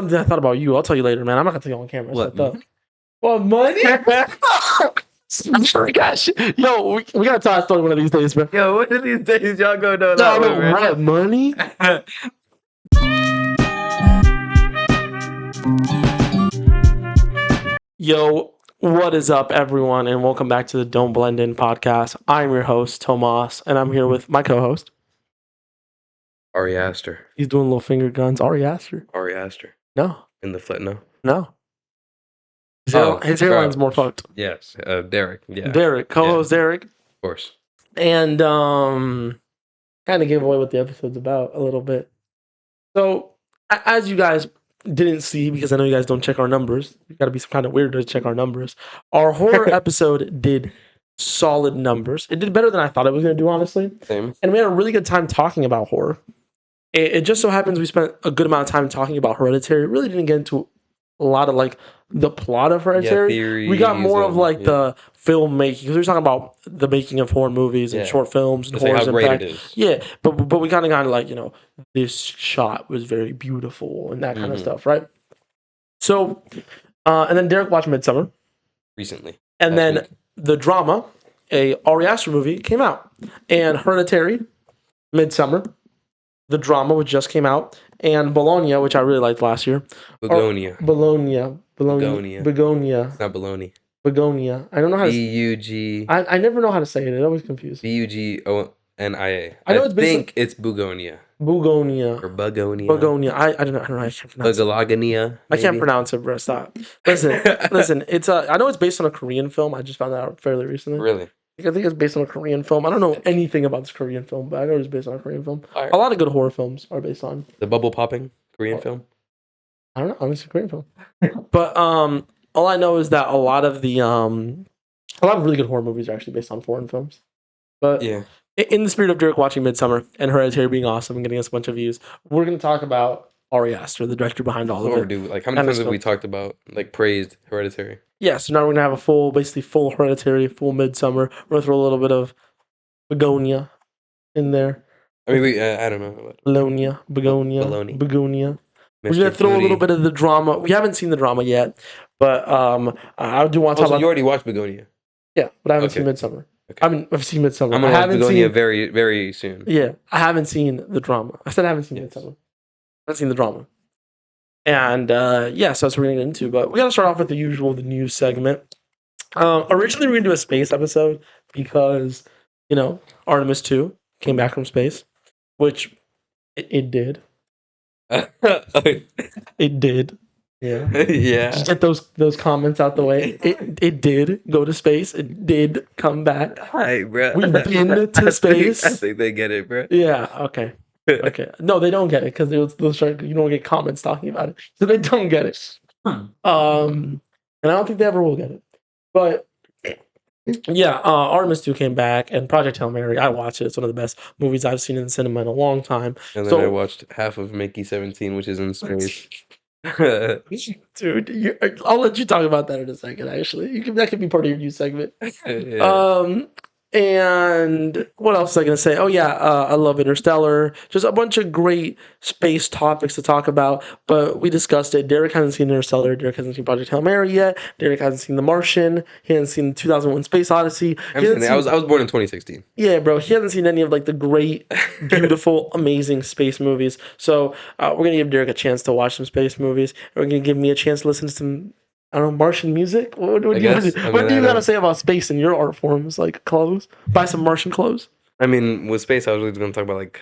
Something I thought about you. I'll tell you later, man. I'm not gonna tell you on camera. What? What money? Gosh, yo, we gotta tell that story one of these days, bro. Yo, one of these days y'all go know No, that no, one, man. what money? Yo, what is up, everyone, and welcome back to the Don't Blend In podcast. I'm your host, Tomas, and I'm here with my co-host. Ari Aster. He's doing little finger guns. Ari Aster. Ari Aster. No. In the foot, no? No. His hairline's more fucked. Yes, Derrick. Yeah. Derrick, co-host Derrick. Of course. And kind of gave away what the episode's about a little bit. So, as you guys didn't see, because I know you guys don't check our numbers, you got to be some kind of weird to check our numbers. Our horror episode did solid numbers. It did better than I thought it was going to do, honestly. Same. And we had a really good time talking about horror. It just so happens we spent a good amount of time talking about Hereditary. It really didn't get into a lot of like the plot of Hereditary. We got more of like the filmmaking, because we were talking about the making of horror movies and short films and horrors. How great it is. Yeah, but we kind of like, you know, this shot was very beautiful and that kind of stuff, right? So, and then Derrick watched Midsummer Recently. and then the drama, a Ari Aster movie, came out, and Hereditary, Midsummer, the drama, which just came out, and Bologna, which I really liked last year. Begonia. Begonia. It's not Bologna. Begonia. I don't know how to B-U-G. I never know how to say it. It always confuses. B-U-G-O-N-I-A. I know it's Bugonia. Begonia. Or Begonia. Begonia. I don't know. I can't pronounce it. Begalogonia. I can't pronounce it, bro. Stop. Listen. It's I know it's based on a Korean film. I just found that out fairly recently. Really? I think it's based on a Korean film. I don't know anything about this Korean film, but I know it's based on a Korean film. Right. A lot of good horror films are based on the bubble popping Korean film. I don't know. It's a Korean film. But all I know is that a lot of really good horror movies are actually based on foreign films. But yeah, in the spirit of Derrick watching Midsummer and Hereditary being awesome and getting us a bunch of views, we're going to talk about Ari Aster, the director behind all of it. Like, how many times have we talked about, like, praised Hereditary? Yeah, so now we're going to have a basically full Hereditary, full Midsummer. We're going to throw a little bit of Begonia in there. I mean, I don't know. Begonia. Begonia. We're going to throw a little bit of the drama. We haven't seen the drama yet, but I do want to talk about... you already watched Begonia? Yeah, but I haven't seen Midsummer. Okay. I've seen Midsummer. I'm going to watch Begonia very, very soon. Yeah, I haven't seen the drama. I said I haven't seen Midsummer. I haven't seen the drama. And so that's what we're going to get into. But we got to start off with the news segment. Originally, we were going to do a space episode because, you know, Artemis 2 came back from space, which it did. It did. Yeah. Yeah. Just get those comments out the way. It did go to space. It did come back. Hi, bro. We've been to space. I think they get it, bro. Yeah. Okay. No, they don't get it because you don't get comments talking about it, so they don't get it. And I don't think they ever will get it. But yeah, Artemis 2 came back, and Project Hail Mary. I watched it. It's one of the best movies I've seen in the cinema in a long time. And then I watched half of Mickey 17, which is in space. Dude, I'll let you talk about that in a second. Actually, that could be part of your news segment. Yeah. And what else was I going to say? Oh yeah, I love Interstellar. Just a bunch of great space topics to talk about. But we discussed it. Derrick hasn't seen Interstellar. Derrick hasn't seen Project Hail Mary yet. Derrick hasn't seen The Martian. He hasn't seen 2001: Space Odyssey. I was born in 2016. Yeah, bro. He hasn't seen any of like the great, beautiful, amazing space movies. So we're gonna give Derrick a chance to watch some space movies. We're gonna give me a chance to listen to some, I don't know, Martian music. What do you gotta say about space in your art forms? Like clothes? Buy some Martian clothes? I mean, with space, I was really going to talk about like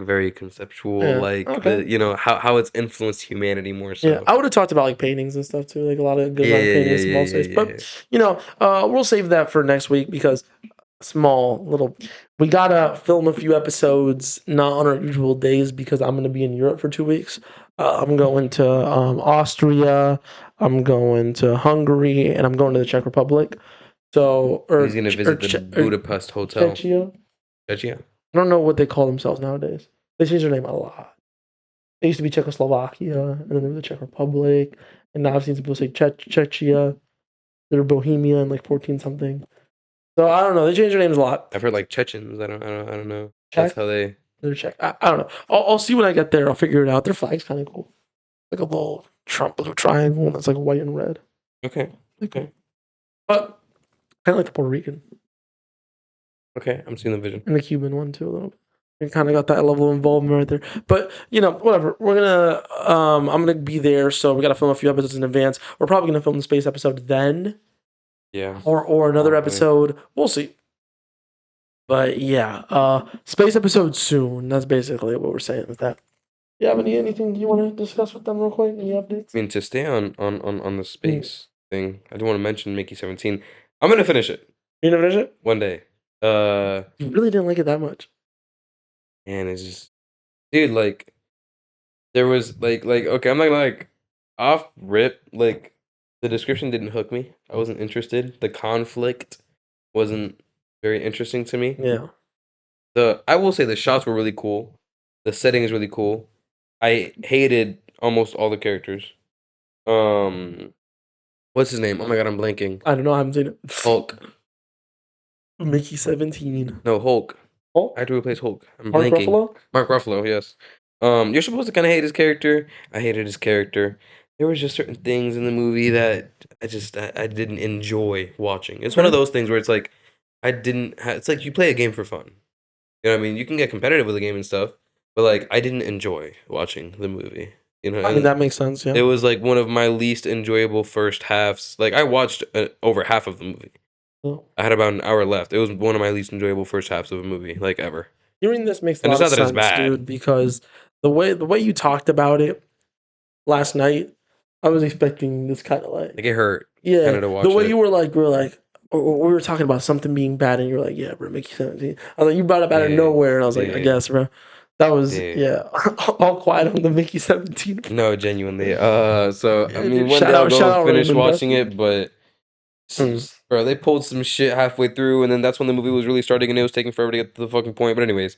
very conceptual, how it's influenced humanity more so. Yeah, I would have talked about like paintings and stuff too, like a lot of good paintings in space. But we'll save that for next week because we gotta film a few episodes not on our usual days because I'm gonna be in Europe for 2 weeks. I'm going to Austria, I'm going to Hungary, and I'm going to the Czech Republic. So, he's gonna visit the Budapest hotel. Czechia? I don't know what they call themselves nowadays. They change their name a lot. They used to be Czechoslovakia, and then they were the Czech Republic, and now I've seen some people say Czechia. They're Bohemia and like 14 something. So I don't know. They change their names a lot. I've heard like Chechens. I don't know. Czech? That's how they're Czech. I don't know. I'll see when I get there. I'll figure it out. Their flag's kind of cool. like a little Trump little triangle that's like white and red. Okay. Okay. But kind of like the Puerto Rican. Okay, I'm seeing the vision. And the Cuban one too a little bit. We kind of got that level of involvement right there. But whatever. We're gonna I'm gonna be there, so we gotta film a few episodes in advance. We're probably gonna film the space episode then. Yeah. Or another episode. We'll see. But yeah, space episode soon. That's basically what we're saying with that. You have anything you want to discuss with them real quick? Any updates? I mean, to stay on the space thing, I do want to mention Mickey 17. I'm gonna finish it. You gonna finish it? One day. You really didn't like it that much. And it's just, dude, like, there was like okay, I'm not like off rip, like the description didn't hook me. I wasn't interested. The conflict wasn't very interesting to me. Yeah. I will say the shots were really cool. The setting is really cool. I hated almost all the characters. What's his name? Oh my god, I'm blanking. I don't know. I haven't seen it. Hulk. Mickey 17. No, Hulk. Hulk? I had to replace Hulk. I'm Mark blanking. Ruffalo? Mark Ruffalo, yes. You're supposed to kind of hate his character. I hated his character. There was just certain things in the movie that I didn't enjoy watching. It's one of those things where it's like it's like you play a game for fun. You know what I mean? You can get competitive with the game and stuff, but like I didn't enjoy watching the movie. You know, I mean, that makes sense. Yeah. It was like one of my least enjoyable first halves. Like I watched over half of the movie. Oh. I had about an hour left. It was one of my least enjoyable first halves of a movie, like ever. Hearing this makes a lot of sense, dude, because the way you talked about it last night, I was expecting this kind of like it hurt. Yeah, kind of to watch the way you were like, or we were talking about something being bad, and you were like, yeah, bro, Mickey 17. I was like, you brought it out of nowhere, and I was like, I guess, bro. That was all quiet on the Mickey 17. No, genuinely. So I mean, one day I'll go finish watching it, but bro, they pulled some shit halfway through, and then that's when the movie was really starting, and it was taking forever to get to the fucking point. But anyways,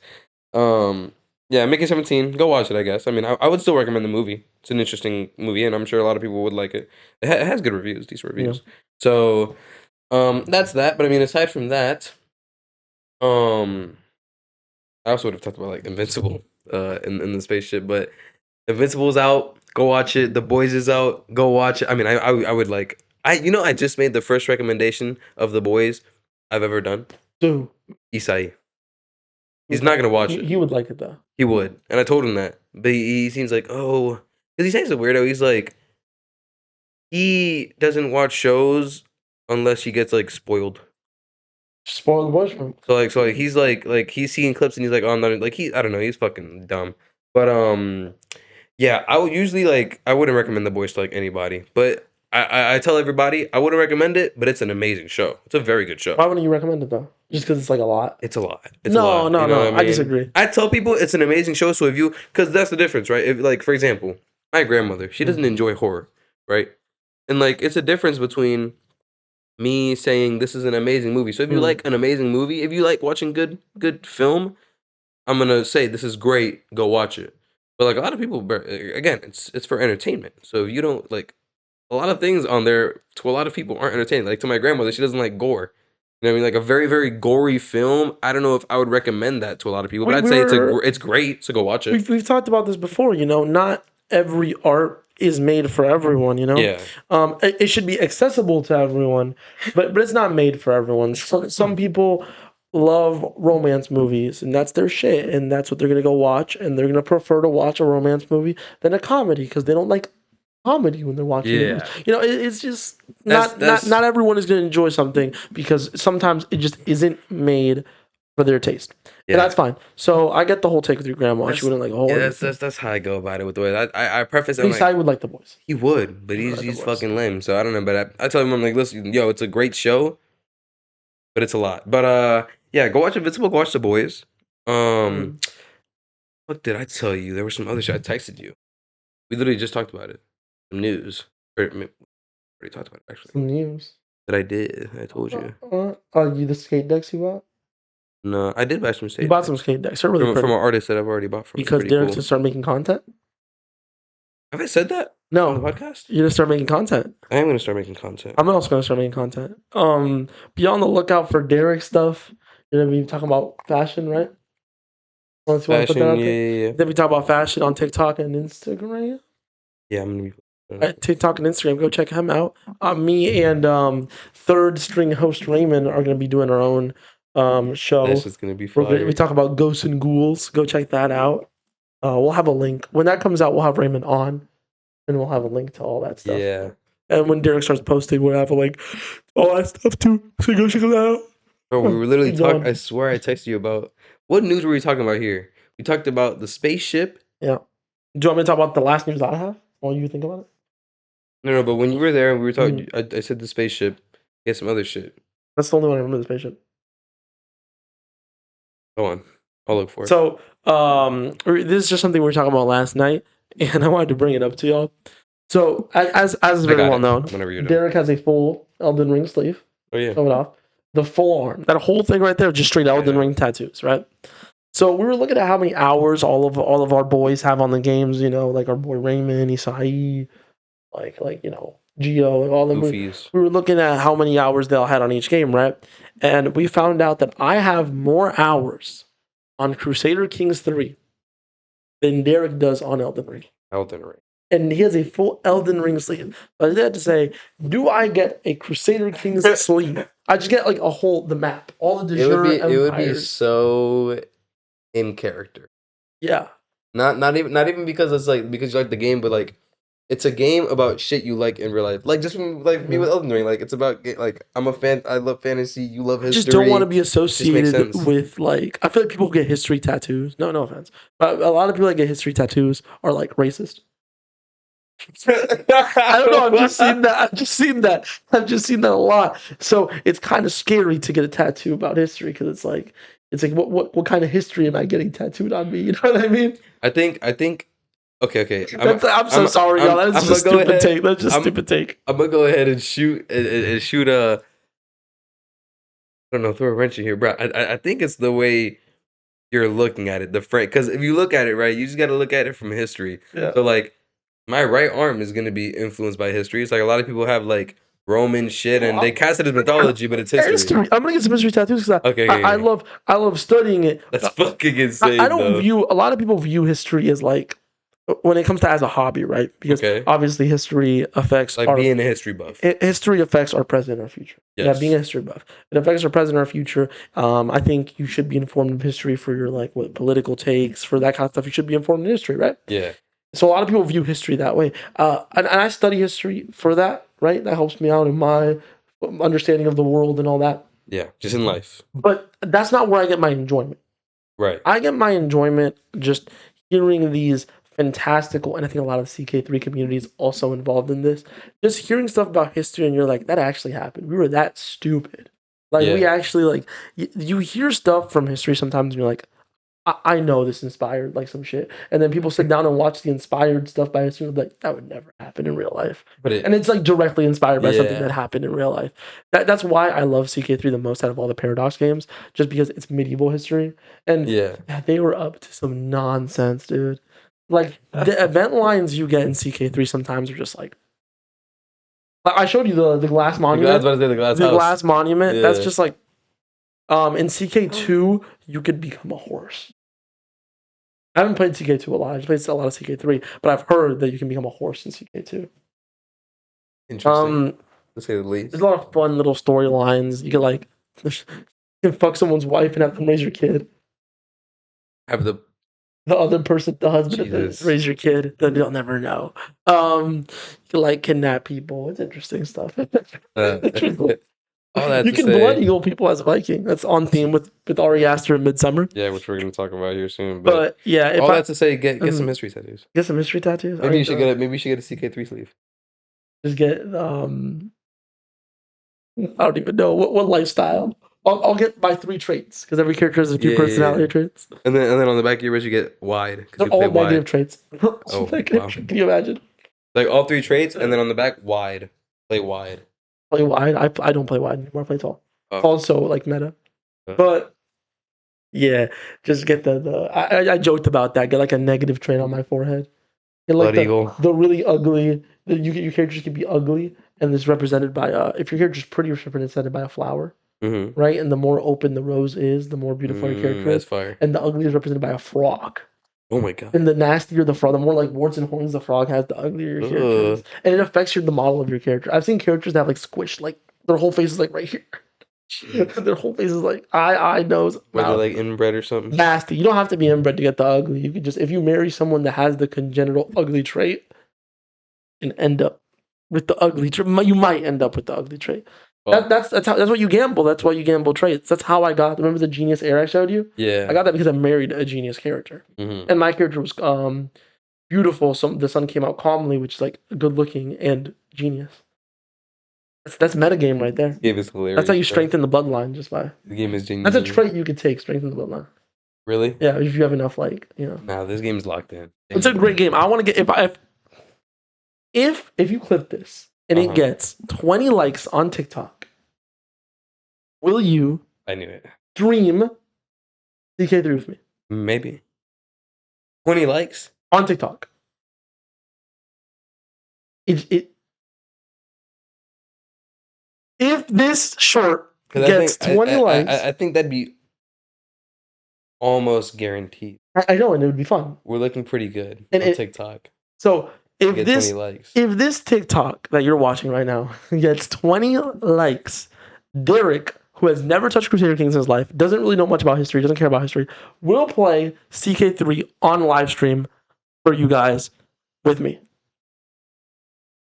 yeah, Mickey 17. Go watch it, I guess. I mean, I would still recommend the movie. It's an interesting movie, and I'm sure a lot of people would like it. It has good reviews, decent reviews. Yeah. So, that's that. But I mean, aside from that, I also would have talked about like Invincible, in the spaceship, but Invincible's out. Go watch it. The Boys is out. Go watch it. I mean, I would like I just made the first recommendation of The Boys I've ever done. Dude, Isai. He's not gonna watch it. He would like it though. He would, and I told him that, but he seems like because he's a weirdo. He's like he doesn't watch shows unless he gets like spoiled. Spoil the boyfriend. So he's like he's seeing clips and he's like, oh, I'm not like I don't know, he's fucking dumb. But yeah, I would usually I wouldn't recommend The Boys to like anybody, but I tell everybody I wouldn't recommend it, but it's an amazing show. It's a very good show. Why wouldn't you recommend it though? Just because it's like a lot. It's a lot. It's a lot. No. I disagree. I tell people it's an amazing show. So because that's the difference, right? If like for example, my grandmother, she doesn't enjoy horror, right? And like it's a difference between me saying this is an amazing movie. So if you like an amazing movie, if you like watching good film, I'm gonna say this is great. Go watch it. But like a lot of people, again, it's for entertainment. So if you don't like a lot of things on there, to a lot of people aren't entertaining. Like to my grandmother, she doesn't like gore. You know what I mean? Like a very very gory film. I don't know if I would recommend that to a lot of people, but I'd say it's great. So go watch it. We've talked about this before. Not every art is made for everyone, Yeah. It should be accessible to everyone, but it's not made for everyone. Some people love romance movies, and that's their shit, and that's what they're gonna go watch, and they're gonna prefer to watch a romance movie than a comedy because they don't like comedy when they're watching it. It's just not everyone is gonna enjoy something because sometimes it just isn't made for their taste. Yeah. And that's fine. So I get the whole take with your grandma. She wouldn't like horror. Yeah, that's how I go about it with the way I preface it. At least I would like The Boys. He would, but he's fucking lame. So I don't know. But I tell him, I'm like, listen, yo, it's a great show, but it's a lot. But yeah, go watch Invincible. Go watch The Boys. What did I tell you? There was some other shit. I texted you. We literally just talked about it. Some news. We already talked about it actually. Some news. That I did. I told you. You the skate decks you bought? No, I did buy some skate decks. You bought some skate decks. They're really pretty. From an artist that I've already bought from. Because Derrick's gonna start making content? Have I said that? No. On the podcast? You're gonna start making content. I am gonna start making content. I'm also gonna start making content. Be on the lookout for Derrick stuff. You're gonna be talking about fashion, right? Fashion, yeah. Then we talk about fashion on TikTok and Instagram. Yeah, I'm gonna be. TikTok and Instagram. Go check him out. Me and third string host Raymond are going to be doing our own show. That's just gonna be fire. We talk about ghosts and ghouls. Go check that out. We'll have a link when that comes out. We'll have Raymond on, and we'll have a link to all that stuff. Yeah. And when Derrick starts posting, we'll have a link to all that stuff too. So go check that out. Bro, we were literally talking. I swear I texted you about what news were we talking about here? We talked about the spaceship. Yeah. Do you want me to talk about the last news I have while you think about it? No, but when you were there and we were talking, I said the spaceship. Get some other shit. That's the only one I remember. The spaceship. Go on. I'll look for it. So, this is just something we were talking about last night, and I wanted to bring it up to y'all. So, as is very well known, Derrick has a full Elden Ring sleeve. Oh yeah. Show it off. The full arm. That whole thing right there, just straight Elden Ring tattoos, right? So we were looking at how many hours all of our boys have on the games. You know, like our boy Raymond, Isai, like Geo, like all them. We were looking at how many hours they all had on each game, right? And we found out that I have more hours on Crusader Kings 3 than Derrick does on Elden Ring. And he has a full Elden Ring sleeve. I had to say, do I get a Crusader Kings sleeve? I just get like the map, all the it would be so in character. Yeah. Not even because it's like because you like the game, but like it's a game about shit you like in real life. Like just like me with Elden Ring, like it's about like I'm a fan. I love fantasy. You love history. I just don't want to be associated with like. I feel like people who get history tattoos. No offense, but a lot of people that get history tattoos are like racist. I don't know. I've just seen that a lot. So it's kind of scary to get a tattoo about history because it's like what kind of history am I getting tattooed on me? You know what I mean? I think. Okay. I'm so sorry, y'all. That's just a stupid take. That's just stupid take. I'm gonna go ahead and shoot a. I don't know. Throw a wrench in here, bro. I think it's the way you're looking at it, the frame. Because if you look at it right, you just got to look at it from history. Yeah. So like, my right arm is gonna be influenced by history. It's like a lot of people have like Roman shit and they cast it as mythology, but it's history. I'm gonna get some history tattoos because I love studying it. That's fucking insane. I don't view a lot of people view history as like when it comes to as a hobby, right? Because obviously history affects like being a history buff. History affects our present and our future. Yes. Yeah, being a history buff. It affects our present and our future. I think you should be informed of history for your like what political takes, for that kind of stuff. You should be informed in history, right? Yeah. So a lot of people view history that way. And I study history for that, right? That helps me out in my understanding of the world and all that. Yeah, just in life. But that's not where I get my enjoyment. Right. I get my enjoyment just hearing these fantastical, and I think a lot of the CK3 community is also involved in this. Just hearing stuff about history, and you're like, that actually happened. We were that stupid. Like we actually like you hear stuff from history sometimes, and you're like, I know this inspired like some shit, and then people sit down and watch the inspired stuff by history, like that would never happen in real life. And it's like directly inspired by something that happened in real life. That's why I love CK3 the most out of all the Paradox games, just because it's medieval history, and they were up to some nonsense, dude. Like the event lines you get in CK3 sometimes are just like. I showed you the glass monument. The glass monument. Yeah. That's just like. In CK2, you could become a horse. I haven't played CK2 a lot. I played a lot of CK3, but I've heard that you can become a horse in CK2. Interesting. To say the least. There's a lot of fun little storylines. You can like, you can fuck someone's wife and have them raise your kid. Have the other person, the husband, raise your kid. Then you'll never know. You can like kidnap people. It's interesting stuff. You can blood eagle people as a Viking. That's on theme with Ari Aster in Midsummer. Yeah, which we're going to talk about here soon. But yeah, all that to say, get some history tattoos. Get some history tattoos. Maybe you should get a CK3 sleeve. Just get I don't even know what lifestyle. I'll get my 3 traits because every character has a few personality traits. And then on the back of your wrist you get wide. They're all negative traits. Oh, wow. Can you imagine? Like all 3 traits, and then on the back wide. Play wide. Play wide. I don't play wide anymore. I play tall. Also like meta. But yeah, just get I joked about that. Get like a negative trait on my forehead. Get like the really ugly. Your characters can be ugly, and it's represented by if your character's pretty, it's represented by a flower. Mm-hmm. Right, and the more open the rose is, the more beautiful your character is. Fire. And the ugly is represented by a frog. Oh my god. And the nastier the frog, the more like warts and horns the frog has, the uglier your character is. And it affects the model of your character. I've seen characters that have like squished, like their whole face is like right here. Their whole face is like eye, nose, Were they mouth. like inbred or something? Nasty. You don't have to be inbred to get the ugly. You could just, if you marry someone that has the congenital ugly trait and end up with the ugly trait, you might end up with the ugly trait. Oh. That's what you gamble. That's why you gamble traits. That's how I got. Remember the genius heir I showed you? Yeah. I got that because I married a genius character, and my character was beautiful. So the sun came out calmly, which is like good looking and genius. That's metagame right there. This game is hilarious. That's how you strengthen the bloodline just by. The game is genius. That's a trait you could take, strengthen the bloodline. Really? Yeah, if you have enough, like, Nah, this game is locked in. It's a great game. I want to get if you clip this and it gets 20 likes on TikTok, will you? I knew it. Stream CK3 with me? Maybe. 20 likes on TikTok. If this short gets 20 likes, I think that'd be almost guaranteed. I know, and it would be fun. We're looking pretty good on TikTok. So if this TikTok that you're watching right now gets 20 likes, Derrick, who has never touched Crusader Kings in his life, doesn't really know much about history, doesn't care about history, will play CK3 on live stream for you guys with me.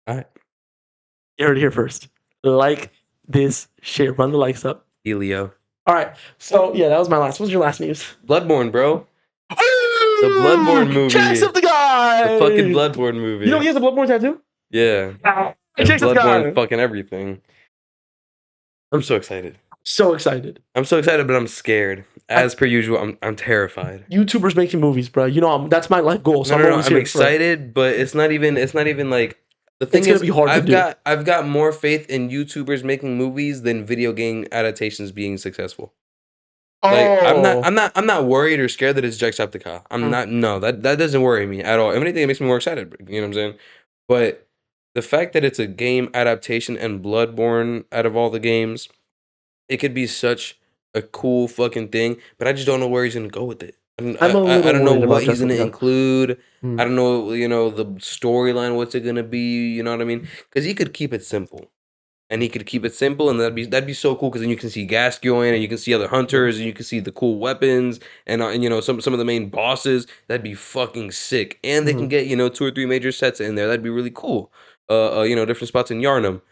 All right. You heard it here first. Like this, share, run the likes up. Elio. All right. So, yeah, that was my last. What was your last news? Bloodborne, bro. The Bloodborne movie. Jacksepticeye! The fucking Bloodborne movie. You know he has a Bloodborne tattoo? Yeah. Bloodborne fucking everything. I'm so excited. So excited. I'm so excited, but I'm scared. As per usual, I'm terrified. YouTubers making movies, bro. You know, that's my life goal. So I'm excited, but it's not even like the thing is, be hard I've got more faith in YouTubers making movies than video game adaptations being successful. Like I'm not worried or scared that it's Jacksepticeye. I'm not. No, that doesn't worry me at all. If anything, it makes me more excited. You know what I'm saying? But the fact that it's a game adaptation and Bloodborne out of all the games, it could be such a cool fucking thing. But I just don't know where he's gonna go with it. I don't know what he's gonna include. I don't know, the storyline. What's it gonna be? You know what I mean? Because he could keep it simple. And he could keep it simple, and that'd be so cool because then you can see Gascoigne and you can see other hunters and you can see the cool weapons and some of the main bosses. That'd be fucking sick. And they can get 2 or 3 major sets in there. That'd be really cool. Different spots in Yarnum.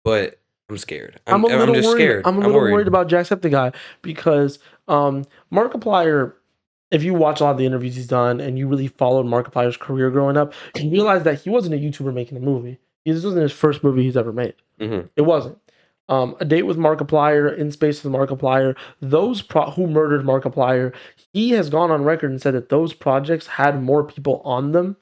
But I'm scared. I'm just scared. I'm a little worried about Jacksepticeye because Markiplier. If you watch a lot of the interviews he's done and you really followed Markiplier's career growing up, you realize that he wasn't a YouTuber making a movie. This wasn't his first movie he's ever made. It wasn't. A Date with Markiplier, In Space with Markiplier, Who Murdered Markiplier, he has gone on record and said that those projects had more people on them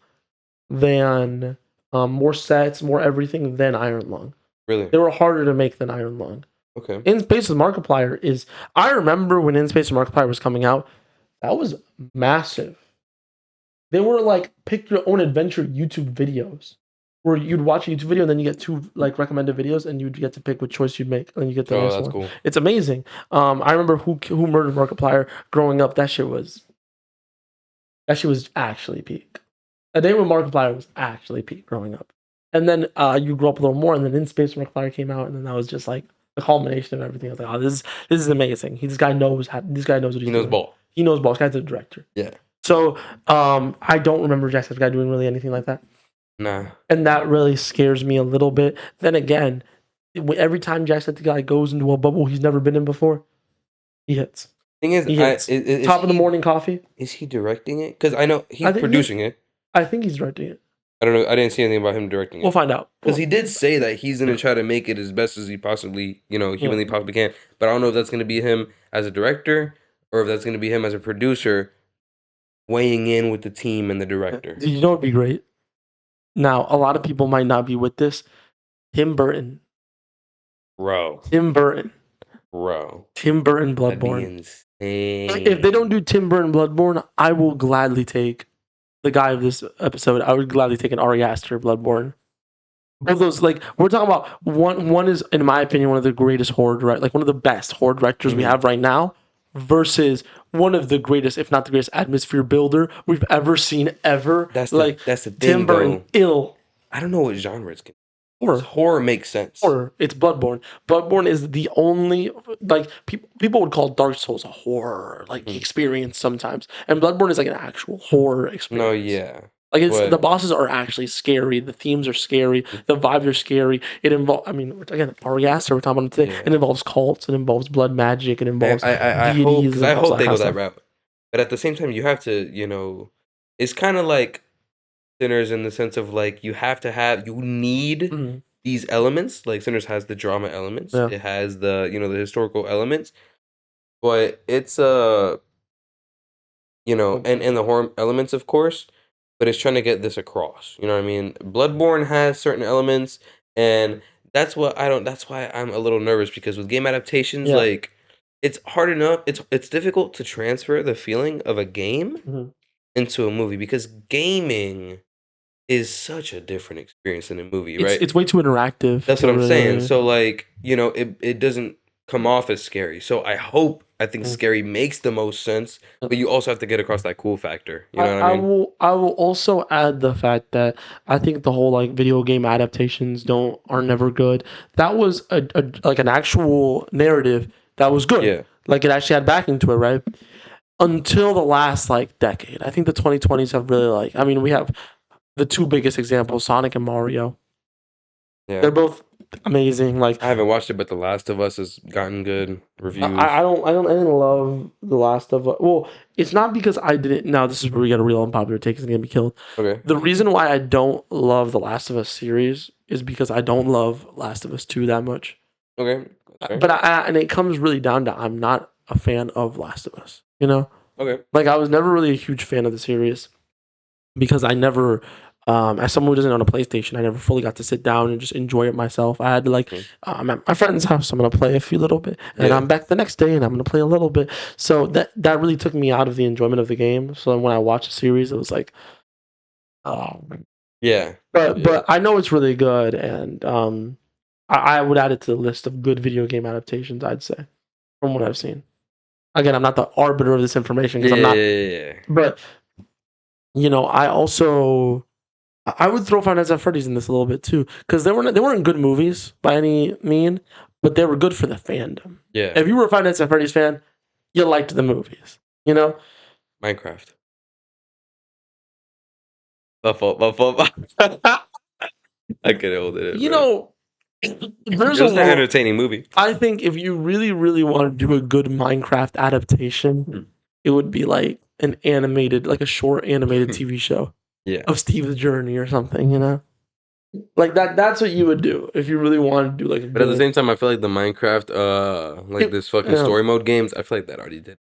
than, more sets, more everything than Iron Lung. Really? They were harder to make than Iron Lung. Okay. In Space with Markiplier I remember when In Space with Markiplier was coming out, that was massive. They were like pick your own adventure YouTube videos where you'd watch a YouTube video and then you get 2 like recommended videos and you'd get to pick which choice you'd make and you get the next one. Cool. It's amazing. I remember Who Murdered Markiplier growing up. That shit was actually peak. A Day with Markiplier was actually peak growing up. And then you grow up a little more, and then In Space with Markiplier came out, and then that was just like the culmination of everything. I was like, oh, this is amazing. This guy knows what he's doing. He knows ball. He knows ball. This guy's a director. Yeah. So I don't remember Jacksepticeye doing really anything like that. Nah. And that really scares me a little bit. Then again, every time Jacksepticeye goes into a bubble he's never been in before, he hits. Thing is, Top of the morning coffee. Is he directing it? Because I know he's producing it. I think he's directing it. I don't know. I didn't see anything about him directing it. We'll find out. Because he did say that he's going to try to make it as best as he possibly, humanly possibly can. But I don't know if that's going to be him as a director or if that's going to be him as a producer weighing in with the team and the director. You know what would be great? Now, a lot of people might not be with this. Tim Burton. Bro. Tim Burton, Bloodborne. That'd be insane. If they don't do Tim Burton Bloodborne, I will gladly take the guy of this episode. I would gladly take an Ari Aster Bloodborne. Both those, like, we're talking about one is, in my opinion, one of the greatest horror directors, like one of the best horror directors we have right now, versus one of the greatest, if not the greatest, atmosphere builder we've ever seen ever. That's like the thing, Tim Burton, though. I don't know what genre it's going. Horror makes sense. Horror. It's Bloodborne. Bloodborne is the only like people would call Dark Souls a horror experience sometimes, and Bloodborne is like an actual horror experience. No, yeah. Like the bosses are actually scary. The themes are scary. The vibes are scary. It involves. I mean, again, Ari Aster we're talking about today. Yeah. It involves cults. It involves blood magic. It involves deities. I hope they go that route. But at the same time, you have to. It's kind of like Sinners in the sense of like you need these elements. Like Sinners has the drama elements. Yeah. It has the the historical elements. But it's and the horror elements, of course. But it's trying to get this across. You know what I mean? Bloodborne has certain elements, and that's why I'm a little nervous, because with game adaptations, like it's hard enough. It's difficult to transfer the feeling of a game into a movie, because gaming is such a different experience than a movie, right? It's way too interactive. That's what I'm saying. So like, it doesn't come off as scary. So I think scary makes the most sense, but you also have to get across that cool factor. You know what I mean? I will also add the fact that I think the whole like video game adaptations are never good. That was a like an actual narrative that was good. Yeah. Like it actually had backing to it, right? Until the last like decade. I think the 2020s have really we have the two biggest examples, Sonic and Mario. Yeah. They're both amazing. Like I haven't watched it, but The Last of Us has gotten good reviews. I didn't love The Last of Us. Well, it's not because I didn't. Now this is where we get a real unpopular take. It's gonna be killed. Okay. The reason why I don't love the Last of Us series is because I don't love Last of Us 2 that much. Okay. But and it comes really down to I'm not a fan of Last of Us. Okay. Like I was never really a huge fan of the series because I never. As someone who doesn't own a PlayStation, I never fully got to sit down and just enjoy it myself. I had to I'm at my friend's house, I'm gonna play a few little bit, and I'm back the next day, and I'm gonna play a little bit. So that really took me out of the enjoyment of the game. So when I watched the series, it was like, yeah. But I know it's really good, and I would add it to the list of good video game adaptations. I'd say, from what I've seen. Again, I'm not the arbiter of this information because I'm not. Yeah. But I would throw Five Nights at Freddy's in this a little bit too, because they weren't good movies by any mean, but they were good for the fandom. Yeah. If you were a Five Nights at Freddy's fan, you liked the movies. Minecraft. My fault. I could hold it. There's an entertaining movie. I think if you really, really want to do a good Minecraft adaptation, it would be like an animated, like a short animated TV show. Yeah. Of Steve's journey or something, like that's what you would do if you really wanted to do like. But at the same time, I feel like the Minecraft, this fucking story mode games, I feel like that already did.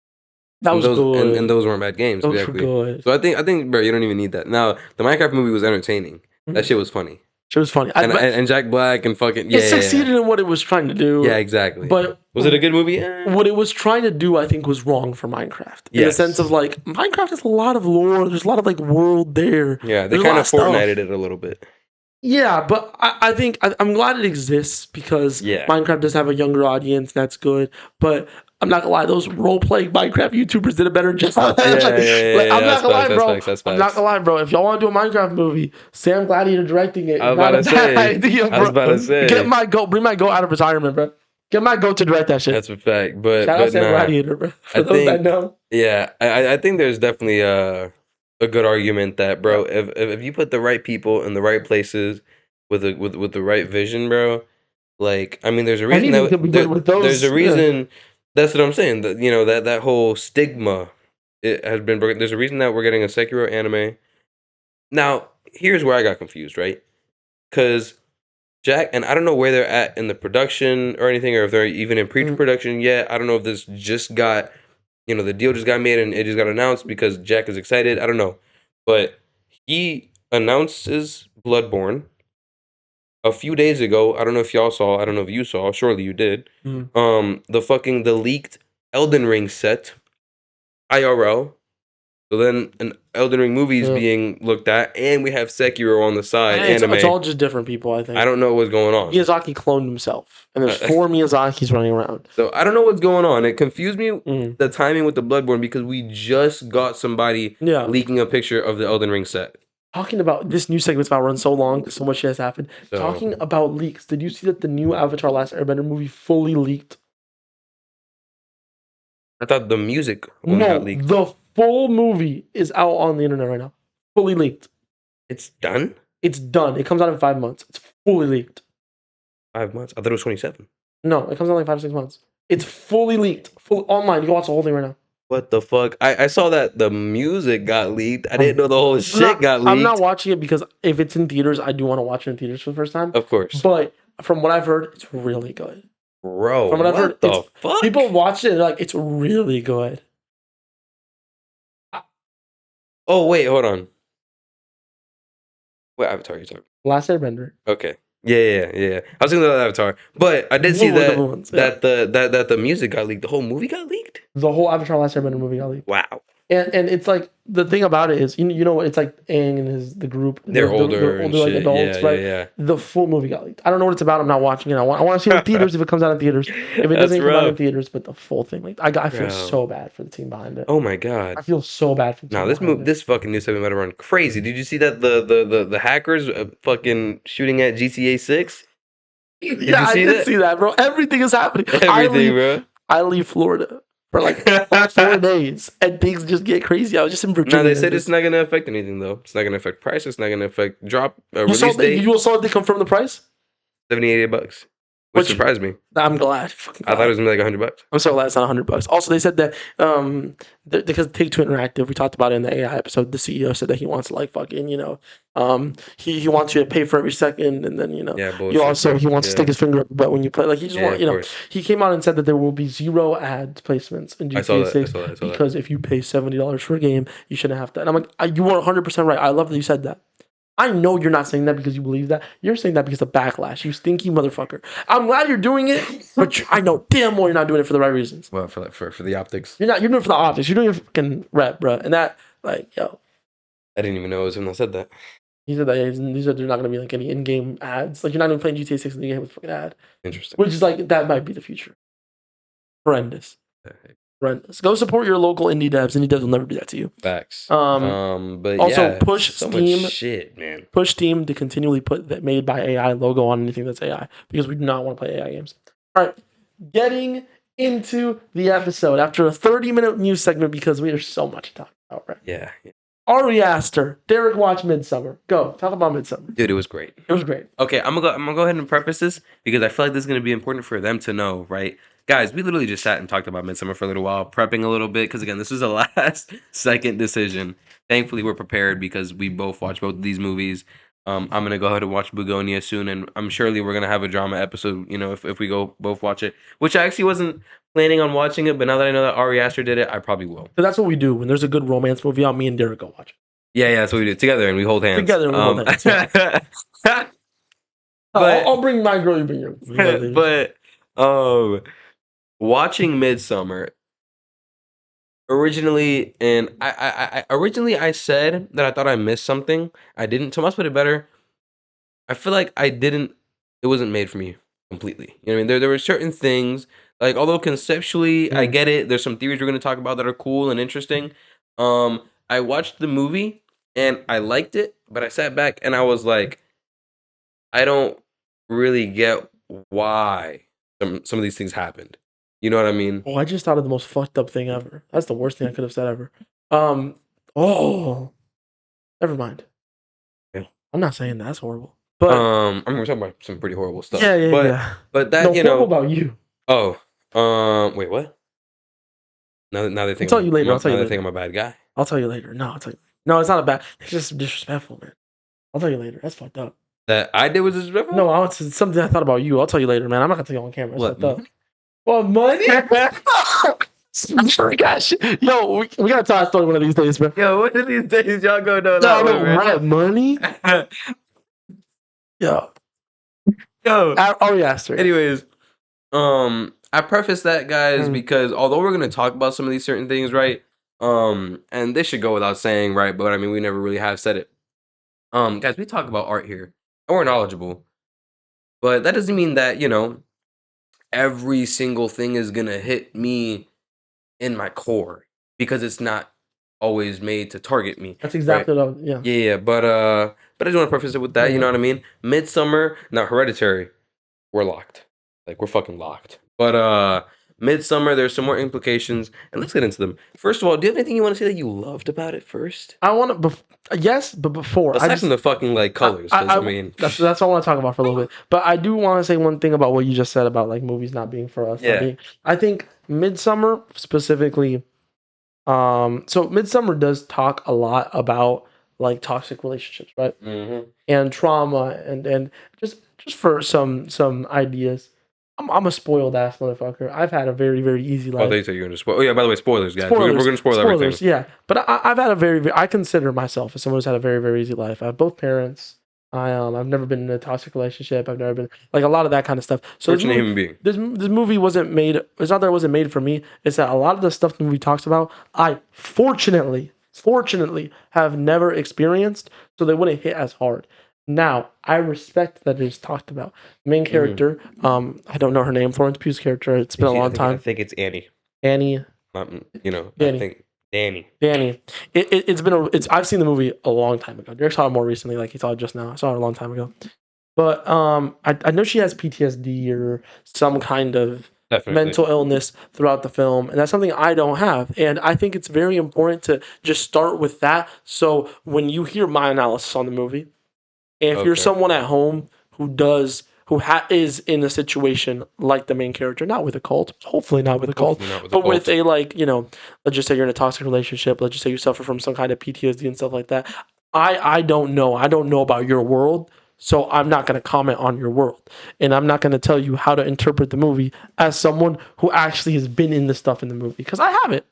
That was good, and those weren't bad games. Those were good. So I think, bro, you don't even need that. Now the Minecraft movie was entertaining. That shit was funny. It was funny. And Jack Black and fucking it succeeded in what it was trying to do. Yeah, exactly. But was it a good movie? What it was trying to do, I think, was wrong for Minecraft. In the sense of like Minecraft has a lot of lore. There's a lot of like world there. Yeah, they kind of Fortnited it a little bit. Yeah, but I think I'm glad it exists because Minecraft does have a younger audience. That's good. But I'm not gonna lie, those role-playing Minecraft YouTubers did a better job. I'm not gonna lie, bro. I'm not gonna lie, bro. If y'all want to do a Minecraft movie, Sam Gladiator directing it. I was about to say. Get my goat. Bring my goat out of retirement, bro. Get my goat to direct that shit. That's a fact. But shout out Sam Gladiator, bro. For those that know. Yeah, I think there's definitely a good argument that, bro, if you put the right people in the right places with the right vision, bro, like I mean, there's a reason there's a reason. Yeah. That's what I'm saying. That whole stigma, it has been broken. There's a reason that we're getting a Sekiro anime. Now, here's where I got confused, right? Because Jack, and I don't know where they're at in the production or anything, or if they're even in pre-production yet. I don't know if this just got, the deal just got made and it just got announced because Jack is excited. I don't know. But he announces Bloodborne a few days ago. I don't know if y'all saw. I don't know if you saw. Surely you did. The leaked Elden Ring set, IRL, So then an Elden Ring movie is being looked at, and we have Sekiro on the side. Anime. It's all just different people, I think. I don't know what's going on. Miyazaki cloned himself, and there's 4 Miyazakis running around. So I don't know what's going on. It confused me the timing with the Bloodborne because we just got somebody leaking a picture of the Elden Ring set. Talking about this new segment's about to run so long because so much has happened. So, talking about leaks, did you see that the new Avatar: Last Airbender movie fully leaked? I thought the music got leaked. The full movie is out on the internet right now. Fully leaked. It's done? It's done. It comes out in 5 months. It's fully leaked. 5 months? I thought it was 27. No, it comes out in like 5 or 6 months. It's fully leaked. Full online. You can watch the whole thing right now. What the fuck? I saw that the music got leaked. I didn't know the whole shit got leaked. I'm not watching it because if it's in theaters, I do want to watch it in theaters for the first time. Of course. But from what I've heard, it's really good. Bro, from what I've heard, the fuck? People watch it and they're like, it's really good. Oh, wait, hold on. What Avatar are you talking? Last Airbender. Okay. Yeah. I was thinking about Avatar, but I did see that that the music got leaked. The whole movie got leaked. The whole Avatar: Last Airbender movie got leaked. Wow. And it's like the thing about it is you know what it's like. Aang and the group. They're older like adults, right? Yeah. The full movie got leaked. I don't know what it's about. I'm not watching it. I want to see it in theaters if it comes out in theaters. If it doesn't come out in theaters, but the full thing, like I feel so bad for the team behind it. Oh my god. I feel so bad for the team. This fucking news segment might have run crazy. Did you see that the hackers fucking shooting at GTA 6? Yeah, I did see that, bro. Everything is happening. Bro. I leave Florida for like 4 days, and things just get crazy. I was just in Virginia. No, they said it's not going to affect anything, though. It's not going to affect price. It's not going to affect drop release date. You saw they confirm the price? $70-$80. Which surprised me. I'm glad. I thought it was gonna be like $100. I'm so glad it's not $100. Also, they said that because Take-Two Interactive, we talked about it in the AI episode. The CEO said that he wants to like fucking he wants you to pay for every second, and then he wants to stick his finger up your butt when you play. Like he just want he came out and said that there will be 0 ad placements in GTA 6 because if you pay $70 for a game, you shouldn't have to. And I'm like, you are 100% right. I love that you said that. I know you're not saying that because you believe that. You're saying that because of backlash. You stinky motherfucker. I'm glad you're doing it, but I know damn well you're not doing it for the right reasons. Well, for the optics. You're doing it for the optics. You're doing it for fucking rep, bro. And that, like, yo. I didn't even know it was him that said that. He said that. He said there's not going to be like any in-game ads. Like, you're not even playing GTA 6 in the game with a fucking ad. Interesting. Which is like, that might be the future. Horrendous. Horrendous. Go support your local indie devs. Indie devs will never do that to you. Facts. But also push so Steam. Much shit, man. Push Steam to continually put that made by AI logo on anything that's AI because we do not want to play AI games. All right, getting into the episode after a 30-minute news segment because we have so much to talk about. Right? Yeah. Ari Aster, Derrick watched Midsummer. Go talk about Midsummer. Dude, it was great. It was great. Okay, I'm gonna go ahead and preface this because I feel like this is gonna be important for them to know, right? Guys, we literally just sat and talked about Midsummer for a little while, prepping a little bit, because again, this was a last-second decision. Thankfully, we're prepared because we both watched both of these movies. I'm going to go ahead and watch Begonia soon, and I'm surely we're going to have a drama episode, if we go both watch it, which I actually wasn't planning on watching it, but now that I know that Ari Aster did it, I probably will. So that's what we do. When there's a good romance movie out, me and Derrick go watch it. Yeah, that's what we do. Together, and we hold hands. Together, and we hold hands. Yeah. I'll bring my girl, you bring yours. But, watching Midsummer originally, and I said that I thought I missed something. I didn't. Tomas put it better. I feel like it wasn't made for me completely. You know what I mean? There were certain things, like although conceptually I get it, there's some theories we're going to talk about that are cool and interesting. I watched the movie and I liked it, but I sat back and I was like, I don't really get why some of these things happened. You know what I mean? Oh, I just thought of the most fucked up thing ever. That's the worst thing I could have said ever. Never mind. Yeah. I'm not saying that's horrible. But I mean, we're talking about some pretty horrible stuff. Yeah. But that, horrible about you. Oh, wait, what? Now they think I'll tell you later. They think I'm a bad guy. I'll tell you later. No, I'll tell you. No, it's not a bad. It's just disrespectful, man. I'll tell you later. That's fucked up. That I did was disrespectul? No, it's something I thought about you. I'll tell you later, man. I'm not gonna tell you on camera. That's what? Fucked up. Well, money. Gosh, yo, we gotta tell a story one of these days, bro. Yo, one of these days, y'all go know that one, man. What, money? Yo, Ari Aster. Anyways, I preface that, guys, because although we're gonna talk about some of these certain things, right? And this should go without saying, right? But I mean, we never really have said it. Guys, we talk about art here, and we're knowledgeable, but that doesn't mean that every single thing is gonna hit me in my core because it's not always made to target me, That's right? exactly what. Yeah. Yeah, but I just want to preface it with that. You know what I mean? Midsummer, now Hereditary, we're locked. Like we're fucking locked. But Midsummer, there's some more implications, and let's get into them. First of all, do you have anything you want to say that you loved about it first? I want to. Yes, but before Aside from the fucking like colors, because I mean, that's what I want to talk about for a little bit. But I do want to say one thing about what you just said about like movies not being for us. Yeah. I think Midsummer specifically. So Midsummer does talk a lot about like toxic relationships, right? And trauma and just for some ideas. I'm a spoiled ass motherfucker. I've had a very, very easy life. Oh, they say you're gonna spoil. Oh yeah, by the way, spoilers, guys. We're gonna spoil everything. Yeah, but I've had a very, I consider myself as someone who's had a very, very easy life. I have both parents. I've never been in a toxic relationship. I've never been like a lot of that kind of stuff. So Fortunate human being. This movie wasn't made. It's not that it wasn't made for me. It's that a lot of the stuff the movie talks about, I fortunately have never experienced, so they wouldn't hit as hard. Now, I respect that it is talked about. Main character, I don't know her name, Florence Pugh's character. It's been a long time. I think it's Annie. Annie. Danny. I think Danny. I've seen the movie a long time ago. Derrick saw it more recently, like he saw it just now. I saw it a long time ago. But I know she has PTSD or some kind of mental illness throughout the film, and that's something I don't have. And I think it's very important to just start with that. So when you hear my analysis on the movie, and if you're someone at home who is in a situation like the main character, not with a cult, hopefully not with a cult, but with a let's just say you're in a toxic relationship, let's just say you suffer from some kind of PTSD and stuff like that. I don't know. I don't know about your world, so I'm not going to comment on your world. And I'm not going to tell you how to interpret the movie as someone who actually has been in the stuff in the movie, because I haven't.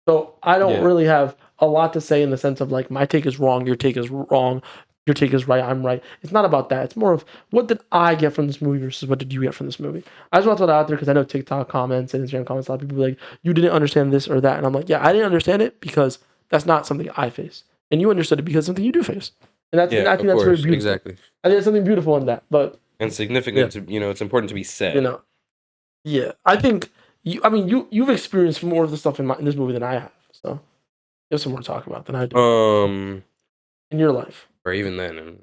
So I don't really have a lot to say in the sense of like my take is wrong, your take is wrong, your take is right, I'm right. It's not about that. It's more of what did I get from this movie versus what did you get from this movie. I just want to throw that out there because I know TikTok comments and Instagram comments, a lot of people be like, you didn't understand this or that. And I'm like, yeah, I didn't understand it because that's not something I face. And you understood it because it's something you do face. And I think that's very beautiful. Exactly. I think there's something beautiful in that. And significant, it's important to be said. Yeah. I think, you've experienced more of the stuff in this movie than I have. So you have some more to talk about than I do. In your life. Or even then,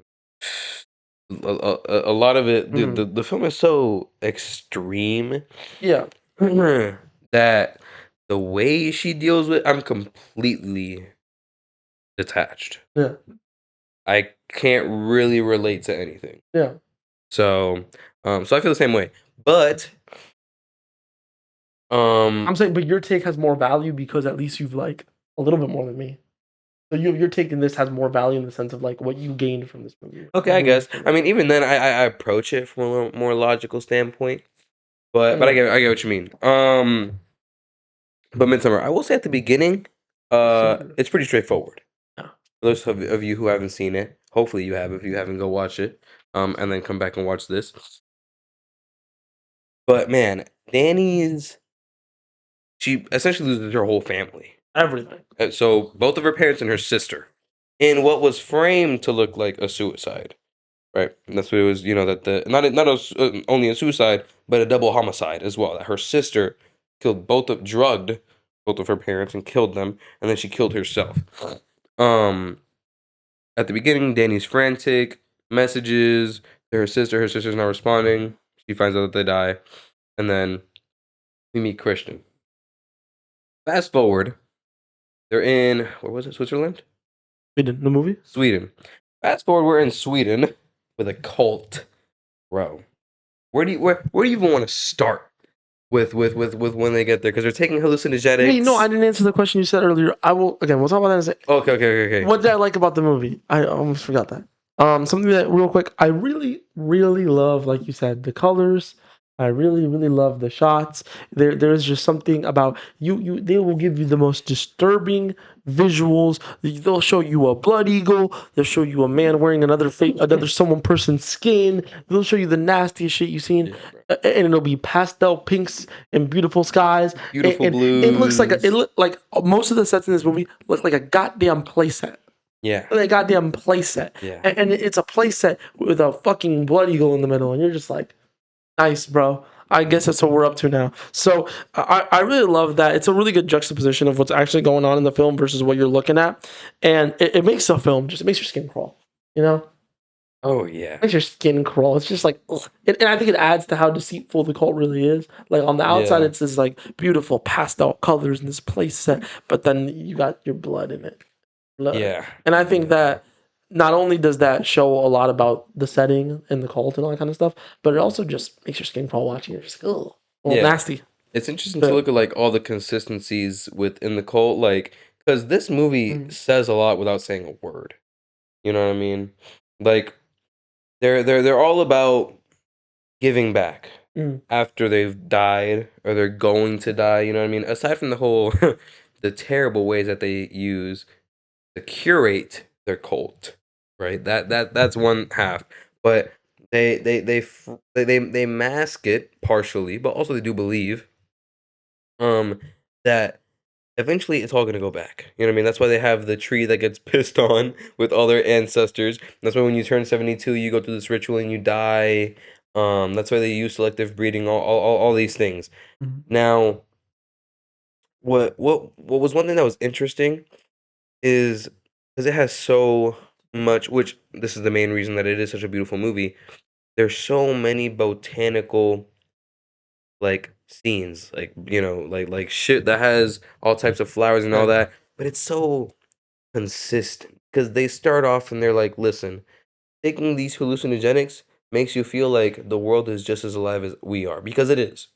a lot of it, the film is so extreme. Yeah. That the way she deals with, I'm completely detached. Yeah. I can't really relate to anything. Yeah. So I feel the same way. But I'm saying, but your take has more value because at least you've like a little bit more than me. So your take in this has more value in the sense of like what you gained from this movie. Okay, I guess. I mean, even then, I approach it from a more logical standpoint. But I get what you mean. But Midsummer, I will say at the beginning, it's pretty straightforward. Yeah. For those of you who haven't seen it, hopefully you have. If you haven't, go watch it. And then come back and watch this. But man, she essentially loses her whole family. Everything. So both of her parents and her sister, in what was framed to look like a suicide, right? And that's what it was. That not only a suicide, but a double homicide as well. That her sister drugged both of her parents and killed them, and then she killed herself. At the beginning, Danny's frantic, messages to her sister. Her sister's not responding. She finds out that they die, and then we meet Christian. Fast forward. They're in, where was it? Switzerland? Sweden. The movie? Sweden. Fast forward, we're in Sweden with a cult. Bro. Where do you even want to start with when they get there? Because they're taking hallucinogenics. Hey, no, I didn't answer the question you said earlier. We'll talk about that in a second. Okay. What did I like about the movie? I almost forgot that. Something that real quick, I really, really love, like you said, the colors. I really, really love the shots. There's just something about you. They will give you the most disturbing visuals. They'll show you a blood eagle. They'll show you a man wearing another person's skin. They'll show you the nastiest shit you've seen, Yeah, bro. and it'll be pastel pinks and beautiful skies. Beautiful And it looks like blues. it look like most of the sets in this movie look like a goddamn playset. Yeah. Like a goddamn playset, Yeah. and it's a playset with a fucking blood eagle in the middle, and you're just like. Nice, bro. I guess that's what we're up to now. So I really love that. It's a really good juxtaposition of what's actually going on in the film versus what you're looking at, and it makes the film just it makes your skin crawl. You know, Oh yeah. it makes your skin crawl. It's just like, ugh. And I think it adds to how deceitful the cult really is. Like on the outside, Yeah. it's this like beautiful pastel colors in this place set, but then you got your blood in it. Yeah. And I think that not only does that show a lot about the setting and the cult and all that kind of stuff, but it also just makes your skin crawl watching it. Just like, oh, well, Yeah. nasty. It's interesting to look at like all the consistencies within the cult, like because this movie says a lot without saying a word. You know what I mean? Like they're all about giving back after they've died or they're going to die. You know what I mean? Aside from the whole the terrible ways that they use to curate their cult, right? That's one half, but they mask it partially, but also they do believe that eventually it's all gonna go back. You know what I mean? That's why they have the tree that gets pissed on with all their ancestors. That's why when you turn 72, you go through this ritual and you die. That's why they use selective breeding, all these things. Now, what was one thing that was interesting is because it has so much, which this is the main reason that it is such a beautiful movie. There's so many botanical like scenes, like like shit that has all types of flowers and all that, but it's so consistent because they start off and they're like, listen, taking these hallucinogenics makes you feel like the world is just as alive as we are because it is.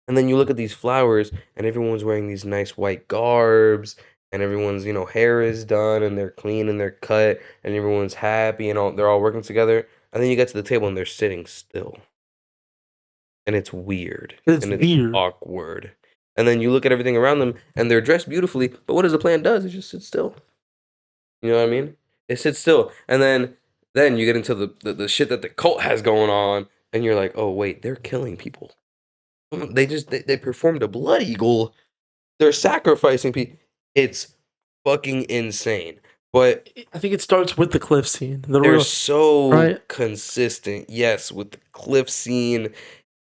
And then you look at these flowers, and everyone's wearing these nice white garbs, and everyone's, hair is done, and they're clean and they're cut, and everyone's happy, and they're all working together. And then you get to the table, and they're sitting still, and it's weird, It's and it's weird. awkward. And then you look at everything around them, and they're dressed beautifully, but what does the plant does? It just sits still. You know what I mean? It sits still, and then you get into the shit that the cult has going on, and you're like, oh wait, they're killing people. They performed a blood eagle. They're sacrificing people. It's fucking insane. But I think it starts with the cliff scene. they're so right? consistent. Yes, with the cliff scene,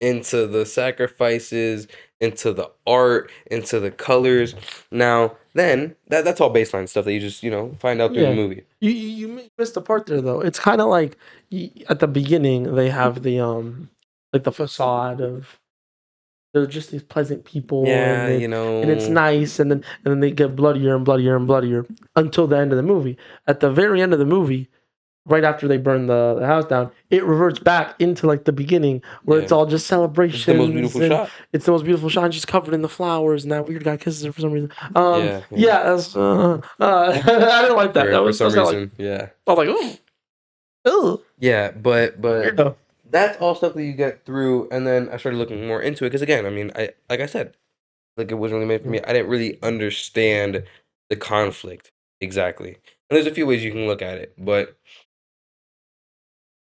into the sacrifices, into the art, into the colors. Now, then that's all baseline stuff that you just find out through the movie. You missed the part there though. It's kind of like at the beginning they have the like the facade of they're just these pleasant people, Yeah, and it's nice, and then they get bloodier and bloodier and bloodier until the end of the movie. At the very end of the movie, right after they burn the house down, it reverts back into like the beginning where it's all just celebrations. It's the most beautiful shot. It's the most beautiful shot. And she's covered in the flowers, and that weird guy kisses her for some reason. Yeah. That's, I didn't like that. That For was some kinda reason, yeah. I was like, oh, Yeah, but weirdo. that's all stuff that you get through, and then I started looking more into it because again, I mean, like I said, like it wasn't really made for me. I didn't really understand the conflict exactly, and there's a few ways you can look at it, but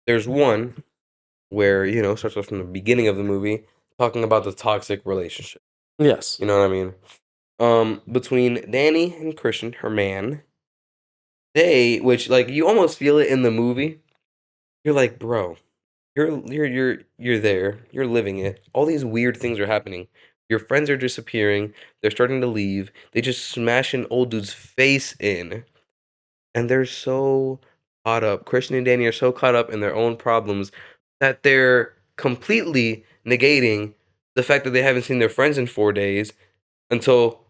there's one where starts off from the beginning of the movie talking about the toxic relationship. Yes. You know what I mean? Between Danny and Christian, her man, which like you almost feel it in the movie. You're like, bro, you're there. You're living it. All these weird things are happening. Your friends are disappearing. They're starting to leave. They just smash an old dude's face in, and they're so caught up. Christian and Danny are so caught up in their own problems that they're completely negating the fact that they haven't seen their friends in 4 days until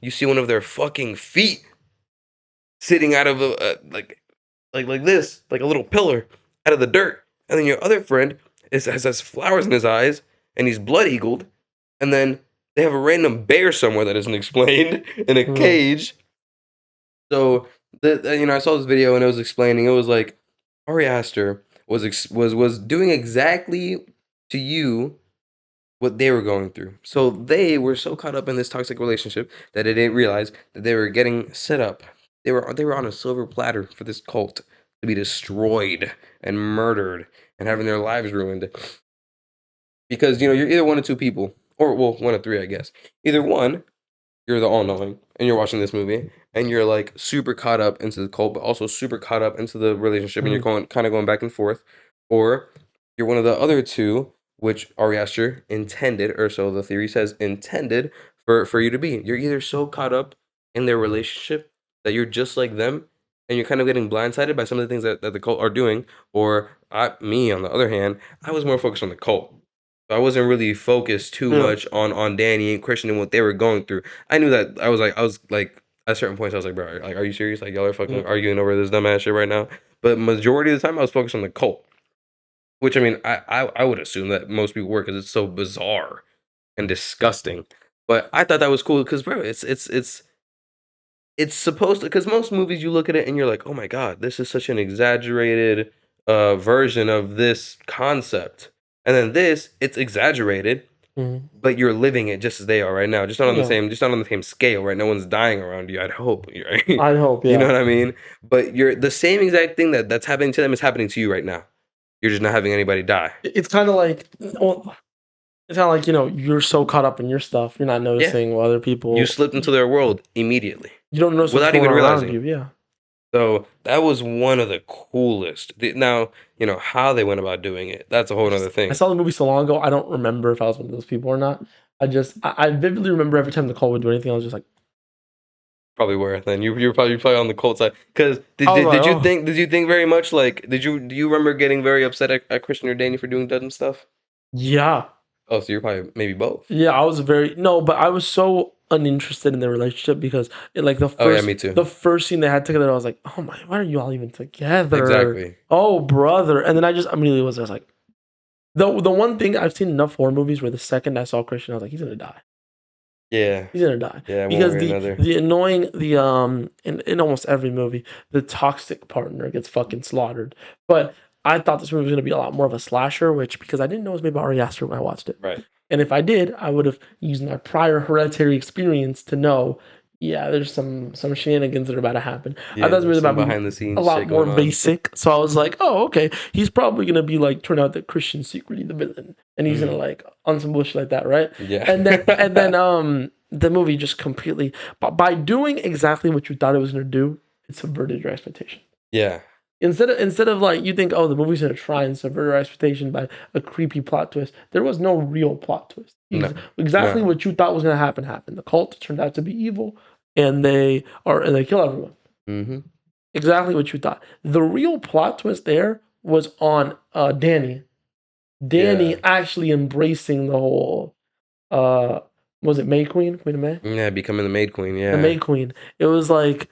you see one of their fucking feet sitting out of like this, like a little pillar out of the dirt. And then your other friend has flowers in his eyes and he's blood eagled. And then they have a random bear somewhere that isn't explained in a cage. So, I saw this video and it was explaining, it was like, Ari Aster was doing exactly to you what they were going through. So they were so caught up in this toxic relationship that they didn't realize that they were getting set up. They were on a silver platter for this cult to be destroyed and murdered and having their lives ruined. Because you're either one of two people, or well, one of three, I guess. Either one, you're the all-knowing and you're watching this movie and you're like super caught up into the cult but also super caught up into the relationship and you're going back and forth, or you're one of the other two, which Ari Aster intended, or so the theory says, intended for you to be. You're either so caught up in their relationship that you're just like them and you're kind of getting blindsided by some of the things that the cult are doing, or me on the other hand, I was more focused on the cult. I wasn't really focused too much on Danny and Christian and what they were going through. I knew that I was like at certain points I was like, bro, like, are you serious? Like y'all are fucking arguing over this dumbass shit right now. But majority of the time I was focused on the cult, which I mean I would assume that most people were because it's so bizarre and disgusting. But I thought that was cool because bro, it's supposed to, because most movies you look at it and you're like, oh my god, this is such an exaggerated version of this concept. And then this, it's exaggerated, but you're living it just as they are right now. Just not on the same scale, right? No one's dying around you, I'd hope. Right? I'd hope, yeah. You know what I mean? But you're the same exact thing that's happening to them is happening to you right now. You're just not having anybody die. It's kind of like, well, it's kind of like, you're so caught up in your stuff, you're not noticing what other people. You slipped into their world immediately. You don't notice without even realizing. You, yeah. So that was one of the coolest. Now, how they went about doing it. That's a whole other thing. I saw the movie so long ago, I don't remember if I was one of those people or not. I vividly remember every time the cult would do anything, I was just like, probably were then. You're probably on the cult side. Because did you think very much like do you remember getting very upset at Christian or Danny for doing dumb stuff? Yeah. Oh, so you're probably maybe both. Yeah, I was but I was so uninterested in their relationship because me too. The first scene they had together, I was like, oh my, why are you all even together? Exactly. Oh brother. And then I just immediately was like, the one thing, I've seen enough horror movies where the second I saw Christian, I was like, he's gonna die. Yeah. He's gonna die. Yeah, because the annoying, in almost every movie, the toxic partner gets fucking slaughtered. But I thought this movie was gonna be a lot more of a slasher, because I didn't know it was made by Ari Aster when I watched it. Right. And if I did, I would have used my prior Hereditary experience to know, there's some shenanigans that are about to happen. Yeah, I thought it was about behind the scenes, a lot more basic. So I was like, oh, okay, he's probably gonna be like, turn out that Christian's secretly the villain, and he's gonna like on some bullshit like that, right? Yeah. And then the movie just completely, by doing exactly what you thought it was gonna do, it subverted your expectation. Yeah. Instead of like, you think, oh, the movie's gonna try and subvert our expectation by a creepy plot twist. There was no real plot twist. Exactly what you thought was gonna happen happened. The cult turned out to be evil, and they kill everyone. Mm-hmm. Exactly what you thought. The real plot twist there was on Danny. Danny actually embracing the whole. Was it May Queen of May? Yeah, becoming the Maid Queen. Yeah, the May Queen. It was like,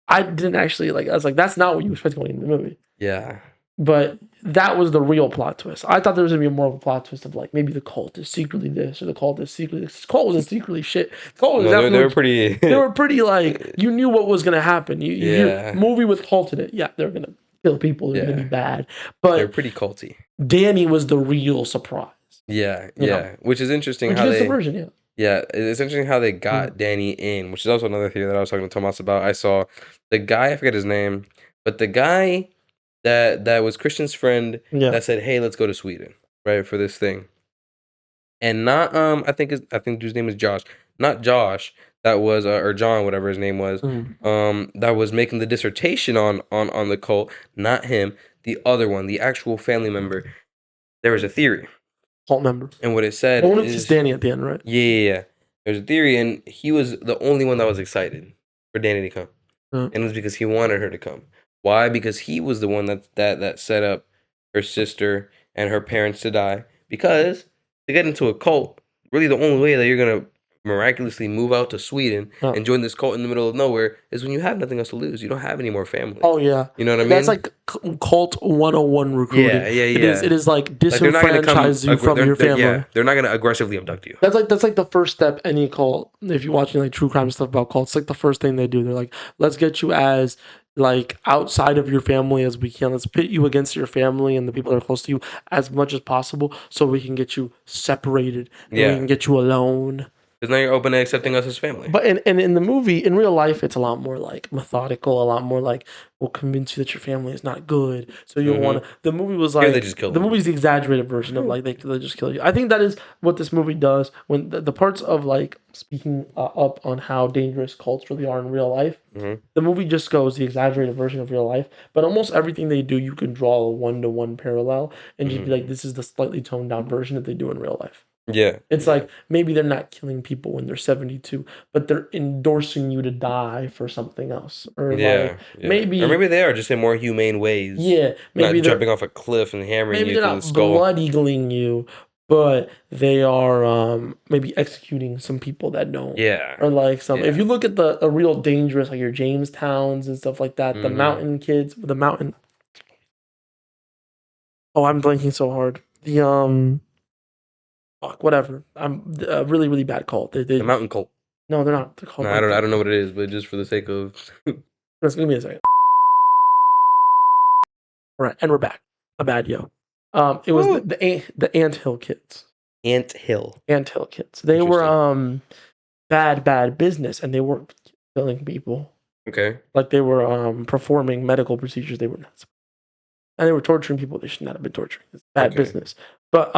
I didn't actually like. I was like, that's not what you expect going into the movie. Yeah. But that was the real plot twist. I thought there was gonna be more of a plot twist of like, maybe the cult is secretly this, or the cult is secretly this. The cult wasn't secretly shit. The cult was they were pretty. They were pretty like, you knew what was gonna happen. Movie with cult in it. Yeah, they're gonna kill people. They're gonna be bad. But they're pretty culty. Danny was the real surprise. Yeah, which is interesting. Subversion, yeah. Yeah, it's interesting how they got Danny in, which is also another theory that I was talking to Tomas about. I saw the guy, I forget his name, but the guy that was Christian's friend that said, "Hey, let's go to Sweden, right, for this thing." And not I think his name is Josh. Not Josh, that was or John, whatever his name was. That was making the dissertation on the cult, not him, the other one, the actual family member. There was a theory. Cult member. And what it said is just Danny at the end, right? Yeah. There's a theory, and he was the only one that was excited for Danny to come. And it was because he wanted her to come. Why? Because he was the one that set up her sister and her parents to die. Because to get into a cult, really the only way that you're going to miraculously move out to Sweden and join this cult in the middle of nowhere is when you have nothing else to lose. You don't have any more family. Oh, yeah. You know what I mean? That's like cult 101 recruiting. Yeah. It is like disenfranchise you from your family. Yeah, they're not going to aggressively abduct you. That's like the first step any cult, if you're watching like true crime stuff about cults, it's like the first thing they do. They're like, let's get you as like outside of your family as we can. Let's pit you against your family and the people that are close to you as much as possible, so we can get you separated and we can get you alone. Because now you're open to accepting us as family. But in the movie, in real life, it's a lot more like methodical, a lot more like we'll convince you that your family is not good, so you don't want to. The movie was Here like they just kill the them. movie's the exaggerated version of like they just kill you. I think that is what this movie does when the parts of like speaking up on how dangerous cults really are in real life. The movie just goes the exaggerated version of real life, but almost everything they do, you can draw a 1-to-1 parallel and just be like, this is the slightly toned down version that they do in real life. Yeah. It's like maybe they're not killing people when they're 72, but they're endorsing you to die for something else. Or like maybe or maybe they are just in more humane ways. Yeah, maybe not jumping off a cliff and hammering maybe you they're through the not skull. blood eagling you, but they are maybe executing some people that don't. Yeah. Or like some if you look at the real dangerous like your Jamestowns and stuff like that, the mountain kids, the mountain. Oh, I'm blanking so hard. The fuck, whatever. I'm a really, really bad cult. The mountain cult. No, they're not. They're called. No, I don't know what it is, but just for the sake of. Just give me a second. All right, and we're back. A bad yo. It was the Anthill kids. Anthill kids. They were bad business, and they weren't killing people. Okay. Like they were performing medical procedures they were not. And they were torturing people they should not have been torturing. It's bad business. But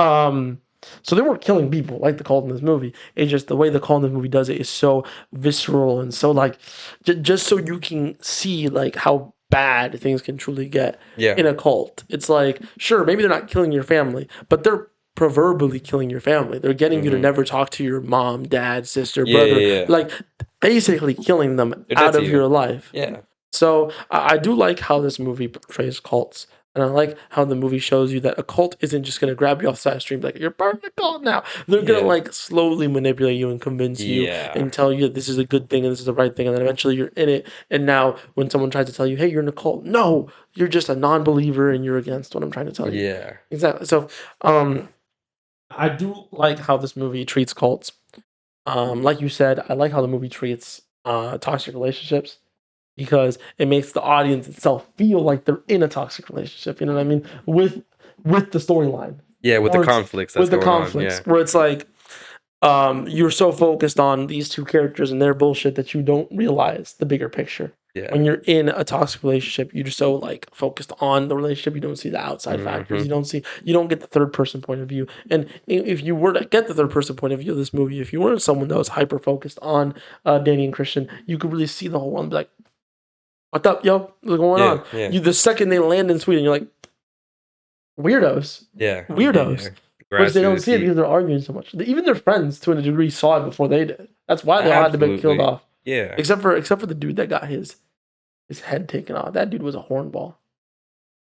so they weren't killing people like the cult in this movie. It's just the way the cult in this movie does it is so visceral and so like just so you can see like how bad things can truly get in a cult. It's like, sure, maybe they're not killing your family, but they're proverbially killing your family. They're getting you to never talk to your mom, dad, sister, brother. Like basically killing them out of your life. Yeah. So I do like how this movie portrays cults. And I like how the movie shows you that a cult isn't just going to grab you off the side of the street like, you're part of the cult now. They're going to like slowly manipulate you and convince you and tell you that this is a good thing and this is the right thing. And then eventually you're in it. And now when someone tries to tell you, hey, you're in a cult. No, you're just a non-believer and you're against what I'm trying to tell you. Yeah. Exactly. So I do like how this movie treats cults. Like you said, I like how the movie treats toxic relationships, because it makes the audience itself feel like they're in a toxic relationship. You know what I mean? With the storyline. Yeah, with the conflicts. With the conflicts, where it's like you're so focused on these two characters and their bullshit that you don't realize the bigger picture. Yeah. When you're in a toxic relationship, you're just so like focused on the relationship, you don't see the outside factors. You don't get the third person point of view. And if you were to get the third person point of view of this movie, if you weren't someone that was hyper focused on Danny and Christian, you could really see the whole one and be like, what up, yo? What's going on? Yeah. The second they land in Sweden, you're like, weirdos. Yeah. Weirdos. Which they don't see it because they're arguing so much. Even their friends, to a degree, saw it before they did. That's why they all had to be killed off. Yeah. Except for the dude that got his head taken off. That dude was a hornball.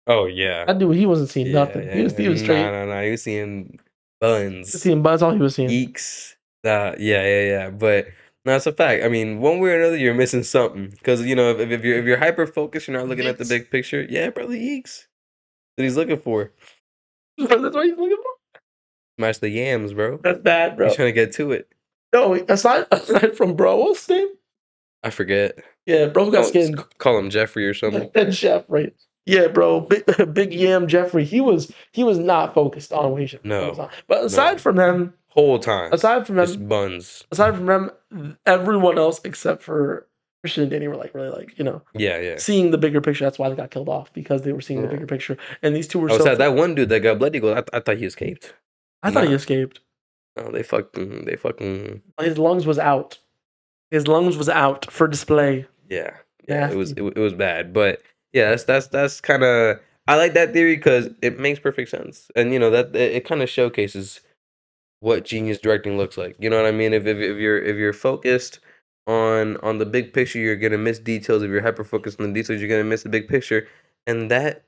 Oh yeah. That dude, he wasn't seeing nothing. Yeah. He was straight. No. He was seeing buns. That's all he was seeing. Eeks. Yeah. But no, it's a fact. I mean, one way or another, you're missing something. Because if you're hyper focused, you're not looking at the big picture. Yeah, probably eeks. That he's looking for. That's what he's looking for. Smash the yams, bro. That's bad, bro. He's trying to get to it. No, aside from bro, what's his name? I forget. Yeah, bro got skin. Call him Jeffrey or something. Jeffrey. Yeah, bro. Big Yam Jeffrey. He was not focused on what he should focus on. But aside from them, whole time. Aside from them, just buns. Aside from them, everyone else except for Christian and Danny were like really like, seeing the bigger picture. That's why they got killed off, because they were seeing the bigger picture. And these two were sad. That one dude that got bloody gold, I thought he escaped. I thought he escaped. No, they fucking. His lungs was out. His lungs was out for display. Yeah. It was bad, but yeah, that's kind of, I like that theory because it makes perfect sense, and that it kind of showcases what genius directing looks like. You know what I mean? If you're focused on the big picture, you're gonna miss details. If you're hyper focused on the details, you're gonna miss the big picture, and that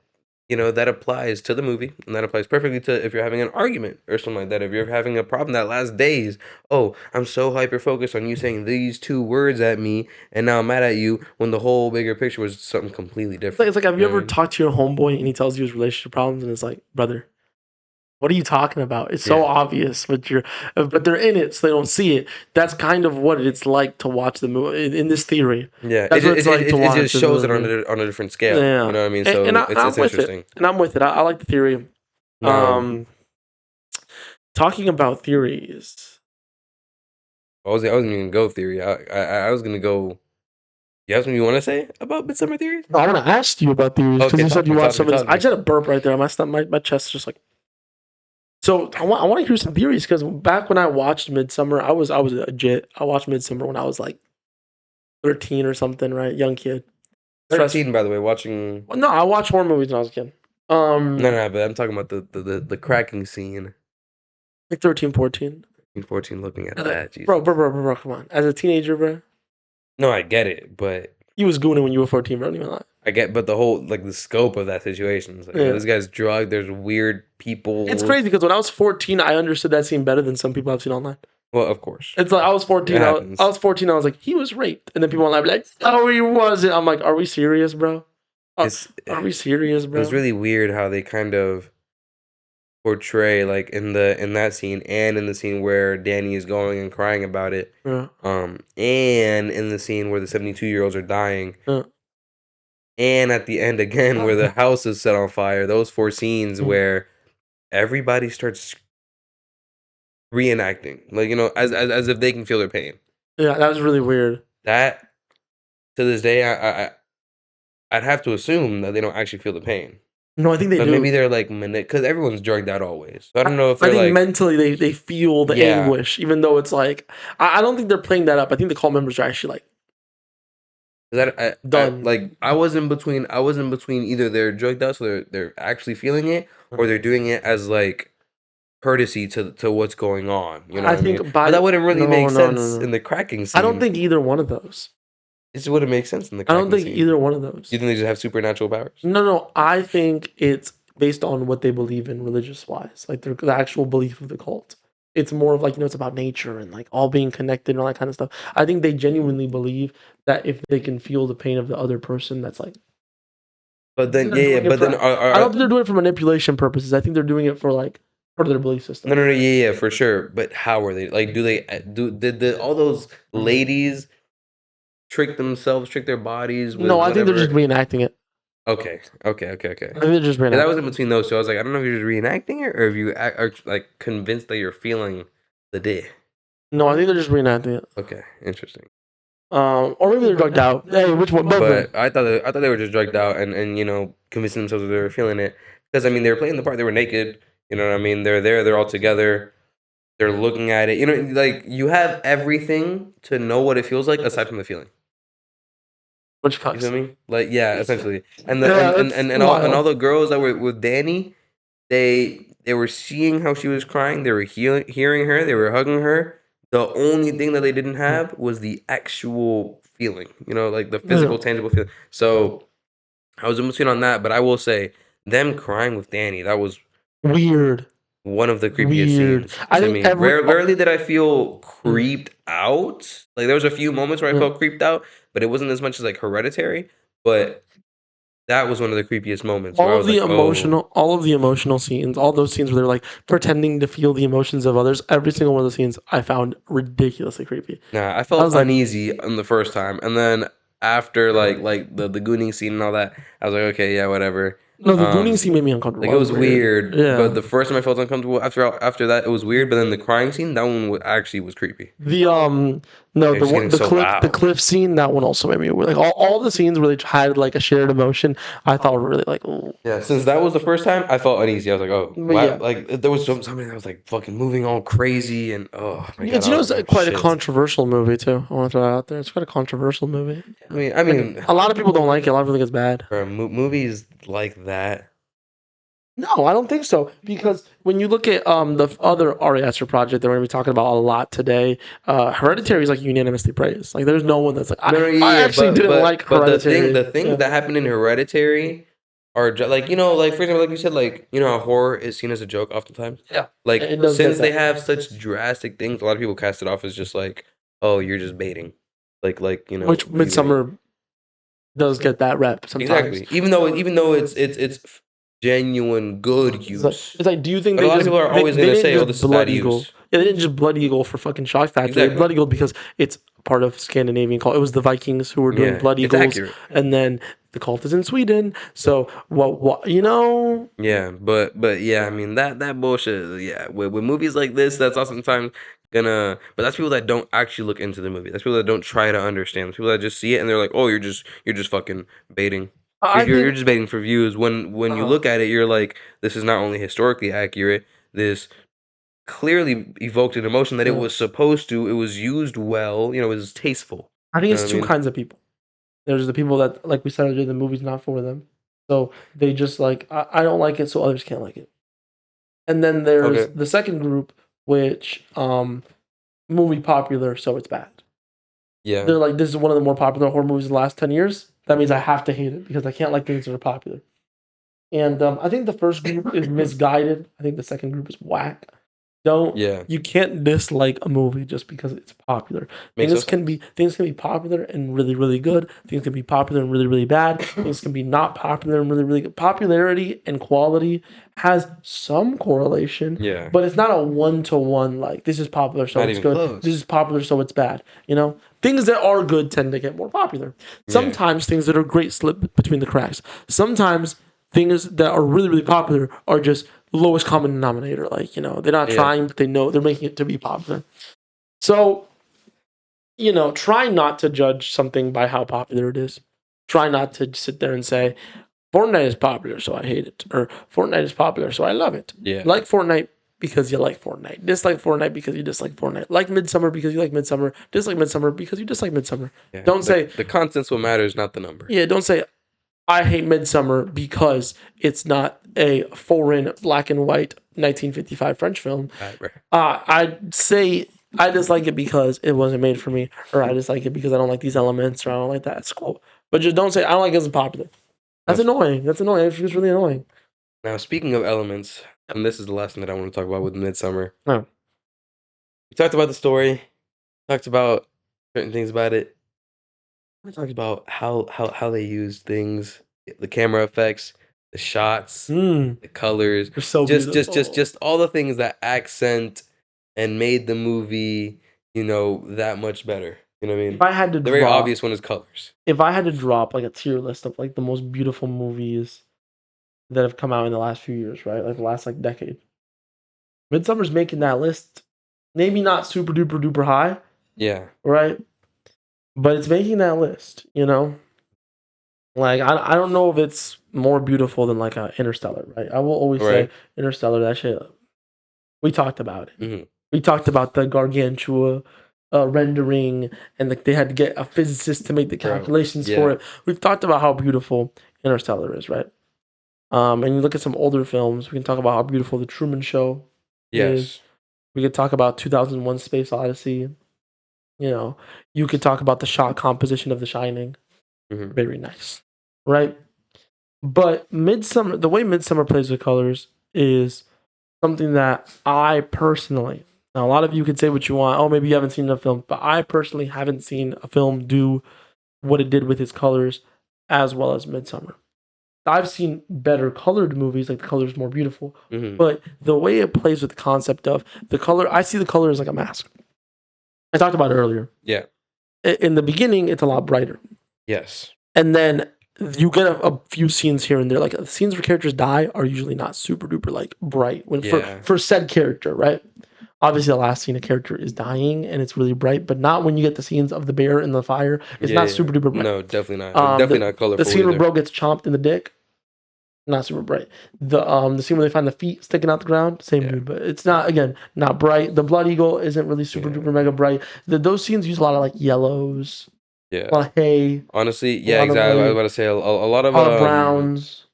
that applies to the movie, and that applies perfectly to if you're having an argument or something like that. If you're having a problem that lasts days, oh, I'm so hyper focused on you saying these two words at me, and now I'm mad at you when the whole bigger picture was something completely different. It's like have you ever talked to your homeboy and he tells you his relationship problems, and it's like, brother, What are you talking about? It's so obvious, but they're in it, so they don't see it. That's kind of what it's like to watch the movie in this theory. Yeah, That's what it's like to it watch just the shows it movie. on a different scale. Yeah, You know what I mean? and So I'm it's with it, interesting. and I'm with it. I like the theory. Now, Talking about theories. I wasn't even gonna go theory. I was gonna go. You have something you want to say about Midsummer Theories? I want to ask you about theories because Okay, you said you talk watched to me, some of this. talk to I me. just had a burp right there. My chest is just like. So I want to hear some theories because back when I watched Midsummer, I was legit. I watched Midsummer when I was like 13 or something, right? Young kid. 13, by the way, watching. Well, no, I watched horror movies when I was a kid. No, but I'm talking about the cracking scene. Like 13, 14. 14, looking at Like, that, Jesus. bro, come on. As a teenager, bro, No, I get it, but you was gooning when you were 14, bro. Don't even lie. I get, but the whole like the scope of that situation is like, Yeah. this guy's drugged. There's weird people. It's crazy because when I was 14, I understood that scene better than some people I've seen online. Well, of course. It's like I was 14. It I happens. was 14. I was like, he was raped, and then people online be like, oh, he wasn't. I'm like, are we serious, bro? Are we serious, It bro? was really weird how they kind of portray like in that scene and in the scene where Danny is going and crying about it. Yeah. And in the scene where the 72-year-olds are dying. Yeah. And at the end again where the house is set on fire. Those 4 scenes where everybody starts reenacting, like, you know, as if they can feel their pain. Yeah, that was really weird. That to this day, I'd have to assume that they don't actually feel the pain. No, I think they But do. maybe they're like because everyone's drugged out always. So I don't know if I they're think like mentally they feel the anguish, even though it's like I don't think they're playing that up. I think the call members are actually like done. I was in between either they're drugged out so they're actually feeling it or they're doing it as like courtesy to what's going on. You know what I mean? But that wouldn't really make sense in the cracking scene. I don't think either one of those. This wouldn't make sense in the cracking scene. I don't think either one of those. You think they just have supernatural powers? No. I think it's based on what they believe in religious wise, like the actual belief of the cult. It's more of like, you know, it's about nature and like all being connected and all that kind of stuff. I think they genuinely believe that if they can feel the pain of the other person, that's like. But then I don't think they're doing it for manipulation purposes. I think they're doing it for like part of their belief system. No, for sure. But how are they? Like, did all those ladies trick themselves, trick their bodies? With no, I think they're just reenacting it. Okay. I think they're just reenacting. That was in between those two. I was like, I don't know if you're just reenacting it or if you are like convinced that you're feeling the day. No, I think they're just reenacting it. Okay, interesting. Or maybe they're drugged out. Hey, which one? But I thought they were just drugged out and you know convincing themselves that they were feeling it because I mean they were playing the part. They were naked. You know what I mean? They're there. They're all together. They're looking at it. You know, like you have everything to know what it feels like aside from the feeling. Which you feel me? Like essentially. And all the girls that were with Danny, they were seeing how she was crying. They were hearing her. They were hugging her. The only thing that they didn't have was the actual feeling. You know, like the physical, tangible feeling. So I was in between on that, but I will say them crying with Danny, that was weird. One of the creepiest scenes. I mean, rarely did I feel creeped out. Like there was a few moments where I felt creeped out, but it wasn't as much as like Hereditary. But that was one of the creepiest moments. All of the emotional scenes, all those scenes where they're like pretending to feel the emotions of others. Every single one of the scenes I found ridiculously creepy. Nah, I felt uneasy on the first time, and then after like the gooning scene and all that, I was like, okay, yeah, whatever. No, the gooning scene made me uncomfortable. Like it was weird. Yeah. But the first time I felt uncomfortable. After that, it was weird. But then the crying scene, that one actually was creepy. The cliff scene, that one also made me weird. Like all the scenes where they had like a shared emotion, I thought were really like. Ooh. Yeah, since that was the first time, I felt uneasy. I was like, oh, like there was something that was like fucking moving all crazy and oh my god. You know, it's quite a controversial movie too. I want to throw that out there. It's quite a controversial movie. I mean, a lot of people don't like it. A lot of people think it's bad. Movies like that. No, I don't think so. Because when you look at the other Ari Aster project that we're going to be talking about a lot today, Hereditary is like unanimously praised. Like there's no one that's like, I actually didn't like Hereditary. But the thing that happened in Hereditary are like, you know, like for example, like you said, like, you know how horror is seen as a joke oftentimes? Yeah. Like since they have such drastic things, a lot of people cast it off as just like, oh, you're just baiting. Like you know. Which Midsummer does get that rep sometimes. Exactly. Even though it's genuine good It's use. like, do you think But a lot of people are always they going to didn't say, "Oh, just this is blood bad eagle? use." Yeah, they didn't just blood eagle for fucking shock factor. They Exactly. blood eagle because it's part of Scandinavian cult. It was the Vikings who were doing Yeah, blood it's eagles, accurate. and then the cult is in Sweden. So what you know? Yeah, but yeah, I mean that bullshit. Yeah, with movies like this, that's oftentimes gonna. But that's people that don't actually look into the movie. That's people that don't try to understand. That's people that just see it and they're like, "Oh, you're just fucking baiting. I You're think just baiting for views." When you look at it, you're like, "This is not only historically accurate. This clearly evoked an emotion that it was supposed to. It was used well. You know, it was tasteful." I think You know it's what I two mean? kinds of people. There's the people that, like we said earlier, the movie's not for them, so they just like I don't like it, so others can't like it. And then there's Okay. the second group, which movie popular, so it's bad. Yeah. They're like, this is one of the more popular horror movies in the last 10 years. That means I have to hate it because I can't like things that are popular. And I think the first group is misguided. I think the second group is whack. Yeah. You can't dislike a movie just because it's popular. Makes no Things can be popular and really really good. Things can be popular and really really bad. Things can be not popular and really really good. Popularity and quality has some correlation, Yeah. but it's not a one to one. Like this is popular, so Not it's even good. close. This is popular, so it's bad. You know, things that are good tend to get more popular. Sometimes things that are great slip between the cracks. Sometimes things that are really really popular are just lowest common denominator. Like, you know, they're not Yeah. trying, but they know they're making it to be popular. So, you know, try not to judge something by how popular it is. Try not to sit there and say, Fortnite is popular, so I hate it. Or Fortnite is popular, so I love it. Yeah. Like Fortnite because you like Fortnite. Dislike Fortnite because you dislike Fortnite. Like Midsummer because you like Midsummer. Dislike Midsummer because you dislike Midsummer. Yeah. Don't say the content's what matters, not the number. yeah, don't say I hate Midsummer because it's not a foreign black and white 1955 French film. I'd say I dislike it because it wasn't made for me, or I dislike it because I don't like these elements, or I don't like that. It's cool. But just don't say I don't like it 'cause it's popular. That's annoying. That's annoying. It's really annoying. Now, speaking of elements, and this is the last thing that I want to talk about with Midsummer. Oh. We talked about the story, talked about certain things about it. We talked about how they use things, the camera effects, the shots, the colors, They're so just all the things that accent and made the movie, you know, that much better. You know what I mean? If I had to The very drop, obvious one is colors. if I had to drop like a tier list of like the most beautiful movies that have come out in the last few years, right? Like the last like decade. Midsummer's making that list. Maybe not super duper duper high, Yeah. right? But it's making that list, you know? Like I don't know if it's more beautiful than like a Interstellar, right? I will always say Interstellar, that shit. We talked about it. Mm-hmm. We talked about the gargantua rendering, and like they had to get a physicist to make the calculations for it. We've talked about how beautiful Interstellar is, right? And you look at some older films, we can talk about how beautiful The Truman Show is. We could talk about 2001: Space Odyssey. You know, you could talk about the shot composition of The Shining. Mm-hmm. Very nice, right? But Midsummer, the way Midsummer plays with colors is something that I personally, now a lot of you could say what you want. Oh, maybe you haven't seen the film, but I personally haven't seen a film do what it did with its colors as well as Midsummer. I've seen better colored movies, like the color's more beautiful, but the way it plays with the concept of the color, I see the color as like a mask. I talked about it earlier. Yeah. In the beginning, it's a lot brighter. Yes. And then you get a few scenes here and there. Like the scenes where characters die are usually not super duper like bright for said character, right? Obviously, the last scene a character is dying and it's really bright, but not when you get the scenes of the bear in the fire. It's not super duper bright. No, definitely not. Definitely not colorful. The scene where bro gets chomped in the dick, not super bright. The scene where they find the feet sticking out the ground, same dude, but it's not not bright. The blood eagle isn't really super duper mega bright. Those scenes use a lot of like yellows. Yeah. A lot of hay. Honestly, yeah, exactly. I was about to say a lot of browns.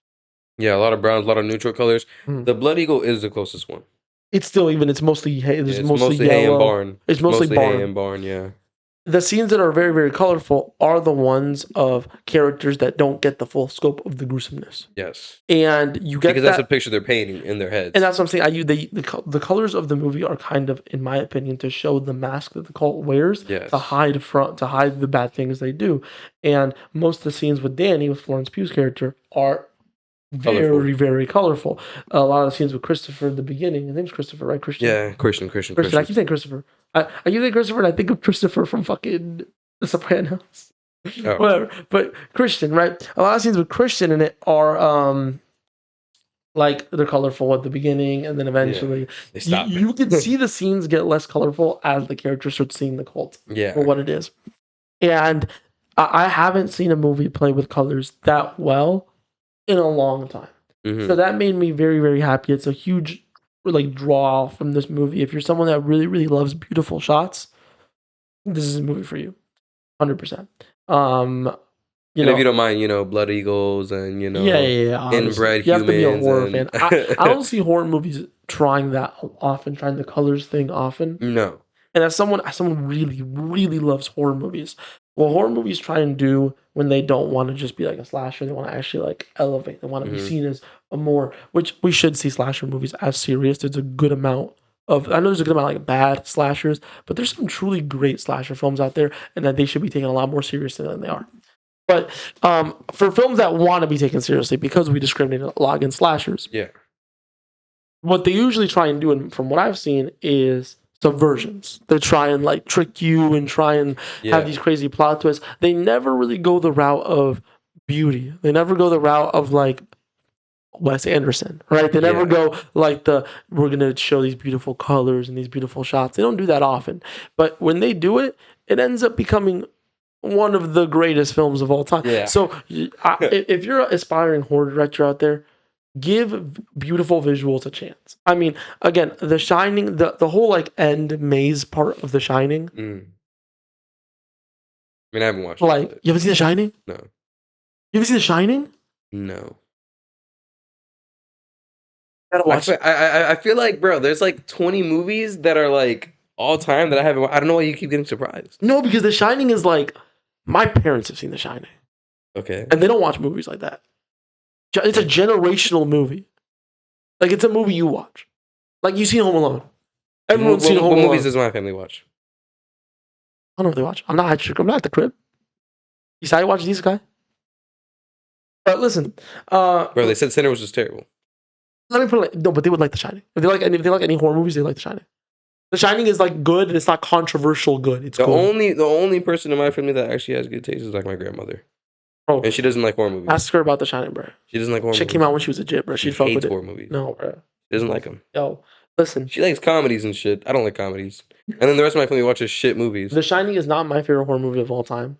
Yeah, a lot of browns, a lot of neutral colors. The blood eagle is the closest one. It's still it's mostly hay. It's mostly yellow. Hay and barn. It's mostly barn. Hay and barn. Yeah. The scenes that are very, very colorful are the ones of characters that don't get the full scope of the gruesomeness. Yes. And you get because that's a picture they're painting in their heads. And that's what I'm saying. The colors of the movie are kind of, in my opinion, to show the mask that the cult wears to hide the bad things they do. And most of the scenes with Danny, with Florence Pugh's character, are very, very colorful. A lot of the scenes with Christopher at the beginning. His name's Christopher, right? Christian. Yeah, Christian. I keep saying Christopher. I keep saying Christopher, and I think of Christopher from fucking The Sopranos. Oh. Whatever. But Christian, right? A lot of scenes with Christian in it are like they're colorful at the beginning, and then eventually they stop. You can see the scenes get less colorful as the character starts seeing the cult for what it is. And I haven't seen a movie play with colors that well in a long time. Mm-hmm. So that made me very, very happy. It's a huge like draw from this movie. If you're someone that really, really loves beautiful shots, this is a movie for you, 100%. If you don't mind, Blood Eagles and inbred humans. You have to be a horror fan. I don't see horror movies trying that often, trying the colors thing often. No. And as someone really, really loves horror movies, what horror movies try and do when they don't want to just be like a slasher, they want to actually like elevate. They want to be seen as a more, which we should see slasher movies as serious. There's a good amount of, I know there's a good amount of like bad slashers, but there's some truly great slasher films out there, and that they should be taken a lot more seriously than they are. But for films that want to be taken seriously, because we discriminate a lot against slashers, what they usually try and do, and from what I've seen, is subversions. They try and like trick you and try and have these crazy plot twists. They never really go the route of beauty. They never go the route of like Wes Anderson, right? They never go like we're gonna show these beautiful colors and these beautiful shots. They don't do that often. But when they do it, it ends up becoming one of the greatest films of all time. Yeah. So if you're an aspiring horror director out there, give beautiful visuals a chance. I mean, again, The Shining, the whole like end maze part of The Shining. I mean, I haven't watched it. You haven't seen The Shining? No. You haven't seen The Shining? No. Gotta watch it. I feel like, bro, there's like 20 movies that are like all time that I haven't. I don't know why you keep getting surprised. No, because The Shining is like, my parents have seen The Shining. Okay. And they don't watch movies like that. It's a generational movie. Like, it's a movie you watch. Like, you've seen Home Alone. Everyone's seen Home Alone. What movies does my family watch? I don't really watch. I'm not at the crib. You said I watch these guys? But listen. Bro, they said Sinner was just terrible. Let me put it no, but they would like The Shining. If they like any horror movies, they like The Shining. The Shining is like good, and it's not controversial good. It's the good. only person in my family that actually has good taste is like my grandmother. Bro, and she doesn't like horror movies. Ask her about The Shining, bro. She doesn't like horror movies. Shit came out when she was a jit, bro. She fuck with it. Horror movies. No, bro. She doesn't like them. Yo, listen. She likes comedies and shit. I don't like comedies. And then the rest of my family watches shit movies. The Shining is not my favorite horror movie of all time,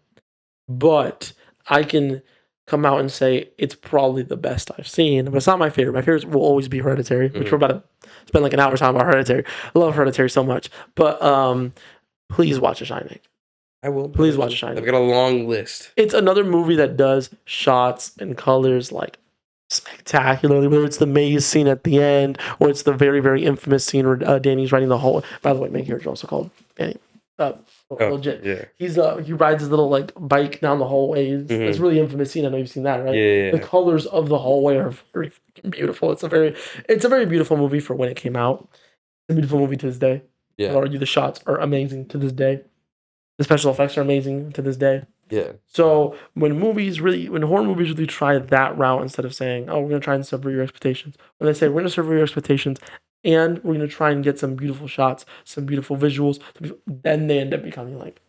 but I can come out and say it's probably the best I've seen. But it's not my favorite. My favorite will always be Hereditary, which we're about to spend like an hour talking about Hereditary. I love Hereditary so much. But please watch The Shining. I will. Please watch The Shining. I've got a long list. It's another movie that does shots and colors like spectacularly, whether it's the maze scene at the end or it's the very, very infamous scene where Danny's riding the hallway. By the way, main character also called Danny. Legit. Yeah. He rides his little like bike down the hallways. It's a really infamous scene. I know you've seen that, right? Yeah. The colors of the hallway are very beautiful. It's a very beautiful movie for when it came out. It's a beautiful movie to this day. Yeah. I would argue the shots are amazing to this day. The special effects are amazing to this day. Yeah. So when horror movies really try that route instead of saying, "Oh, we're gonna try and subvert your expectations," when they say we're gonna subvert your expectations and we're gonna try and get some beautiful shots, some beautiful visuals, then they end up becoming like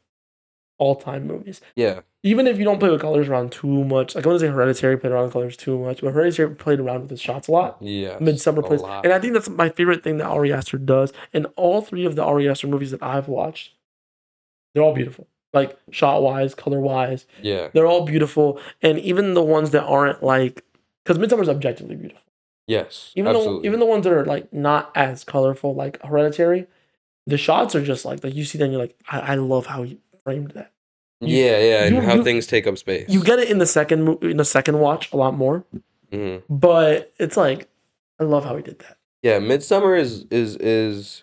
all-time movies. Yeah. Even if you don't play with colors around too much, like I want to say Hereditary played around with colors too much, but Hereditary played around with the shots a lot. Yeah. Midsommar plays, and I think that's my favorite thing that Ari Aster does. And all three of the Ari Aster movies that I've watched, they're all beautiful. Like shot-wise, color-wise. Yeah. They're all beautiful. And even the ones that aren't like... Because Midsommar is objectively beautiful. Yes, absolutely. Even the ones that are like not as colorful, like Hereditary, the shots are just like you see them, you're like, I love how he framed that. And how things take up space. You get it in the second watch a lot more. But it's like, I love how he did that. Yeah, Midsommar is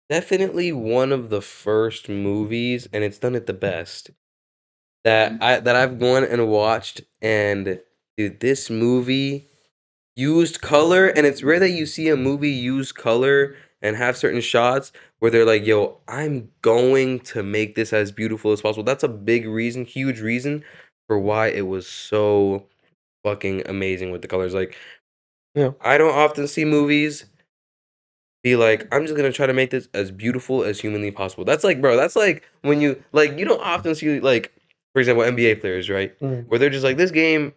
definitely one of the first movies, and it's done it the best, that I've gone and watched, and dude, this movie used color, and it's rare that you see a movie use color and have certain shots where they're like, yo, I'm going to make this as beautiful as possible. That's a huge reason for why it was so fucking amazing with the colors. Like, Yeah. I don't often see movies be like, I'm just gonna try to make this as beautiful as humanly possible. That's like, bro, that's like when you like, you don't often see like, for example, NBA players, right? Where they're just like, this game,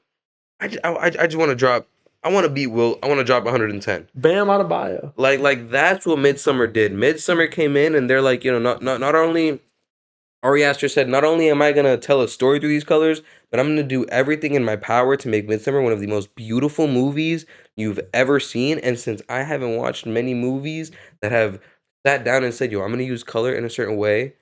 I just want to drop, I want to beat Will, I want to drop 110. Bam Adebayo. Like that's what Midsummer did. Midsummer came in and they're like, not only Ari Aster said, not only am I gonna tell a story through these colors, but I'm gonna do everything in my power to make Midsummer one of the most beautiful movies you've ever seen. And since I haven't watched many movies that have sat down and said, yo, I'm gonna use color in a certain way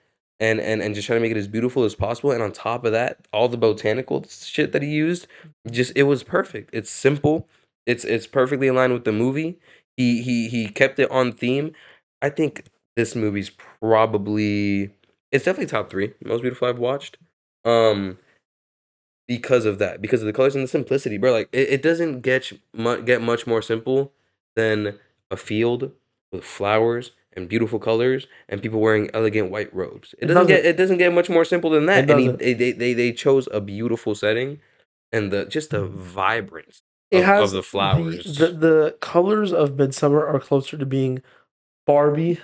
and just try to make it as beautiful as possible. And on top of that, all the botanical shit that he used, just it was perfect. It's simple. It's perfectly in line with the movie. He kept it on theme. I think this movie's probably it's definitely top 3 most beautiful I've watched. Um, because of that, because of the colors and the simplicity, bro. Like it doesn't get much more simple than a field with flowers and beautiful colors and people wearing elegant white robes. It doesn't. It doesn't get much more simple than It that. And doesn't. they chose a beautiful setting and the vibrance It of has the the, the flowers. the colors of Midsummer are closer to being Barbie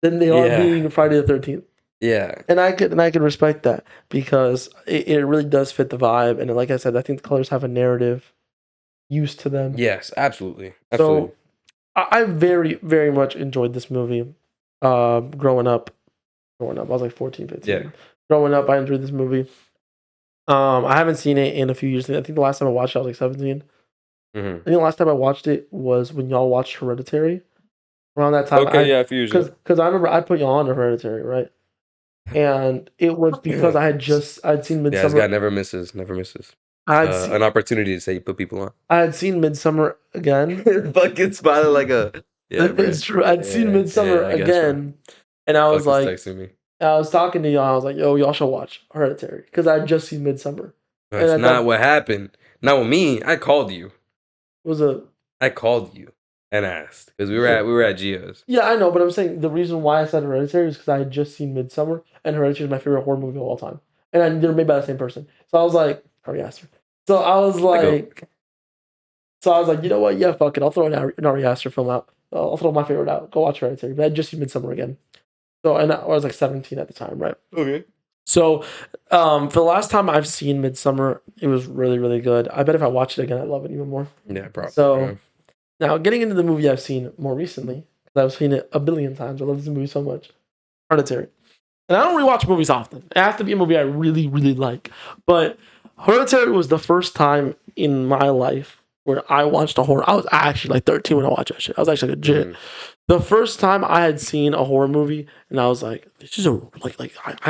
than they are Yeah, being Friday the 13th. yeah, And I could respect that because it really does fit the vibe. And like I said, I think the colors have a narrative used to them. yes, absolutely, absolutely. So I very, very much enjoyed this movie. Growing up, I was like 14, Yeah. 15. Growing up, I enjoyed this movie. I haven't seen it in a few years. I think the last time I watched it, I was like 17. I think the last time I watched it was when y'all watched Hereditary. Around that time, Okay, yeah, a few years ago. because I remember I put y'all on Hereditary, right? And it was because I'd seen Yeah, this guy Midsummer. never misses, never misses. I'd seen An opportunity to say you put people on. I had seen Midsummer again. Fucking smiling like a yeah, bro. It's true. I'd seen Yeah, Midsummer yeah, I guess, bro. again, and I was Fuck is like, texting me. I was talking to y'all. I was like, yo, y'all should watch Hereditary because I had just seen Midsummer, and That's I not thought what happened. Not with me. I called you. it was a I called you and asked because yeah, we were at Gio's. yeah, I know, but I'm saying the reason why I said Hereditary is because I had just seen Midsummer, and Hereditary is my favorite horror movie of all time, and they're made by the same person. So I was like, Ari Aster. So I was I go. like, you know what? Yeah, fuck it. I'll throw an Ari Aster film out. I'll throw my favorite out. Go watch Hereditary. But I had just seen Midsummer again. So and I was like 17 at the time, right? Okay. So, for the last time I've seen Midsummer, it was really, really good. I bet if I watch it again, I'd love it even more. Yeah, probably. So, now getting into the movie I've seen more recently, because I've seen it a billion times. I love this movie so much. Hereditary. And I don't rewatch movies often. It has to be a movie I really, really like. But Hereditary was the first time in my life where I watched a horror. I was actually like 13 when I watched that shit. I was actually legit. The first time I had seen a horror movie, and I was like, "This is a I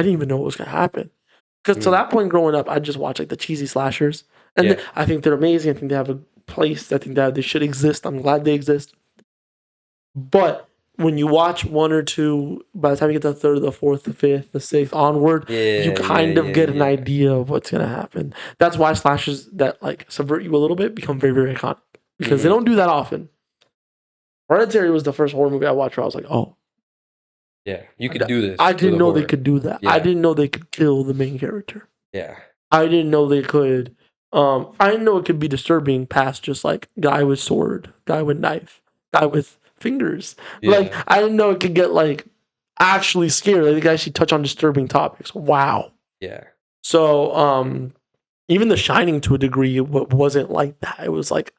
didn't even know what was gonna happen." Because to that point, growing up, I just watched like the cheesy slashers, and Yeah. I think they're amazing. I think they have a place. I think that they should exist. I'm glad they exist. But when you watch one or two, by the time you get to the third, the fourth, the fifth, the sixth onward, you kind of get an idea of what's gonna happen. That's why slashers that like subvert you a little bit become very, very iconic because they don't do that often. Hereditary was the first horror movie I watched where I was like, oh, Yeah, you could do this. I with didn't a know they horror. could do that. Yeah. I didn't know they could kill the main character. Yeah. I didn't know they could. I didn't know it could be disturbing past just like guy with sword, guy with knife, guy with fingers. Like Yeah. I didn't know it could get like actually scary. Like they could actually touch on disturbing topics. Wow. Yeah. So even The Shining to a degree wasn't like that. It was like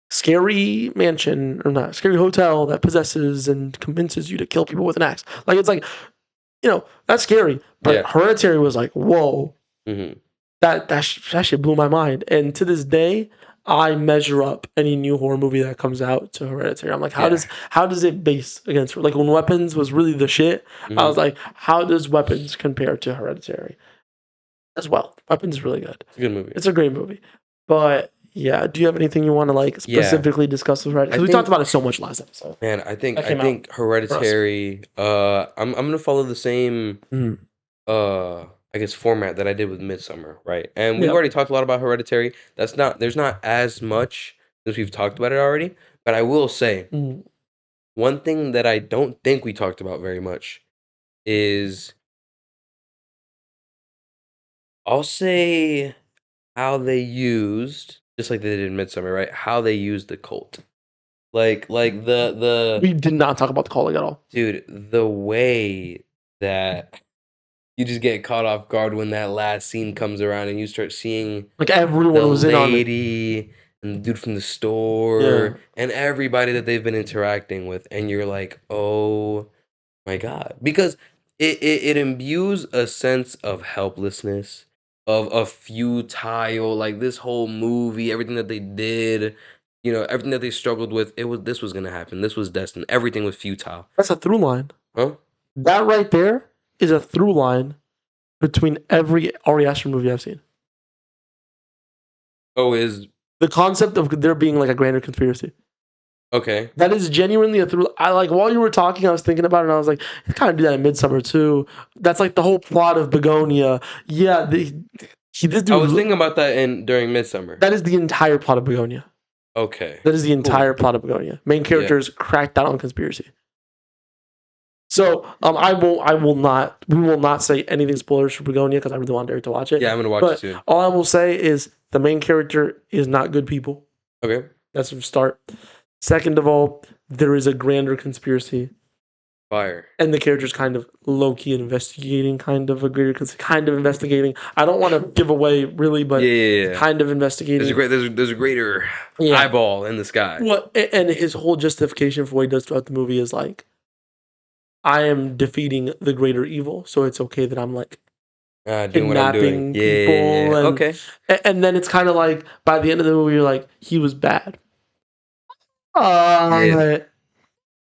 scary mansion or not scary hotel that possesses and convinces you to kill people with an axe. Like it's like that's scary. But Yeah. Hereditary was like whoa. Mm-hmm. That shit blew my mind. And to this day, I measure up any new horror movie that comes out to Hereditary. I'm like, how does it base against like when Weapons was really the shit? I was like, how does Weapons compare to Hereditary? As well, Weapons is really good. It's a good movie. It's a great movie. But yeah, do you have anything you want to like specifically discuss with Hereditary? Because we talked about it so much last episode. Man, I think Hereditary. I'm gonna follow the same I guess format that I did with Midsummer, right? And we've already talked a lot about Hereditary. There's not as much since we've talked about it already. But I will say one thing that I don't think we talked about very much is I'll say how they used, just like they did in Midsummer, right? How they used the cult. Like the We did not talk about the calling at all. dude, the way that you just get caught off guard when that last scene comes around and you start seeing Like everyone the was in on it. lady and the dude from the store Yeah. and everybody that they've been interacting with, and you're like, oh my god, because it imbues a sense of helplessness, of a futile, like this whole movie, everything that they did, everything that they struggled with, this was gonna happen, this was destined, everything was futile. That's a through line. Huh? That right there is a through line between every Ari Aster movie I've seen. Oh, is The concept of there being like a grander conspiracy. okay. That is genuinely a through. I like while you were talking, I was thinking about it, and I was like, you kind of do that in Midsummer too. That's like the whole plot of Begonia. Yeah, this dude. I was thinking about that during Midsummer. That is the entire plot of Begonia. Okay. That is the entire plot of Begonia. Main characters cracked down on conspiracy. So we will not say anything spoilers for Begonia because I really want Derrick to watch it. Yeah, I'm gonna watch it soon. All I will say is the main character is not good people. Okay. That's a start. Second of all, there is a grander conspiracy. Fire. And the character's kind of low-key investigating, kind of investigating. I don't want to give away really, but kind of investigating. There's a greater eyeball in the sky. Well, and his whole justification for what he does throughout the movie is like, I am defeating the greater evil, so it's okay that I'm like doing what I'm doing. People. And, okay. And then it's kind of like by the end of the movie, you're like, he was bad.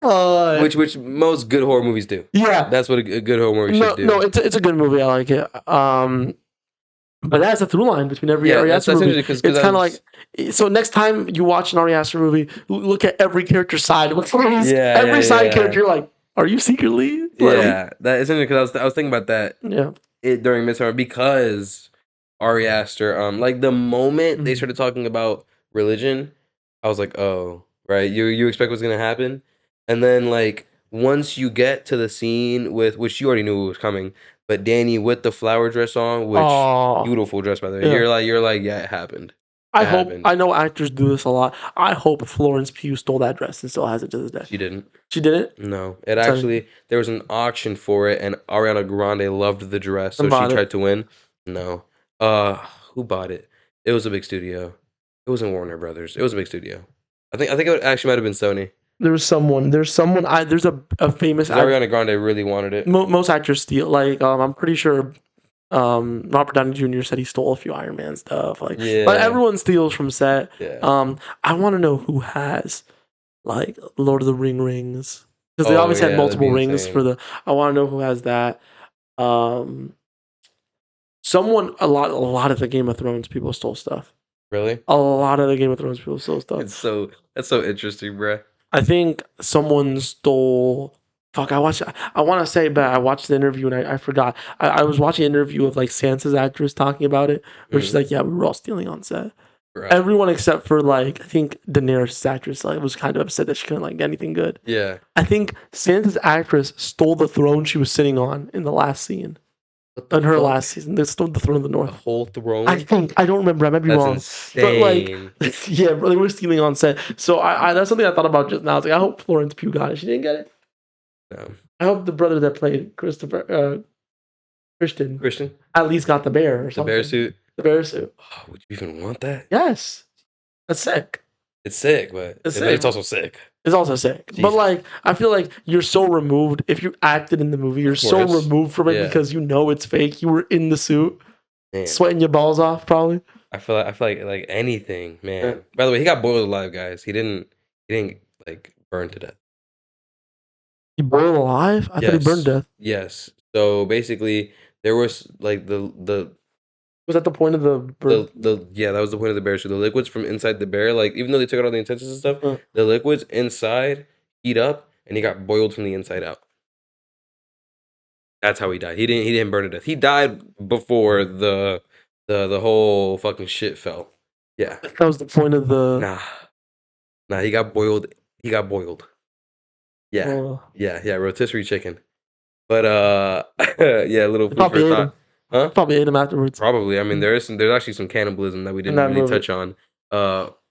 Which most good horror movies do. Yeah, that's what a good horror movie should do. No, it's a good movie. I like it. But that's a through line between every Ari Aster movie. It's kind of like, so next time you watch an Ari Aster movie, look at every character's side. Every side character, you're like, are you secretly? That is interesting because I was thinking about that. Yeah. During Midsummer because Ari Aster, like the moment they started talking about religion, I was like, oh, right, you expect what's gonna happen, and then like once you get to the scene with which you already knew was coming, but Danny with the flower dress on, which beautiful dress by the way, you're like, yeah, it happened. I know actors do this a lot. I hope Florence Pugh stole that dress and still has it to this day. She didn't. She didn't? No. It actually, there was an auction for it, and Ariana Grande loved the dress, so she tried to win. No. Who bought it? It was a big studio. It wasn't Warner Brothers. It was a big studio. I think it actually might have been Sony. There's someone. There's a famous. Ariana Grande really wanted it. Most actors steal. Like I'm pretty sure. Robert Downey Jr. said he stole a few Iron Man stuff. Like, but everyone steals from set. Yeah. I want to know who has like Lord of the rings because they obviously had multiple rings for the. I want to know who has that. Someone a lot of the Game of Thrones people stole stuff. Really? A lot of the Game of Thrones people stole stuff. That's so interesting, bruh. I think someone stole. Fuck, I want to say, but I watched the interview and I forgot. I was watching an interview of like Sansa's actress talking about it, where she's like, yeah, we were all stealing on set. Right. Everyone except for like, I think Daenerys' actress like was kind of upset that she couldn't like get anything good. Yeah. I think Sansa's actress stole the throne she was sitting on in the last scene. In her last season, they stole the throne of the North. The whole throne? I don't remember. I might be wrong. Insane. But like, yeah, they were stealing on set. So I that's something I thought about just now. I was like, I hope Florence Pugh got it. She didn't get it. No. I hope the brother that played Christian at least got the bear or something. The bear suit. The bear suit. Oh, would you even want that? Yes, that's sick. It's sick, but it's also sick. It's also sick. Jesus. But like, I feel like you're so removed. If you acted in the movie, you're so removed from it because you know it's fake. You were in the suit, sweating your balls off, probably. I feel like anything, man. Yeah. By the way, he got boiled alive, guys. He didn't like burn to death. He boiled alive? I thought he burned to death. Yes. So basically, there was like the. Was that the point of the bear? That was the point of the bear. So the liquids from inside the bear, like even though they took out all the intestines and stuff, the liquids inside heat up, and he got boiled from the inside out. That's how he died. He didn't burn to death. He died before the whole fucking shit fell. Yeah. That was the point of the. Nah. He got boiled. Yeah. Yeah. Rotisserie chicken. But yeah, little food for thought. Huh? Probably ate him afterwards. Probably. I mean, there's actually some cannibalism that we In didn't that really movie. touch on.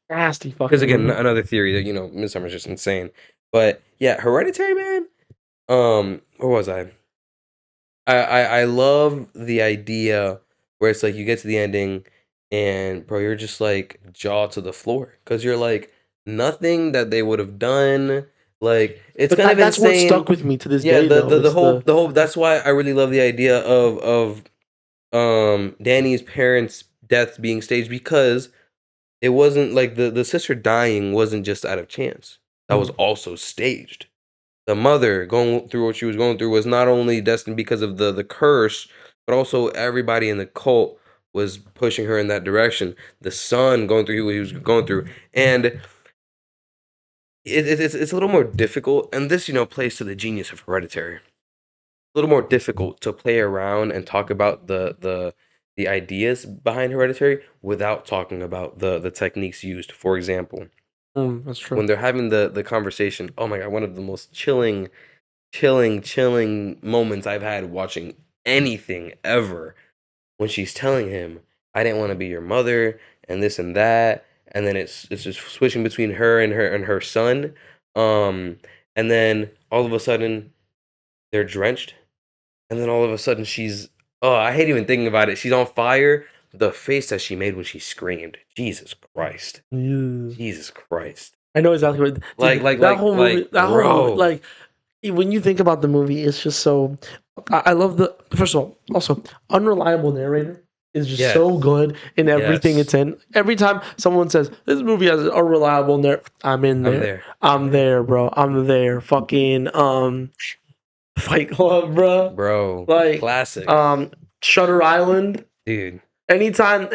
Nasty Because fucking again, movie. another theory that Midsummer's just insane. But yeah, Hereditary, man. Where was I? I love the idea where it's like you get to the ending and bro, you're just like jaw to the floor because you're like nothing that they would have done. Like it's But kind of that's what insane. stuck with me to this Yeah, day, though. the It's whole the the whole. That's why I really love the idea of Danny's parents' deaths being staged because it wasn't like the sister dying wasn't just out of chance. That was also staged. The mother going through what she was going through was not only destined because of the curse, but also everybody in the cult was pushing her in that direction. The son going through what he was going through, and it's a little more difficult. And this plays to the genius of Hereditary. A little more difficult to play around and talk about the ideas behind Hereditary without talking about the techniques used. For example, that's true. when they're having the conversation, oh my god, one of the most chilling moments I've had watching anything ever when she's telling him, I didn't want to be your mother and this and that. And then it's just switching between her son. And then all of a sudden they're drenched. And then all of a sudden she's I hate even thinking about it. She's on fire. The face that she made when she screamed. Jesus Christ. Yeah. Jesus Christ. I know exactly what. Dude, that whole movie. That whole movie. Bro. Like, when you think about the movie, it's just so. I love the. First of all, also unreliable narrator is just so good in everything it's in. Every time someone says this movie has an unreliable narrator, I'm in there. I'm there, bro. I'm there. Fucking Fight Club, bro. Bro. Like Classic. Shutter Island. Dude. Anytime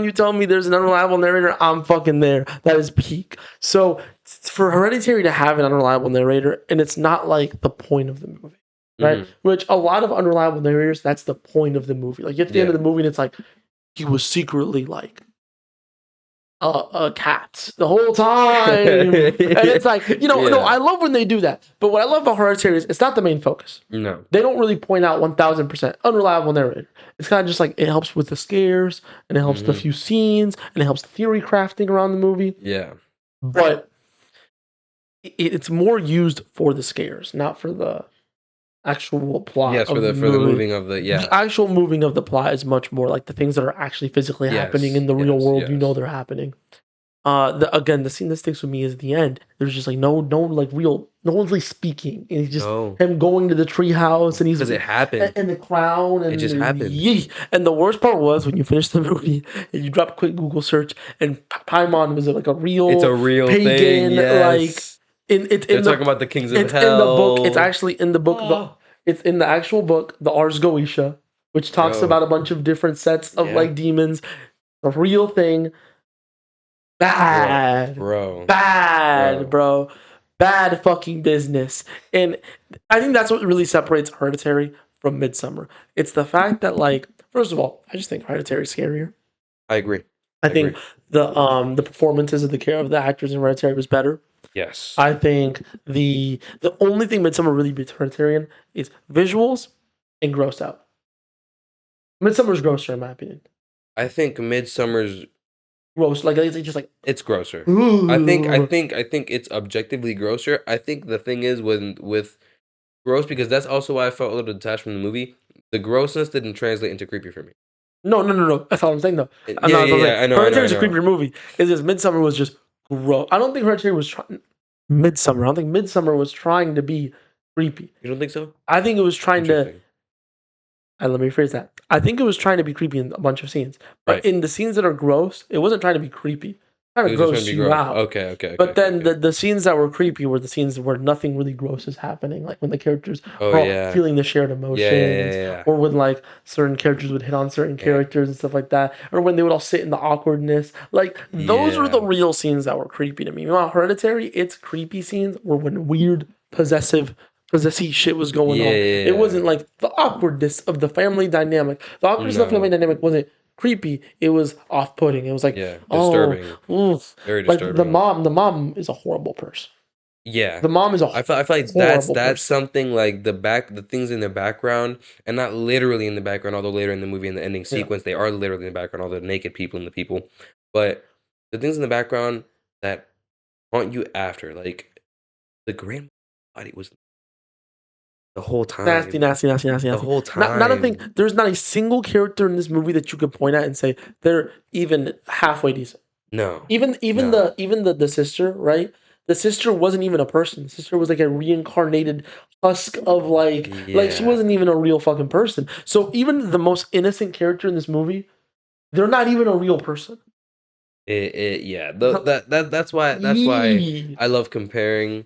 you tell me there's an unreliable narrator, I'm fucking there. That is peak. So for Hereditary to have an unreliable narrator, and it's not like the point of the movie, right? Mhm. Which a lot of unreliable narrators, that's the point of the movie. Like, you get to the end of the movie and it's like, he was secretly like a cat the whole time. And it's like, no, I love when they do that. But what I love about Hereditary is it's not the main focus. No. They don't really point out 1000% unreliable narrator. It's kind of just like it helps with the scares and it helps the few scenes and it helps the theory crafting around the movie. Yeah. But it's more used for the scares, not for the actual plot. Yes, for the moving of the The actual moving of the plot is much more like the things that are actually physically happening in the real world. You know they're happening. The scene that sticks with me is the end. There's just like no like real, no one's really speaking. And he's just him going to the treehouse and he's because it happened and the crown and it just happened. Yee. And the worst part was when you finish the movie and you drop a quick Google search and Paimon was like a real, it's a real pagan thing. Yes. Like they're talking about the kings of it's hell. in the book. It's actually in the book. It's in the actual book, the Ars Goetia, which talks about a bunch of different sets of like demons. A real thing. Bad, bro. Bad fucking business. And I think that's what really separates Hereditary from Midsummer. It's the fact that, like, first of all, I just think Hereditary is scarier. I agree. I think the performances of the actors in Hereditary was better. Yes. I think the only thing Midsummer really beats Hereditary in is visuals and gross out. Midsummer's grosser, in my opinion. I think Midsummer's gross. Like, it's just like it's grosser. Ooh. I think it's objectively grosser. I think the thing is with gross, because that's also why I felt a little detached from the movie. The grossness didn't translate into creepy for me. No. That's all I'm saying, though. I know. Hereditary is a creepier movie. It's just Midsummer was just gross. I don't think Hereditary was trying. Midsummer. I don't think Midsummer was trying to be creepy. You don't think so? I think it was trying to. Let me rephrase that. I think it was trying to be creepy in a bunch of scenes, but in the scenes that are gross, it wasn't trying to be creepy. Trying to gross you out. Okay. But then the scenes that were creepy were the scenes where nothing really gross is happening, like when the characters are feeling the shared emotions, or when like certain characters would hit on certain characters and stuff like that, or when they would all sit in the awkwardness. Like those were the real scenes that were creepy to me. Meanwhile, Hereditary, its creepy scenes were when weird possessy shit was going on. It wasn't like the awkwardness of the family dynamic. The awkwardness of the family dynamic wasn't creepy. It was off-putting. It was like, disturbing. Very disturbing. Like the mom is a horrible person. Yeah. The mom is a I feel like that's horrible person. something like the things in the background, and not literally in the background, although later in the movie in the ending Yeah. sequence they are literally in the background, all the naked people and the people. But the things in the background that haunt you after, like the grandma's body was the whole Nasty, time. nasty, nasty, nasty, The nasty. whole Not a thing. time. There's not a single character in this movie that you could point at and say they're even halfway decent. No. Even No. the sister, right? The sister wasn't even a person. The sister was like a reincarnated husk of like she Yeah. wasn't even a real fucking person. So even the most innocent character in this movie, they're not even a real person. Yeah. That's why Yee. I love comparing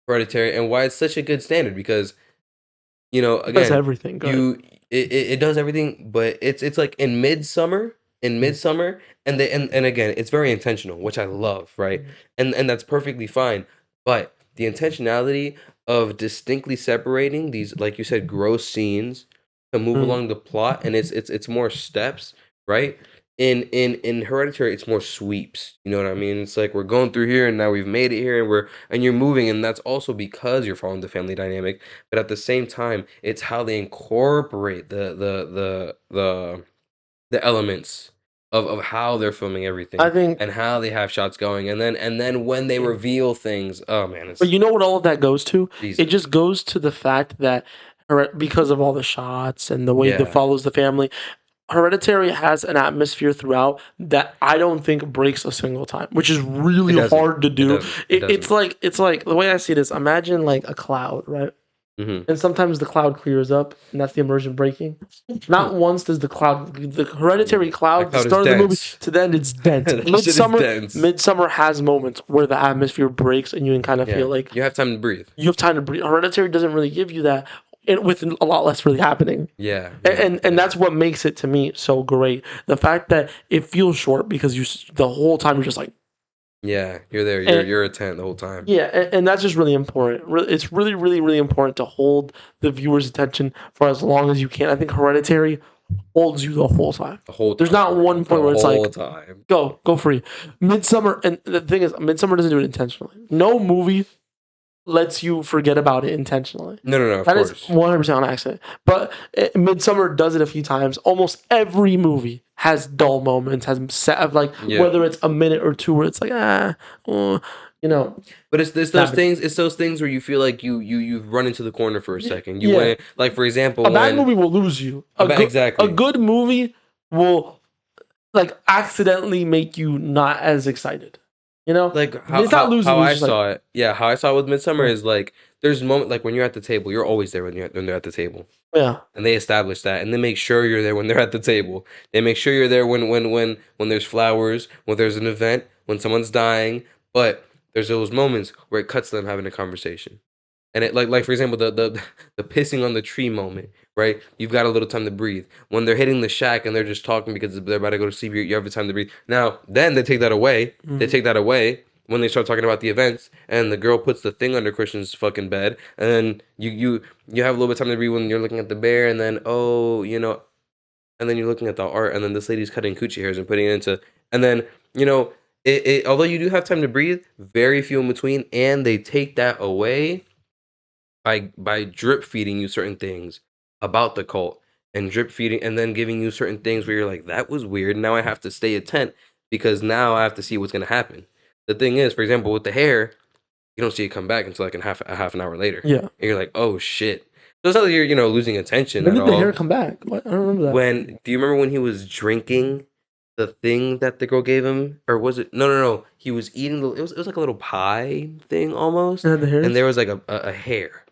Hereditary and why it's such a good standard because It does again, everything good. it does everything, but it's like in Midsummer, and and again, it's very intentional, which I love, right? And that's perfectly fine. But the intentionality of distinctly separating these, like you said, gross scenes to move Mm. along the plot, and it's more steps, right? In Hereditary, it's more sweeps. You know what I mean? It's like we're going through here, and now we've made it here, and you're moving, and that's also because you're following the family dynamic. But at the same time, it's how they incorporate the elements of how they're filming I everything think, and how they have shots going, and then when they reveal things, oh man, but it's you know what all of that goes to? It Jesus. just goes to the fact that because of all the shots and the way that Yeah, follows the family, Hereditary has an atmosphere throughout that I don't think breaks a single time, which is it really doesn't. hard to It do. doesn't. It It's doesn't. like the way I see it is imagine like a cloud, right? Hmm. And sometimes the cloud clears up, and that's the immersion breaking. Not once does the Hereditary That cloud, the cloud is start of the movie dense. to the end, it's dense. That shit is dense. Midsummer has moments where the atmosphere breaks, and you can kind of feel Yeah, like you have time to breathe. you have time to breathe. Hereditary doesn't really give you that, with a lot less really happening. Yeah, yeah, And yeah, that's what makes it to me so great. The fact that it feels short because the whole time you're just like, yeah. You're there. and You're a tent the whole time. yeah, and that's just really important. It's really, really, really important to hold the viewer's attention for as long as you can. I think Hereditary holds you the whole time. The whole There's time, not bro. one The point where it's whole like, time. go free. Midsummer, and the thing is, Midsummer doesn't do it intentionally. No movie lets you forget about it intentionally. No, no, no. Of That is course. 100% on accident. But Midsummer does it a few times. Almost every movie has dull moments, has set like Yeah. whether it's a minute or two where it's like you know. But it's those That- things. It's those things where you feel like you've run into the corner for a second. You Yeah. went like for example A bad when movie will lose you. exactly A good movie will like accidentally make you not as excited. You know, like it's not losing how you. I It's just like saw it. Yeah, how I saw it with Midsummer yeah, is like there's moment like when you're at the table, you're always there when they're at the table, yeah, and they establish that, and they make sure you're there when they're at the table. They make sure you're there when there's flowers, when there's an event, when someone's dying. But there's those moments where it cuts to them having a conversation. And it like for example the pissing on the tree moment, right? You've got a little time to breathe. When they're hitting the shack and they're just talking because they're about to go to sleep, you have the time to breathe. Now then they take that away. They take that away when they start talking about the events, and the girl puts the thing under Christian's fucking bed, and then you have a little bit of time to breathe when you're looking at the bear, and then and then you're looking at the art, and then this lady's cutting coochie hairs and putting it into, and then although you do have time to breathe, very few in between, and they take that away by drip feeding you certain things about the cult and drip feeding and then giving you certain things where you're like that was weird, now I have to stay attent because now I have to see what's going to happen. The thing is, for example, with the hair, you don't see it come back until like a half an hour later, yeah. and you're like, oh shit. So it's not like you're losing attention When at did the hair all. come back? What? I don't remember that. When do you remember when he was drinking the thing that the girl gave him, or was it no, he was eating it was like a little pie thing almost, It had the hairs. and there was like a hair.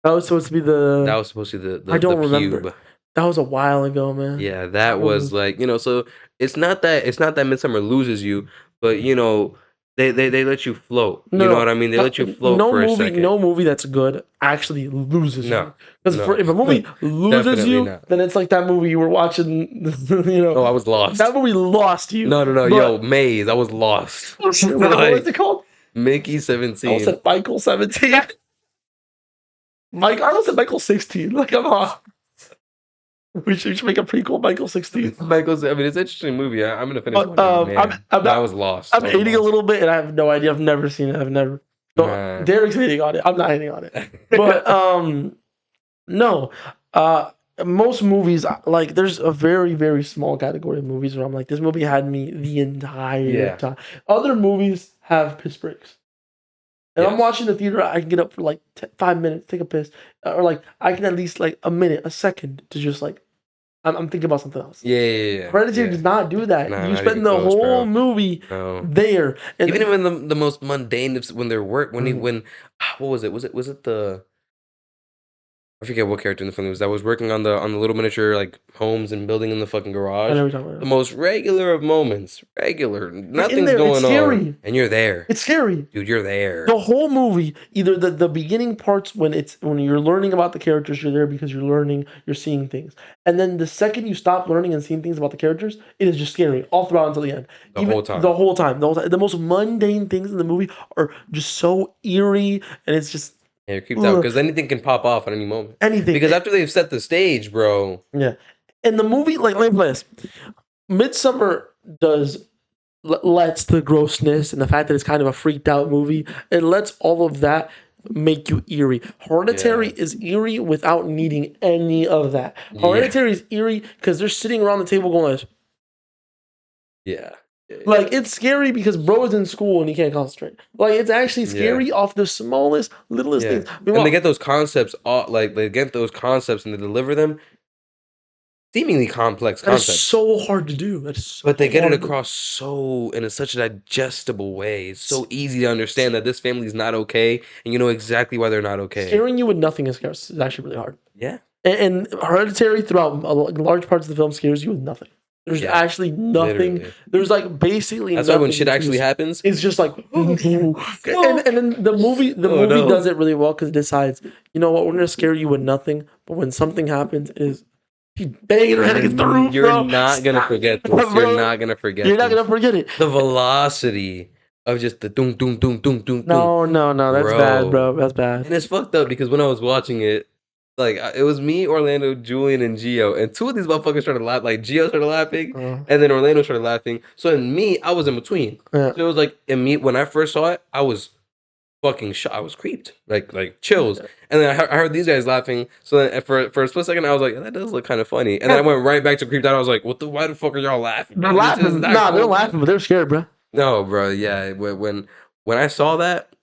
That was supposed to be That the. was supposed to be I the don't remember. pube. That was a while ago, man. Yeah, that was like, so it's not that Midsummer loses you, but they let you float. You know what I mean? They let you float for a second. No movie that's good actually loses No. you. Because No. if a movie loses Definitely you, not. then it's like that movie you were watching. Oh, I was lost. That movie lost you. No, But, yo, Maze, I was lost. what was Like, it called? Mickey I almost 17. said Michael 17. I almost said Michael 16. Like, come on. We should make a prequel, Michael 16. Michael's. I mean, it's an interesting movie. I'm gonna finish But, watching it, man. I was lost. I'm hating a little bit, and I have no idea. I've never seen it. I've never. Nah. Derrick's hating on it. I'm not hating on it. But no. Most movies, like, there's a very, very small category of movies where I'm like, this movie had me the entire time. Other movies have piss breaks. And I'm watching the theater, I can get up for like 5 minutes, take a piss, or like I can at least like a minute, a second to just like I'm thinking about something else. Yeah. Hereditary does not do that. Nah, you spend the close, whole bro. movie there, and even when the most mundane when they're when what was it? Was it the I forget what character in the film it was that was working on the little miniature like homes and building in the fucking garage. The most regular of moments, nothing's going on, and you're there. It's scary, dude. You're there. The whole movie, either the beginning parts when you're learning about the characters, you're there because you're seeing things, and then the second you stop learning and seeing things about the characters, it is just scary all throughout until the end. The whole time. The most mundane things in the movie are just so eerie, and it's just. Yeah, you're creeped out because anything can pop off at any moment. Anything. Because after they've set the stage, bro. Yeah. And the movie, like, let me play this. Midsommar lets the grossness and the fact that it's kind of a freaked out movie, it lets all of that make you eerie. Hereditary is eerie without needing any of that. Hereditary is eerie because they're sitting around the table going like, like, it's scary because bro is in school and he can't concentrate. Like, it's actually scary off the smallest, littlest things. And they get those concepts, and they deliver them. Seemingly complex concepts. That's so hard to do. But they get it across in such a digestible way. It's so easy to understand that this family is not okay, and you know exactly why they're not okay. Scaring you with nothing is actually really hard. Yeah. And Hereditary throughout large parts of the film scares you with nothing. There's actually nothing. Literally. There's like basically That's nothing. Why when shit actually happens, it's just like, and then the movie does it really well because it decides, you know what, we're gonna scare you with nothing, but when something happens, she's banging her head against the roof. You're not gonna forget this. You're not gonna forget. You're not gonna forget it. The velocity of just the doom doom doom doom doom. No, that's bad, bro. That's bad. And it's fucked up because when I was watching it. Like, it was me, Orlando, Julian, and Gio. And two of these motherfuckers started laughing. Like, Gio started laughing, and then Orlando started laughing. So, in me, I was in between. So, it was like, in me, when I first saw it, I was fucking shocked. I was creeped. Like chills. And then I heard these guys laughing. So, then for a split second, I was like, that does look kind of funny. And then I went right back to creeped out. I was like, why the fuck are y'all laughing? They're laughing. Nah, they're laughing, but they're scared, bro. No, bro. Yeah. When I saw that,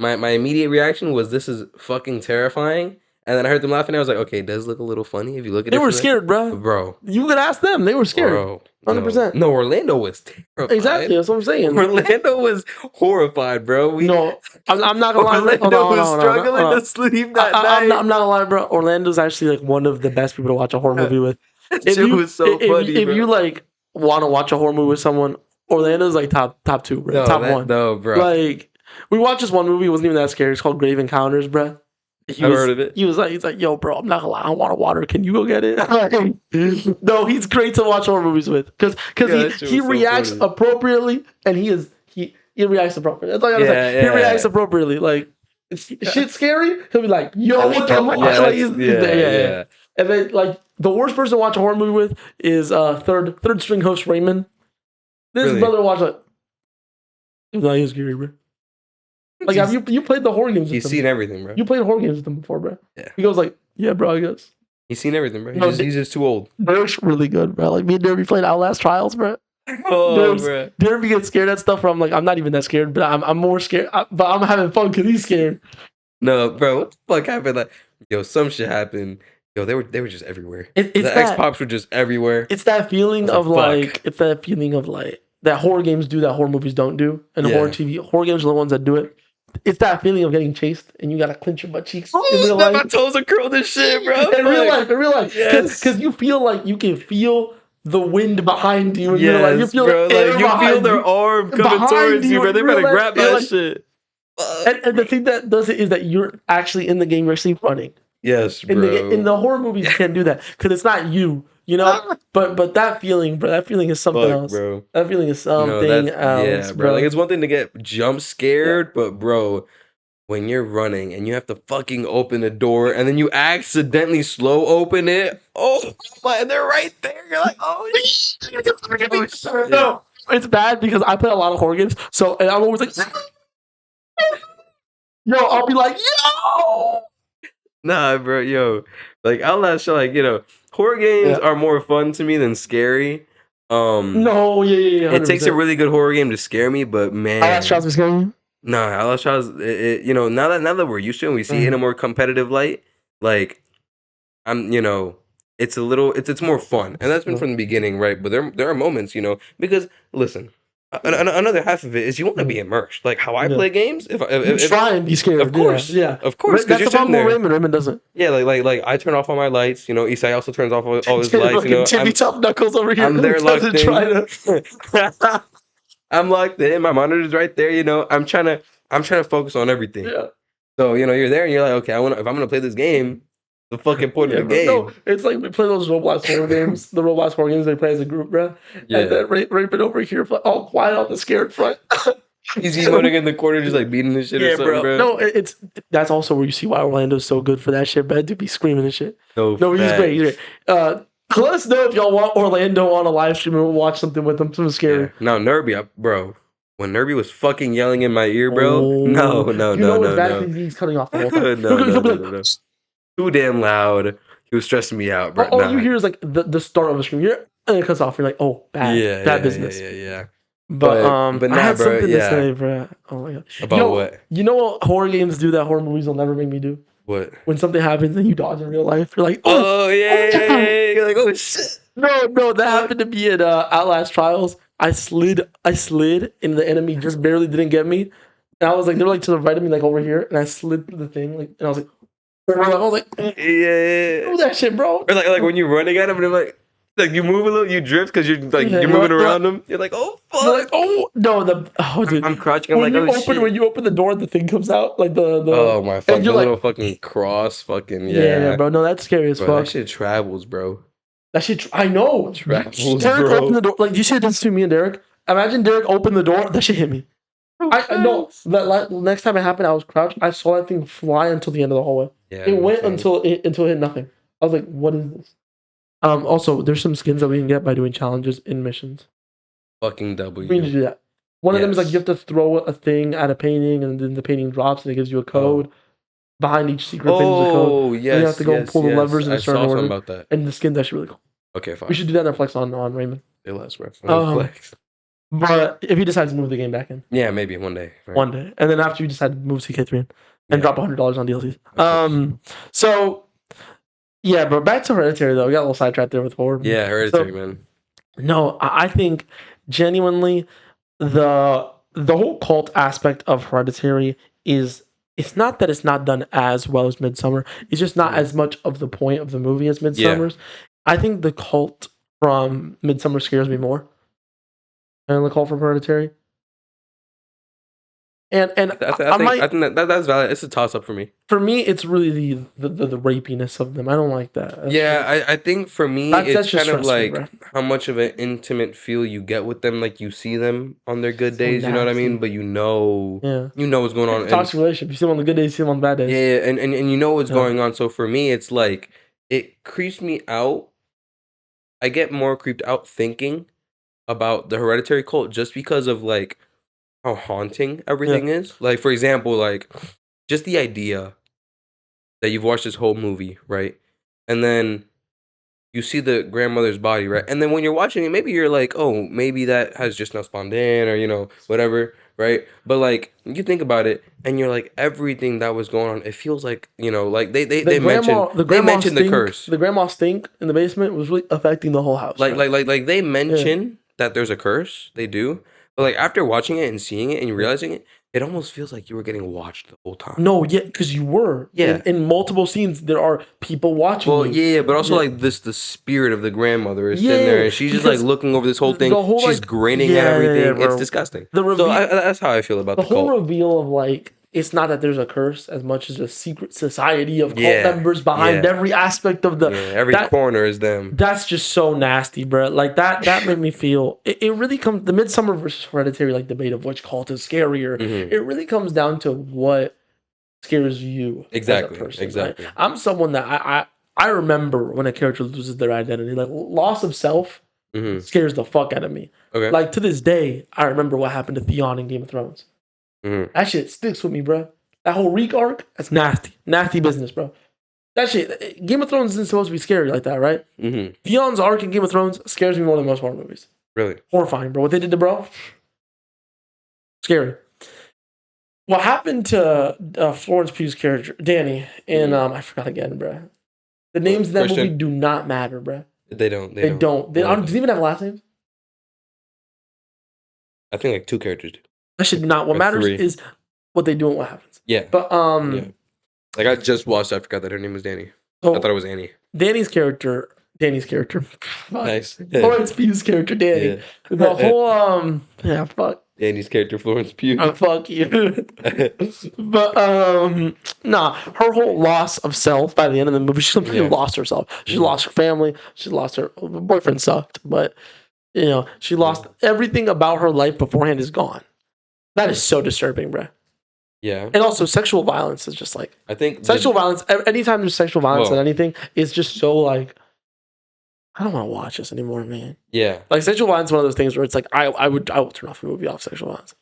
my immediate reaction was, this is fucking terrifying. And then I heard them laughing. I was like, okay, it does look a little funny if you look at it. They were scared, bro. You could ask them. They were scared. Bro. 100%. No, Orlando was terrified. Exactly. That's what I'm saying. Orlando was horrified, bro. I'm not going to lie. Orlando was struggling to sleep that night. I'm not going to lie, bro. Orlando's actually like one of the best people to watch a horror movie with. It was so funny, If you like want to watch a horror movie with someone, Orlando's like top two, bro. Top one. No, bro. Like, we watched this one movie. It wasn't even that scary. It's called Grave Encounters, bro. I've heard of it. He's like, yo, bro, I'm not gonna lie, I want water. Can you go get it? No, he's great to watch horror movies with because he reacts appropriately and he reacts appropriately. That's all I gotta say. He reacts appropriately. Like, shit's scary. He'll be like, yo, what the fuck? Yeah. And then like the worst person to watch a horror movie with is third string host Raymond. This brother watched like, he's scary, bro. Like, have you played the horror games with him? He's seen everything, bro. You played horror games with him before, bro. Yeah. He goes like, yeah, bro, I guess. He's seen everything, bro. He's just too old. Derrick's really good, bro. Like, me and Derrick played Outlast Trials, bro. Oh, bro. Derrick gets scared at stuff where I'm like, I'm not even that scared, but I'm more scared. But I'm having fun because he's scared. No, bro, what the fuck happened? Like, yo, some shit happened. Yo, they were just everywhere. The X-Pops were just everywhere. It's that feeling of like, that horror games do that horror movies don't do. And horror games are the ones that do it. It's that feeling of getting chased and you gotta clench your butt cheeks. In real life. My toes are curled as shit, bro. In real life. Because you feel like you can feel the wind behind you. And you feel their arm coming towards you, bro. They better grab that shit. And the thing that does it is that you're actually in the game, you're actually running. Yes, bro. In the horror movies, you can't do that because it's not you. You know, but that feeling, bro, that feeling is something else. Bro. That feeling is something else. Yeah, bro. Like, it's one thing to get jump scared, but bro, when you're running and you have to fucking open the door and then you accidentally slow open it, and they're right there. You're like, No, it's bad because I play a lot of horror games, so and I'm always like, Yo, I'll be like, yo. Nah, bro, yo, like Outlast, like horror games Yeah. are more fun to me than scary. No, yeah, It takes a 100%. really good horror game to scare me, but Outlast Trials man, is scaring you? no, Outlast Trials, now that we're used to it, and we see it in a more competitive light, like I'm, it's more fun, and that's been from the beginning, right? But there are moments, because listen, another half of it is you want to be immersed, like how I Yeah. play games. If You try and be scared. of course, Yeah. because That's you're the sitting problem with there. Raymond. Raymond doesn't. Yeah, like I turn off all my lights. Isai also turns off all his lights. Fucking Timmy Top Knuckles over here I'm there locked doesn't try in. to. I'm locked in. My monitor's right there. I'm trying to focus on everything. Yeah. So you're there and you're like, okay, if I'm gonna play this game, the fucking point of the Bro, no, game. it's like we play those Roblox horror games. The Roblox horror games they play as a group, bro. Yeah. And then Raymond over here, all quiet on the scared front. He's emoting in the corner, just like beating this shit or something, bro. No, that's also where you see why Orlando's so good for that shit, bro. To be screaming and shit. No, He's great. He's great. Let us know if y'all want Orlando on a live stream and we'll watch something with him. Something scary. Yeah. Now Nerby, bro. When Nerby was fucking yelling in my ear, bro. No. It's bad because he's cutting off the whole time. No. Too damn loud. He was stressing me out, bro. All you hear is like the start of a scream. And it cuts off. You're like, oh, bad business. Yeah. But nah, I had bro, something to say, bro. Oh my god. About what? You know what horror games do that horror movies will never make me do? What? When something happens and you dodge in real life, you're like, oh yeah. You're like, oh shit. No, that happened to me at Outlast Trials. I slid, and the enemy just barely didn't get me. And I was like, they were like to the right of me, like over here, and I slid through the thing, like, and I was like, yeah. Do that shit, bro. Or like when you're running at him, and they're like you move a little, you drift because you're like you're moving around them. You're like, oh fuck. You're like, oh no, dude. I'm crouching. I'm like, oh shit. When you open the door, the thing comes out, like the. Oh my fuck! The little fucking cross, yeah, bro. No, that's scary as fuck. That shit travels, bro. That shit, I know. Travels, Derrick bro. opened the door. Like you said this to me and Derrick. Imagine Derrick opened the door. That shit hit me. I know. That next time it happened, I was crouched. I saw that thing fly until the end of the hallway. Yeah, it went until it hit nothing. I was like, what is this? Also, there's some skins that we can get by doing challenges in missions. Fucking W. We need to do that. One of them is like you have to throw a thing at a painting, and then the painting drops, and it gives you a code. Behind each secret thing is a code. Oh, yes. And you have to go pull the levers in a certain order. About that. And the skin's actually really cool. Okay, fine. We should do that in Flex on Raymond. It lasts, bro. Flex. But if he decides to move the game back in. Yeah, maybe one day. Right? One day. And then after you decide to move CK3 in and drop $100 on DLCs. So, yeah, but back to Hereditary, though. We got a little sidetracked there with horror. Yeah, Hereditary, man. No, I think genuinely the whole cult aspect of Hereditary is, it's not that it's not done as well as Midsummer. It's just not as much of the point of the movie as Midsummer's. Yeah. I think the cult from Midsummer scares me more than the cult from Hereditary. And I think that's valid. It's a toss up for me. For me, it's really the rapiness of them. I don't like that. I think for me it's kind of like how much of an intimate feel you get with them. Like you see them on their good days, you know what I mean? But you know what's going on. Toxic relationship. You see them on the good days, you see them on the bad days. Yeah, and you know what's going on. So for me, it's like it creeps me out. I get more creeped out thinking about the Hereditary cult just because of like how haunting everything is. Like, for example, like just the idea that you've watched this whole movie, right? And then you see the grandmother's body, right? And then when you're watching it, maybe you're like, oh, maybe that has just now spawned in, or whatever, right? But like you think about it, and you're like, everything that was going on, it feels like like they mentioned the curse. The grandma stink in the basement was really affecting the whole house. Like they mention that there's a curse. They do. But like after watching it and seeing it and realizing it, it almost feels like you were getting watched the whole time. No, because you were. Yeah. In multiple scenes, there are people watching you. Well, yeah, but also like the spirit of the grandmother is sitting there, and she's just like looking over this whole thing. She's grinning at everything. It's disgusting. That's how I feel about the whole cult. reveal of like, it's not that there's a curse as much as a secret society of cult members behind every aspect of the... every corner is them. That's just so nasty, bro. Like, that made me feel... It really comes... The Midsummer versus Hereditary like debate of which cult is scarier, it really comes down to what scares you as a person. Exactly. Right? I'm someone that... I remember when a character loses their identity. Like, loss of self scares the fuck out of me. Okay. Like, to this day, I remember what happened to Theon in Game of Thrones. That shit sticks with me, bro. That whole Reek arc, that's nasty business, bro. That shit. Game of Thrones isn't supposed to be scary like that, right? Mm-hmm. Theon's arc in Game of Thrones scares me more than most horror movies. Really? Horrifying, bro. What they did to bro, scary. What happened to Florence Pugh's character, Danny, and I forgot again, bro. The names of that movie do not matter, bro. They don't. They don't. Do they even have last names? I think like 2 characters do. That should not. What matters 3. Is what they do and what happens. Yeah. But yeah. Like I just watched. I forgot that her name was Danny. I thought it was Annie. Danny's character. Nice. Florence Pugh's character, Danny. Yeah. The whole fuck. Danny's character, Florence Pugh. Fuck you. But nah, her whole loss of self by the end of the movie, she completely lost herself. She lost her family. She lost her boyfriend sucked, but she lost everything about her life beforehand is gone. That is so disturbing, bro. Yeah. And also sexual violence is just like I think sexual violence. Anytime there's sexual violence in anything, it's just so like I don't want to watch this anymore, man. Yeah. Like sexual violence is one of those things where it's like I will turn off a movie off sexual violence.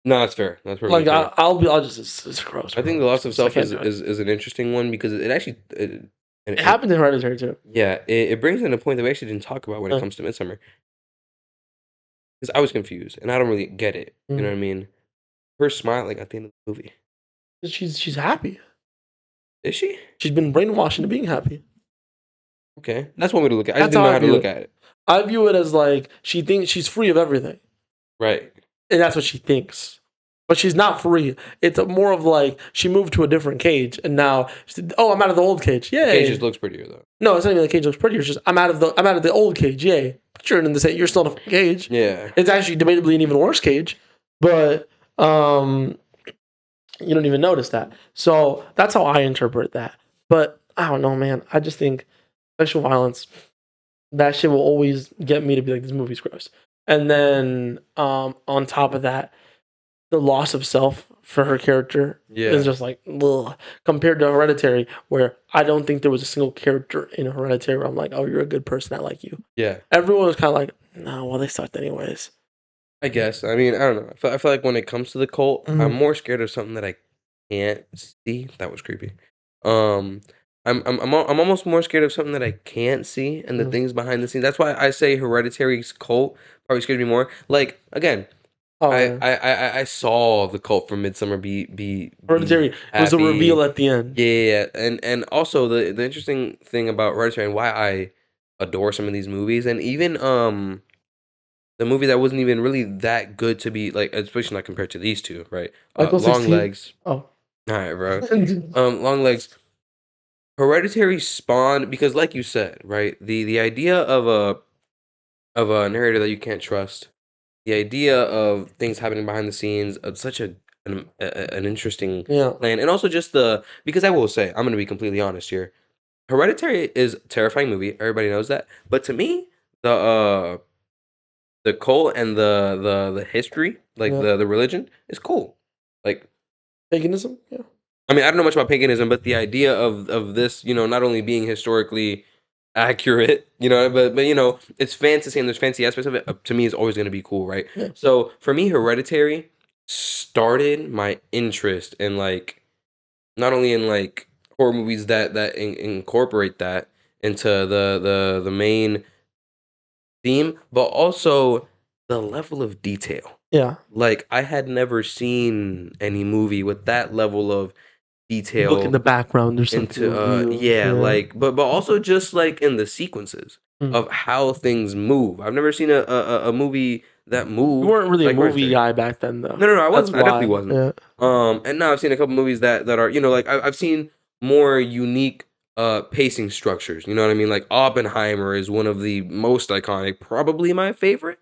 No, that's fair. That's like fair. I'll just it's gross. I think the loss of self is an interesting one because it actually it happened in Hereditary too. Yeah, it brings in a point that we actually didn't talk about when it comes to Midsommar. Because I was confused and I don't really get it. You know what I mean? Her smiling at the end of the movie. She's happy. Is she? She's been brainwashed into being happy. Okay, that's one way to look at it. I just didn't know how to look at it. I view it as like she thinks she's free of everything. Right. And that's what she thinks. But she's not free. It's more of like she moved to a different cage and now I'm out of the old cage. Yay. The cage just looks prettier though. No, it's not even the cage looks prettier. It's just I'm out of the old cage. Yay. But you're in the same. You're still in a cage. Yeah. It's actually debatably an even worse cage. But you don't even notice that. So that's how I interpret that. But I don't know, man. I just think sexual violence, that shit will always get me to be like, this movie's gross. And then on top of that, the loss of self for her character is just like, ugh, compared to Hereditary, where I don't think there was a single character in Hereditary where I'm like, oh, you're a good person, I like you. Yeah. Everyone was kind of like, no, well, they sucked anyways. I guess. I mean, I don't know. I feel like when it comes to the cult, I'm more scared of something that I can't see. That was creepy. I'm almost more scared of something that I can't see and the things behind the scenes. That's why I say Hereditary's cult probably scares me more. Like again, I saw the cult from Midsommar be Hereditary. It was a reveal at the end. Yeah, and also the interesting thing about Hereditary and why I adore some of these movies and even the movie that wasn't even really that good to be like, especially not compared to these two, right? Long Legs. Oh, all right, bro. Long Legs. Hereditary spawned because, like you said, right? The idea of a narrator that you can't trust, the idea of things happening behind the scenes, of such an interesting plan, and also just because I will say, I'm gonna be completely honest here. Hereditary is a terrifying movie. Everybody knows that, but to me, the cult and the history, like the religion, is cool. Like paganism, yeah. I mean, I don't know much about paganism, but the idea of this, not only being historically accurate, but it's fantasy and there's fancy aspects of it. To me, is always going to be cool, right? Yeah. So for me, Hereditary started my interest in like not only in like horror movies that incorporate that into the main theme, but also the level of detail. Yeah. Like I had never seen any movie with that level of detail. Look in the background. There's something like but also just like in the sequences of how things move. I've never seen a movie that moved. You weren't really like a movie guy back then, though. No, I wasn't. I definitely wasn't. Yeah. And now I've seen a couple movies that are like I've seen more unique pacing structures. You know what I mean? Like Oppenheimer is one of the most iconic, probably my favorite.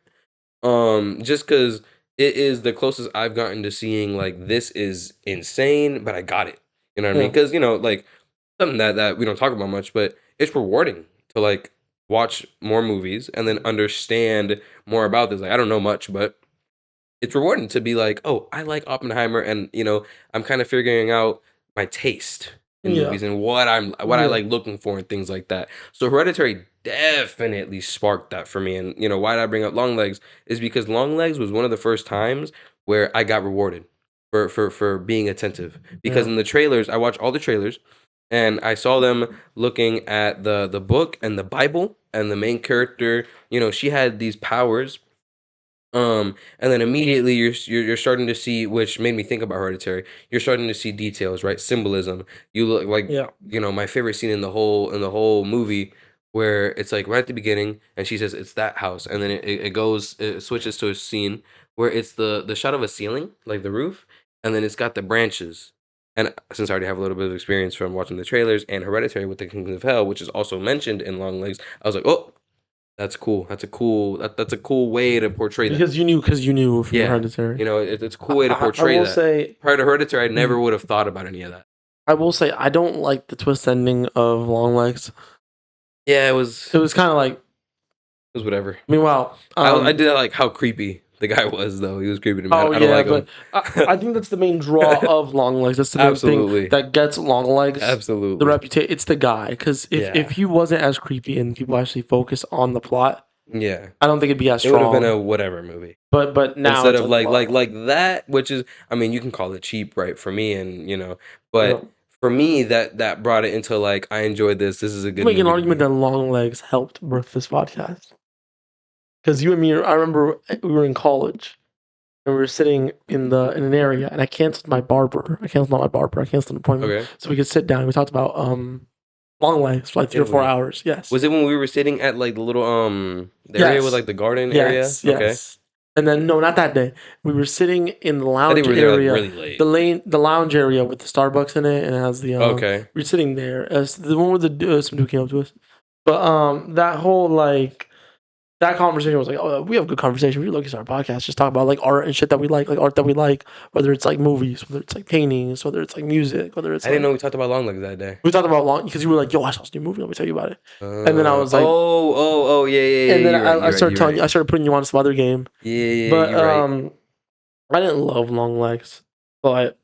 Just because it is the closest I've gotten to seeing like this is insane, but I got it. You know what I mean? Because like something that we don't talk about much, but it's rewarding to like watch more movies and then understand more about this. Like I don't know much, but it's rewarding to be like, oh, I like Oppenheimer, and I'm kind of figuring out my taste in movies and what I like looking for and things like that. So Hereditary definitely sparked that for me. And why did I bring up Long Legs is because Long Legs was one of the first times where I got rewarded. for being attentive. Because in the trailers, I watched all the trailers, and I saw them looking at the book and the Bible, and the main character, she had these powers. And then immediately you're starting to see, which made me think about Hereditary. You're starting to see details, right? Symbolism. You look like, Yeah. my favorite scene in the whole movie, where it's like right at the beginning, and she says it's that house, and then it switches to a scene where it's the shot of a ceiling, like the roof, and then it's got the branches. And since I already have a little bit of experience from watching the trailers and Hereditary with the Kings of Hell, which is also mentioned in Long Legs, I was like, oh, that's cool. That's a cool way to portray that. Because you knew from Hereditary. It's a cool way to I portray will that. say, Prior to Hereditary, I never would have thought about any of that. I will say, I don't like the twist ending of Long Legs. Yeah, it was kind of like, whatever. meanwhile, I did like how creepy the guy was, though. He was creepy to me. oh I don't like him. but I think that's the main draw of Long Legs. That's the main Absolutely. thing that gets Long Legs Absolutely. the reputation. It's the guy, because if he wasn't as creepy and people actually focus on the plot, yeah, I don't think it'd be as it strong. would have been a whatever movie. But now instead it's of like that, which is, I mean, you can call it cheap, right? For me, and but for me, that brought it into like, I enjoyed this. This is a good. Make an movie argument that Long Legs helped birth this podcast. Because you and me, I remember we were in college, and we were sitting in an area, and I canceled my barber. I canceled an appointment, Okay. so we could sit down. We talked about Long Legs for like 3 or 4 hours. Yes. Was it when we were sitting at like the little the area with like the garden area? Yes. Okay. And then no, not that day. We were sitting in the lounge area, really late. the lounge area with the Starbucks in it, and it has the okay. We were sitting there as the one with the some dude came up to us, but that whole that conversation was like, oh, we have a good conversation. We look at our podcast, just talk about like art and shit that we like art that we like, whether it's like movies, whether it's like paintings, whether it's like music, whether it's. I didn't know we talked about Long Legs that day. We talked about Long because you were like, yo, I saw this new movie. Let me tell you about it. And then I was like, yeah. And then I started telling you, I started putting you on some other game. Yeah. But I didn't love Long Legs, but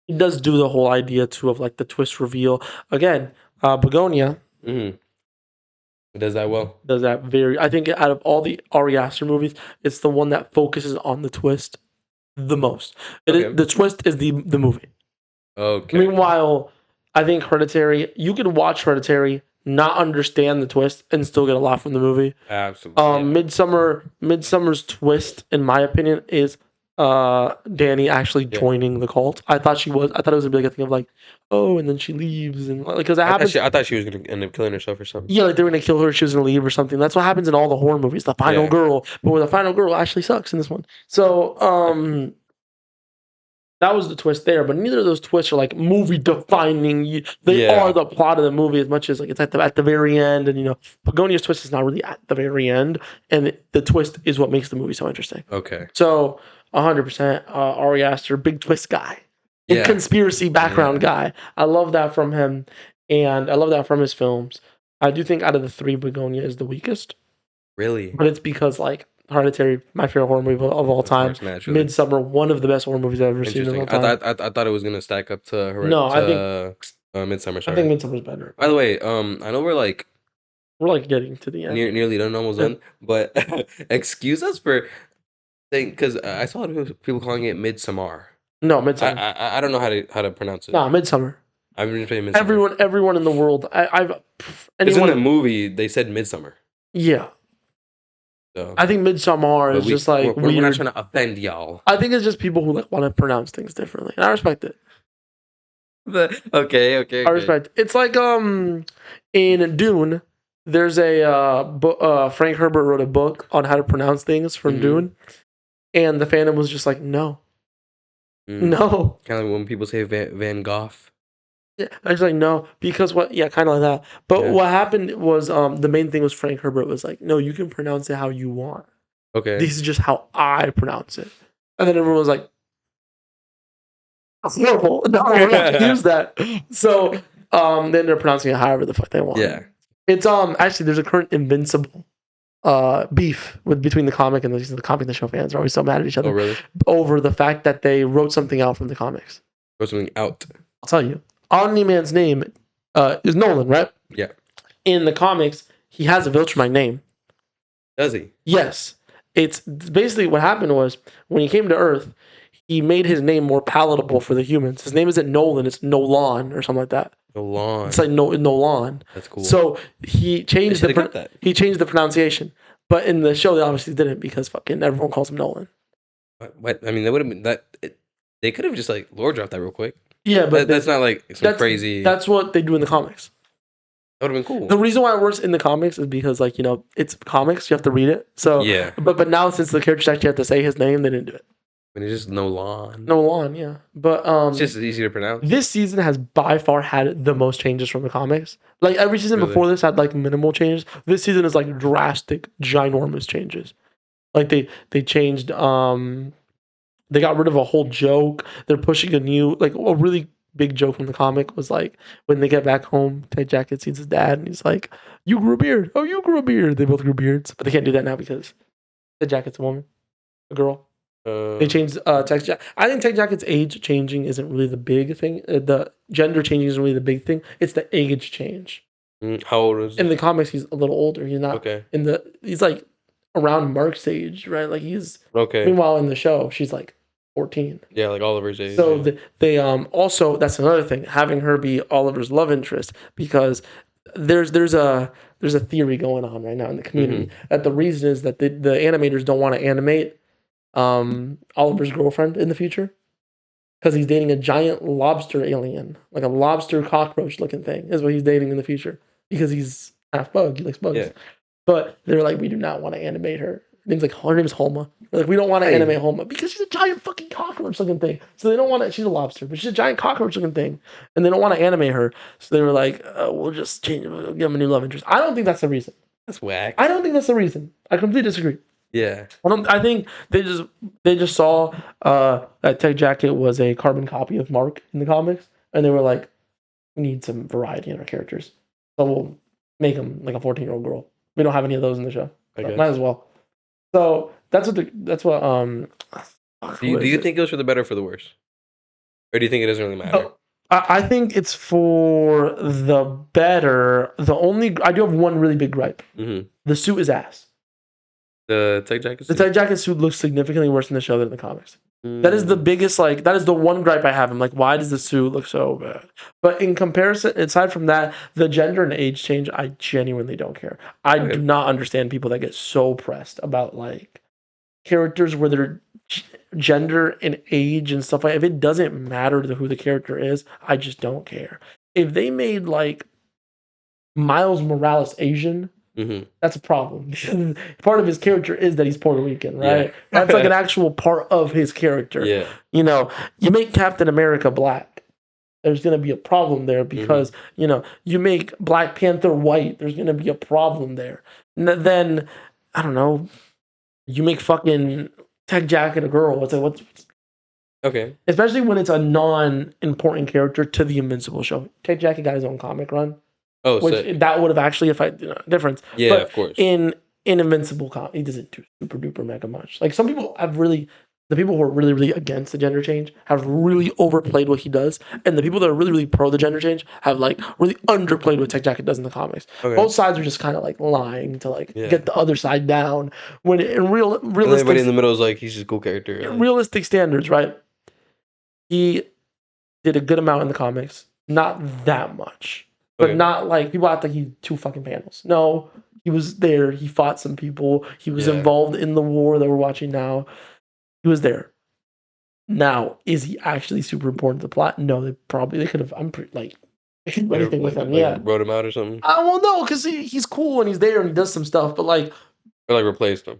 it does do the whole idea too of like the twist reveal again. Begonia. Mm-hmm. Does that well? Does that I think out of all the Ari Aster movies, it's the one that focuses on the twist the most. The twist is the movie. Okay. Meanwhile, I think Hereditary, you can watch Hereditary, not understand the twist, and still get a lot from the movie. Absolutely. Midsummer's twist, in my opinion, is Danny actually joining the cult. I thought it was gonna be like a thing of like, oh, and then she leaves, and like, because that happens. I thought she was gonna end up killing herself or something. Yeah, like they're gonna kill her, she was gonna leave or something. That's what happens in all the horror movies. The final girl, but where the final girl actually sucks in this one. So that was the twist there, but neither of those twists are like movie defining. They are the plot of the movie as much as like it's at the very end, and Begonia's twist is not really at the very end, and the twist is what makes the movie so interesting. Okay. So 100% Ari Aster, big twist guy, conspiracy background guy. I love that from him, and I love that from his films. I do think out of the three, Begonia is the weakest. Really? But it's because like Hereditary, my favorite horror movie of all time. Midsummer, one of the best horror movies I've ever seen in all time. I thought it was gonna stack up to Hereditary. No, I think Midsummer. Sorry. I think Midsummer's better. By the way, I know we're like getting to the end, nearly done, almost done. But excuse us for saying, because I saw a lot of people calling it Midsummer. No, Midsummer. I don't know how to pronounce it. No, Midsummer. I've been saying Midsummer. Everyone in the world. Because in the movie they said Midsummer. Yeah. So, I think Midsummer is just like we're not trying to offend y'all. I think it's just people who like want to pronounce things differently, and I respect it. Okay. I respect it. It's like in Dune, there's a Frank Herbert wrote a book on how to pronounce things from Dune, and the fandom was just like, no. No. Kind of like when people say Van Gogh. Yeah, I was like, no, because what? Yeah, kind of like that. But what happened was the main thing was Frank Herbert was like, no, you can pronounce it how you want. Okay. This is just how I pronounce it. And then everyone was like, that's horrible. No, we're not going to use that. So then they're pronouncing it however the fuck they want. Yeah. It's actually there's a current Invincible beef between the comic and the comic and the show fans are always so mad at each other. Oh, really? Over the fact that they wrote something out from the comics. Wrote something out. I'll tell you. Omni-Man's name is Nolan, right? Yeah. In the comics, he has a Viltrumite name. Does he? Yes. It's basically what happened was when he came to Earth, he made his name more palatable for the humans. His name isn't Nolan, it's Nolan or something like that. Nolan. It's like Nolan. That's cool. So he changed the pronunciation, but in the show they obviously didn't because fucking everyone calls him Nolan. What? I mean, that would have been that. They could have just like lore dropped that real quick. Yeah, but that's not like some crazy. That's what they do in the comics. That would have been cool. The reason why it works in the comics is because, like, it's comics. You have to read it. So yeah. But now since the characters actually have to say his name, they didn't do it. I mean, it's just Nolan. Nolan, yeah. But it's just easy to pronounce. This season has by far had the most changes from the comics. Like every season before this had like minimal changes. This season is like drastic, ginormous changes. Like they changed. They got rid of a whole joke. They're pushing a new, like, a really big joke from the comic was like when they get back home, Ted Jacket sees his dad and he's like, "You grew a beard. Oh, you grew a beard." They both grew beards, but they can't do that now because Ted Jacket's a woman, a girl. They changed Ted Jacket. I think Ted Jacket's age changing isn't really the big thing. The gender changing isn't really the big thing. It's the age change. How old is he? In the comics, he's a little older. He's not okay. He's like around Mark's age, right? Like he's okay. Meanwhile, in the show, she's like 14. Yeah, like Oliver's age. So they also, that's another thing, having her be Oliver's love interest, because there's a theory going on right now in the community that the reason is that the animators don't want to animate Oliver's girlfriend in the future because he's dating a giant lobster alien, like a lobster cockroach looking thing is what he's dating in the future because he's half bug, he likes bugs. Yeah. But they're like, we do not want to animate her. Her name's Homa. They're like, we don't want to animate Homa because she's a giant fucking cockroach looking thing. So they don't want to. She's a lobster, but she's a giant cockroach looking thing, and they don't want to animate her. So they were like, we'll just change. We'll give him a new love interest. I don't think that's the reason. That's whack. I don't think that's the reason. I completely disagree. Yeah. I think they just saw that Ted Jacket was a carbon copy of Mark in the comics, and they were like, we need some variety in our characters, so we'll make him like a 14-year-old girl. We don't have any of those in the show. So might as well. So that's what do you think it was for the better or for the worse? Or do you think it doesn't really matter? I think it's for the better. I do have one really big gripe. Mm-hmm. The suit is ass. The Ted Jacket suit? The Ted Jacket suit looks significantly worse in the show than in the comics. That is the biggest, that is the one gripe I have. I'm like, why does the suit look so bad? But in comparison, aside from that, the gender and age change, I genuinely don't care. I do not understand people that get so pressed about, characters where their gender and age and stuff like that. If it doesn't matter to who the character is, I just don't care. If they made, Miles Morales Asian, that's a problem. Part of his character is that he's Puerto Rican, right? Yeah. That's an actual part of his character. Yeah. You make Captain America black, there's going to be a problem there because, you make Black Panther white, there's going to be a problem there. And then, I don't know, you make fucking Ted Jacket a girl. It's like, what's... Okay. Especially when it's a non-important character to the Invincible show. Ted Jacket got his own comic run. Oh, which that would have actually affected difference. Yeah, but of course. In Invincible, he doesn't do super duper mega much. Some people the people who are really, really against the gender change have really overplayed what he does, and the people that are really, really pro the gender change have really underplayed what Ted Jacket does in the comics. Okay. Both sides are just kind of lying to get the other side down. When in realistic, everybody in the middle is he's just a cool character. In realistic standards, right? He did a good amount in the comics, not that much. But not people act like he's 2 fucking panels. No, he was there. He fought some people. He was involved in the war that we're watching now. He was there. Now, is he actually super important to the plot? No, they could have. I'm pretty they could do anything with him. Yeah, wrote him out or something. Well, no, because he's cool and he's there and he does some stuff. But or replaced him.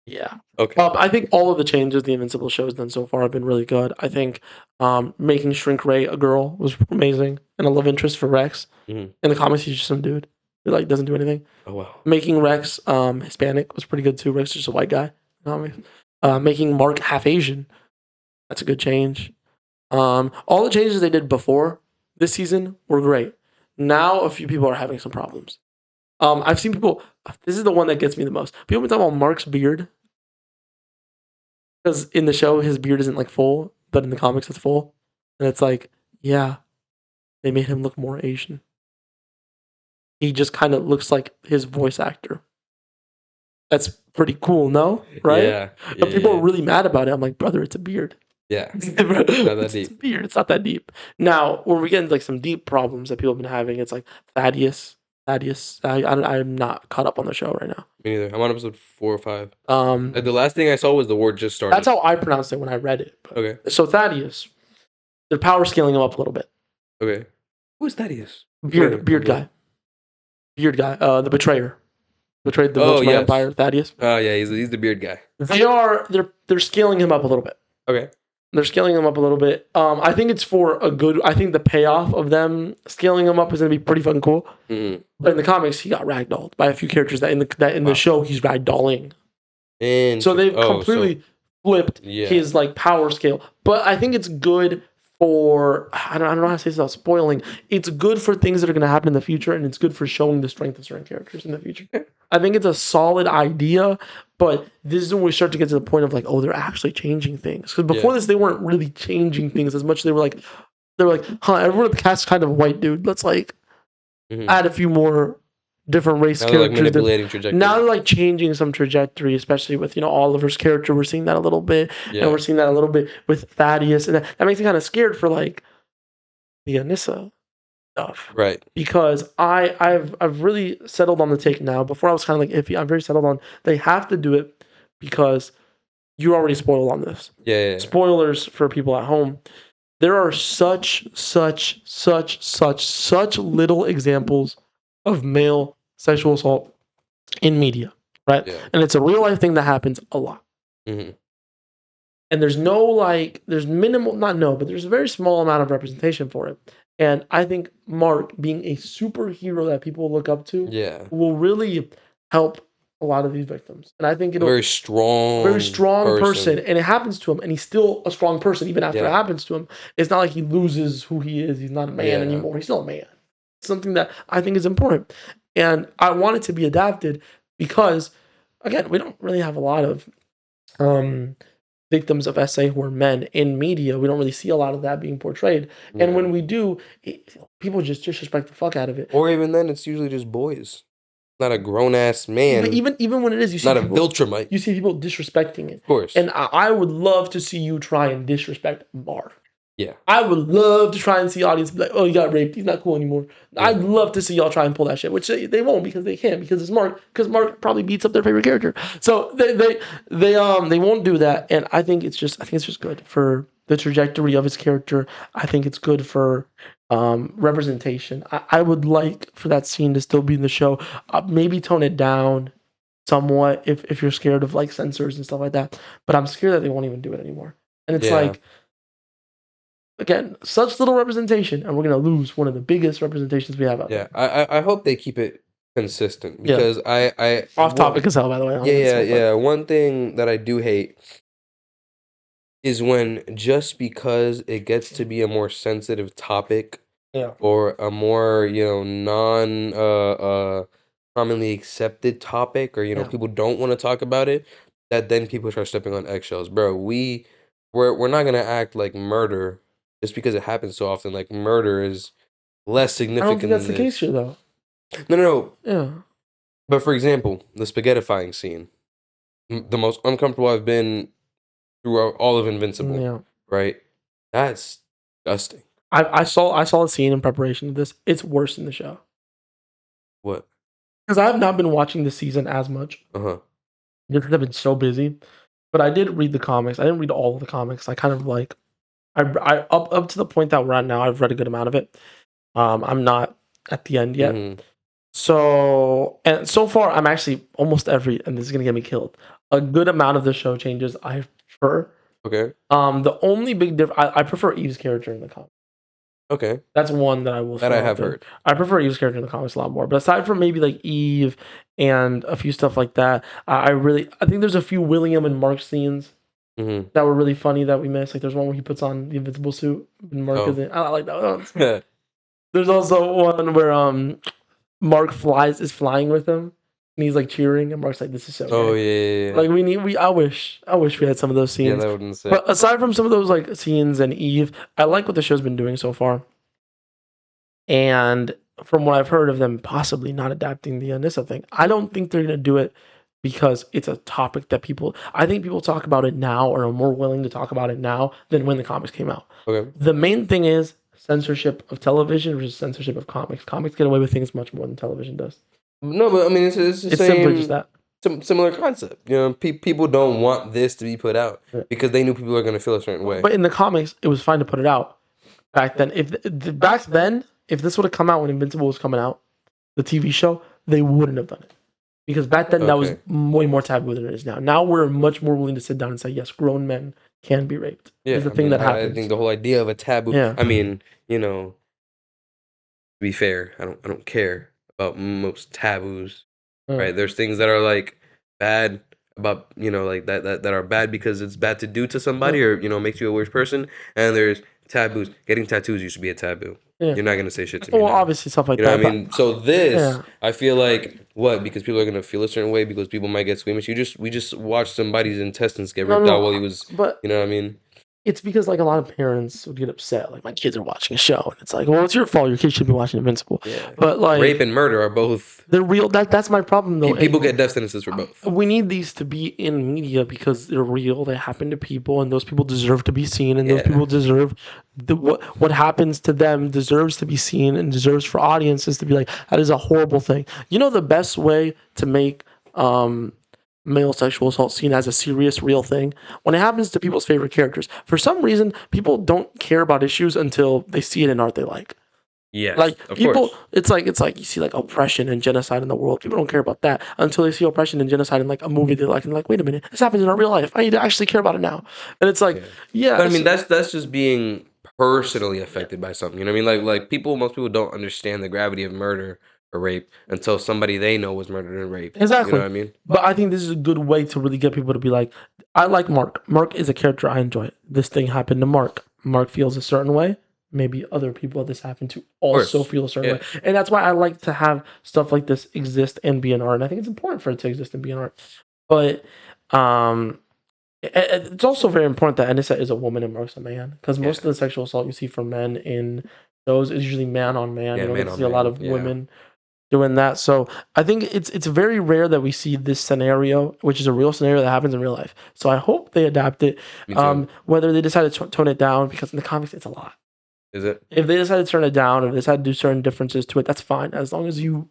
Yeah. Okay. I think all of the changes the Invincible show has done so far have been really good. I think making Shrink Ray a girl was amazing and a love interest for Rex. Mm-hmm. In the comics, he's just some dude who doesn't do anything. Oh wow. Making Rex Hispanic was pretty good too. Rex is just a white guy. Making Mark half Asian, that's a good change. All the changes they did before this season were great. Now a few people are having some problems. I've seen people. This is the one that gets me the most. People have been talking about Mark's beard. Because in the show, his beard isn't full, but in the comics, it's full. And it's they made him look more Asian. He just kind of looks like his voice actor. That's pretty cool, no? Right? Yeah. But people are really mad about it. I'm like, brother, it's a beard. Yeah, not that deep. It's weird. It's not that deep. Now, when we get into like some deep problems that people have been having, it's like Thaddeus. I'm not caught up on the show right now. Me neither. I'm on episode 4 or 5. Um, Like, the last thing I saw was the war just started. that's how I pronounced it when I read it. But, Okay. So Thaddeus, they're power scaling him up a little bit. Okay. Who is Thaddeus? Beard guy. Beard guy. The betrayer. Betrayed the Viltrum Empire. Thaddeus. Oh yeah, he's the beard guy. They're scaling him up a little bit. Okay. They're scaling him up a little bit. I think it's for a good. I think the payoff of them scaling him up is going to be pretty fucking cool. Mm-hmm. But in the comics, he got ragdolled by a few characters that in the show he's ragdolling. So they've completely flipped his like power scale. But I think it's good for I don't know how to say this without spoiling. It's good for things that are going to happen in the future, and it's good for showing the strength of certain characters in the future. I think it's a solid idea, but this is when we start to get to the point of like, oh, they're actually changing things. Because before this, they weren't really changing things as much. They were like, huh, everyone at the cast kind of white, dude. Let's like add a few more different race now characters. Like manipulating trajectory. Now they're like changing some trajectory, especially with Oliver's character. We're seeing that a little bit, and we're seeing that a little bit with Thaddeus, and that makes me kind of scared for like the Anissa stuff, right? Because I've really settled on the take now. Before I was kind of like iffy. I'm very settled on they have to do it because you already spoiled on this. Yeah. Spoilers for people at home. There are such little examples of male sexual assault in media, right? Yeah. And it's a real life thing that happens a lot. Mm-hmm. And there's there's a very small amount of representation for it. And I think Mark, being a superhero that people look up to, will really help a lot of these victims. And I think it'll very strong person. And it happens to him, and he's still a strong person even after it happens to him. It's not like he loses who he is. He's not a man anymore. He's still a man. It's something that I think is important. And I want it to be adapted because, again, we don't really have a lot of victims of SA who are men in media. We don't really see a lot of that being portrayed. And when we do, people just disrespect the fuck out of it. Or even then, it's usually just boys. Not a grown-ass man. Even when it is, you see not people, a Viltrumite. You see people disrespecting it. Of course. And I would love to see you try and disrespect Mark. Yeah. I would love to try and see audience be like, oh, he got raped. He's not cool anymore. Yeah. I'd love to see y'all try and pull that shit, which they won't because they can't because it's Mark. Because Mark probably beats up their favorite character. So they won't do that. And I think it's just good for the trajectory of his character. I think it's good for representation. I would like for that scene to still be in the show. Maybe tone it down somewhat if you're scared of like censors and stuff like that. But I'm scared that they won't even do it anymore. And it's like, again, such little representation, and we're gonna lose one of the biggest representations we have out there. I hope they keep it consistent because I off topic as hell, by the way. Yeah. One thing that I do hate is when just because it gets to be a more sensitive topic, or a more non commonly accepted topic, or people don't want to talk about it, that then people start stepping on eggshells, bro. We're not gonna act like murder. Just because it happens so often, like murder is less significant. I don't think that's the case here, though. No. Yeah. But for example, the spaghettifying scene, the most uncomfortable I've been throughout all of Invincible. Yeah. Right. That's disgusting. I saw a scene in preparation of this. It's worse in the show. What? Because I have not been watching the season as much. Because I've been so busy. But I did read the comics. I didn't read all of the comics. I kind of like. I up to the point that we're at now, I've read a good amount of it. I'm not at the end yet. So far, I'm actually almost and this is gonna get me killed. A good amount of the show changes I prefer. Okay. The only big difference, I prefer Eve's character in the comics. Okay. That's one that I will. That I have heard. I prefer Eve's character in the comics a lot more. But aside from maybe like Eve and a few stuff like that, I think there's a few William and Mark scenes. That were really funny that we missed. Like there's one where he puts on the invincible suit and Mark is in. I like that one. There's also one where Mark is flying with him and he's like cheering and Mark's like, this is so good. Yeah. Like I wish we had some of those scenes. Yeah, that would be sick. But aside from some of those like scenes and Eve, I like what the show's been doing so far. And from what I've heard of them possibly not adapting the Anissa thing, I don't think they're gonna do it because it's a topic that I think people talk about it now or are more willing to talk about it now than when the comics came out. Okay. The main thing is censorship of television versus censorship of comics. Comics get away with things much more than television does. No, but I mean, it's the It's simply just same, that. similar concept. You know, people don't want this to be put out because they knew people are going to feel a certain way. But in the comics, it was fine to put it out back then. If this would have come out when Invincible was coming out, the TV show, they wouldn't have done it. Because back then, that was way more taboo than it is now. Now we're much more willing to sit down and say, yes, grown men can be raped. Yeah, it's the thing that happens. I think the whole idea of a taboo. Yeah. I mean, you know, to be fair, I don't care about most taboos. Right? There's things that are like bad about, you know, like that are bad because it's bad to do to somebody or, you know, makes you a worse person. And there's taboos. Getting tattoos used to be a taboo. Yeah. You're not gonna say shit to me. Well, now. Obviously stuff like you know that. What I mean, so this, I feel like because people are gonna feel a certain way because people might get squeamish. We just watched somebody's intestines get ripped out while he was. But you know what I mean. It's because like a lot of parents would get upset. Like my kids are watching a show, and it's like, well, it's your fault. Your kids should be watching Invincible. Yeah. But like rape and murder are both. They're real. That's my problem though. People get death sentences for both. We need these to be in media because they're real. They happen to people, and those people deserve to be seen. And those people deserve what happens to them deserves to be seen and deserves for audiences to be like, that is a horrible thing. You know, the best way to make male sexual assault seen as a serious, real thing when it happens to people's favorite characters. For some reason, people don't care about issues until they see it in art they like. Yeah, like people, it's like you see like oppression and genocide in the world. People don't care about that until they see oppression and genocide in like a movie they like, and like, wait a minute, this happens in our real life. I need to actually care about it now. And it's like, but I mean, that's just being personally affected by something. You know what I mean? Like most people don't understand the gravity of murder or rape until somebody they know was murdered and raped. Exactly. You know what I mean? But I think this is a good way to really get people to be like, I like Mark. Mark is a character I enjoy. This thing happened to Mark. Mark feels a certain way. Maybe other people this happened to also feel a certain way. And that's why I like to have stuff like this exist and be an art. And I think it's important for it to exist and be an art. But it's also very important that Anissa is a woman and Mark's a man. Because most of the sexual assault you see from men in those is usually man on man. You don't see a lot of women doing that. So I think it's very rare that we see this scenario, which is a real scenario that happens in real life. So I hope they adapt it. Whether they decide to tone it down, because in the comics it's a lot. Is it? If they decide to turn it down, if they decide to do certain differences to it, that's fine. As long as the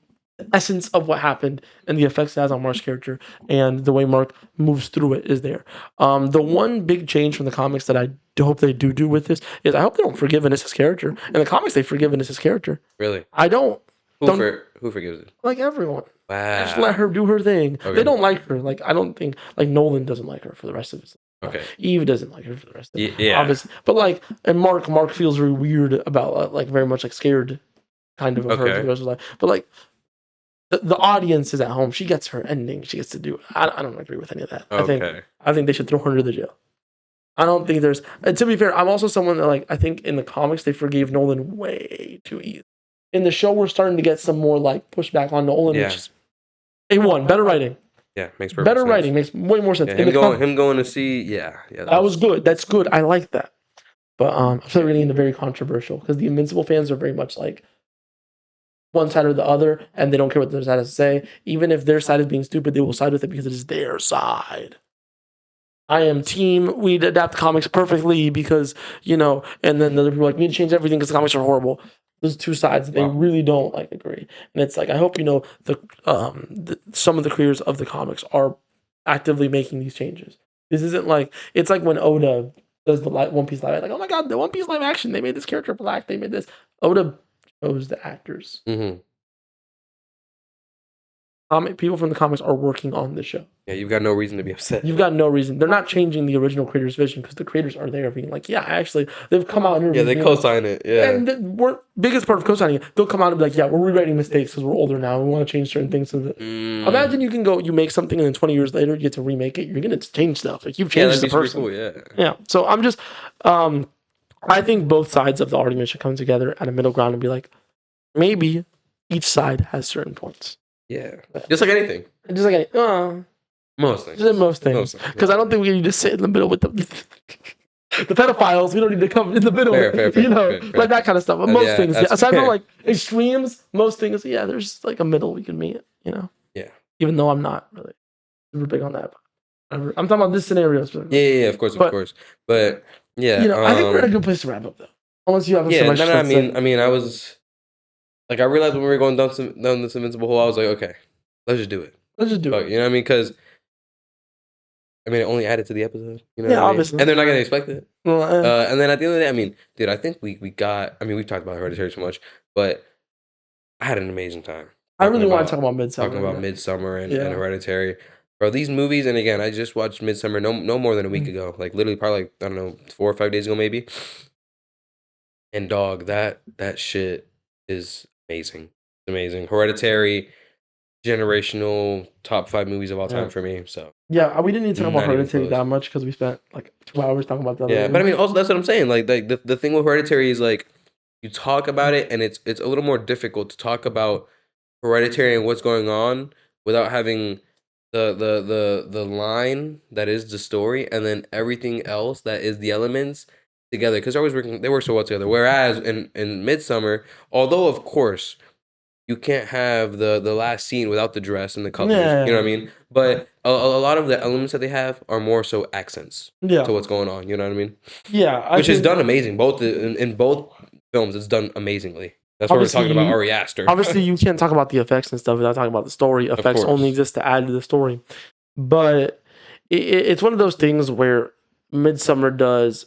essence of what happened and the effects it has on Mark's character and the way Mark moves through it is there. The one big change from the comics that I hope they do with this is I hope they don't forgive Anissa's character. In the comics, they forgive Anissa's character. Really? I don't. Who forgives it? Like everyone. Wow. Just let her do her thing. Okay. They don't like her. Like I don't think like Nolan doesn't like her for the rest of his life. Okay. Eve doesn't like her for the rest of it. Yeah. Obviously. But like, and Mark feels very weird about like very much like scared kind of her for the rest of her life. But like the audience is at home. She gets her ending. She gets to do it. I don't agree with any of that. Okay. I think they should throw her into the jail. I don't think there's to be fair, I'm also someone that like I think in the comics they forgave Nolan way too easy. In the show we're starting to get some more like pushback on Nolan, which is A1, better writing. Yeah, makes perfect better sense. Writing makes way more sense. Yeah, him going to see, that was good. That's good. I like that. But I'm still getting into very controversial because the Invincible fans are very much like one side or the other, and they don't care what their side has to say. Even if their side is being stupid, they will side with it because it is their side. I am team. We adapt comics perfectly because and then the other people are like we need to change everything because the comics are horrible. There's two sides. They really don't like agree, and it's like I hope some of the creators of the comics are actively making these changes. This isn't like it's like when Oda does the One Piece live, like oh my god, the One Piece live action. They made this character black. They made this. Oda chose the actors. Mm-hmm. People from the comics are working on the show. Yeah, you've got no reason to be upset. You've got no reason. They're not changing the original creator's vision because the creators are there being like, they've come out and they co-sign it. Yeah, and we're biggest part of co-signing it. They'll come out and be like, we're rewriting mistakes because we're older now. We want to change certain things. Imagine you make something and then 20 years later you get to remake it. You're gonna change stuff. Like you've changed the person. Cool, yeah. So I'm just, I think both sides of the argument should come together at a middle ground and be like, maybe each side has certain points. Yeah, just like anything. Just like most things. Just most things. Because I don't think we need to sit in the middle with the pedophiles. We don't need to come in the middle. Fair, like that kind of stuff. But most things, aside from like extremes, most things, there's like a middle we can meet. Yeah. Even though I'm not really super big on that. I'm talking about this scenario. Yeah, of course. But yeah, I think we're in a good place to wrap up though. Unless you have some extra no. stuff to I mean, I was like, I realized when we were going down this invincible hole, I was like, okay, let's just do it. Let's just do it. You know what I mean? Because I mean, it only added to the episode. You know what I mean? Obviously. And they're not gonna expect it. Well, And then at the end of the day, I mean, dude, I think we got. I mean, we've talked about Hereditary so much, but I had an amazing time. I really want to talk about Midsommar. Talking about Midsommar and Hereditary. Bro, these movies, and again, I just watched Midsommar no more than a week ago. Like literally, probably like, I don't know, 4 or 5 days ago, maybe. And dog, that shit is amazing. It's amazing. Hereditary, generational top 5 movies of all time for me. So yeah, we didn't need to talk about Hereditary that much because we spent like 2 hours talking about that. Yeah, but I mean, also that's what I'm saying. Like the thing with Hereditary is like you talk about it, and it's a little more difficult to talk about Hereditary and what's going on without having the line that is the story, and then everything else that is the elements together, because they work so well together. Whereas in Midsummer, although of course you can't have the last scene without the dress and the colors, you know what I mean? But a lot of the elements that they have are more so accents to what's going on, you know what I mean? Yeah, which is done amazing. Both in both films, it's done amazingly. That's why we're talking about Ari Aster. Obviously, you can't talk about the effects and stuff without talking about the story. Effects only exist to add to the story. But it's one of those things where Midsommar does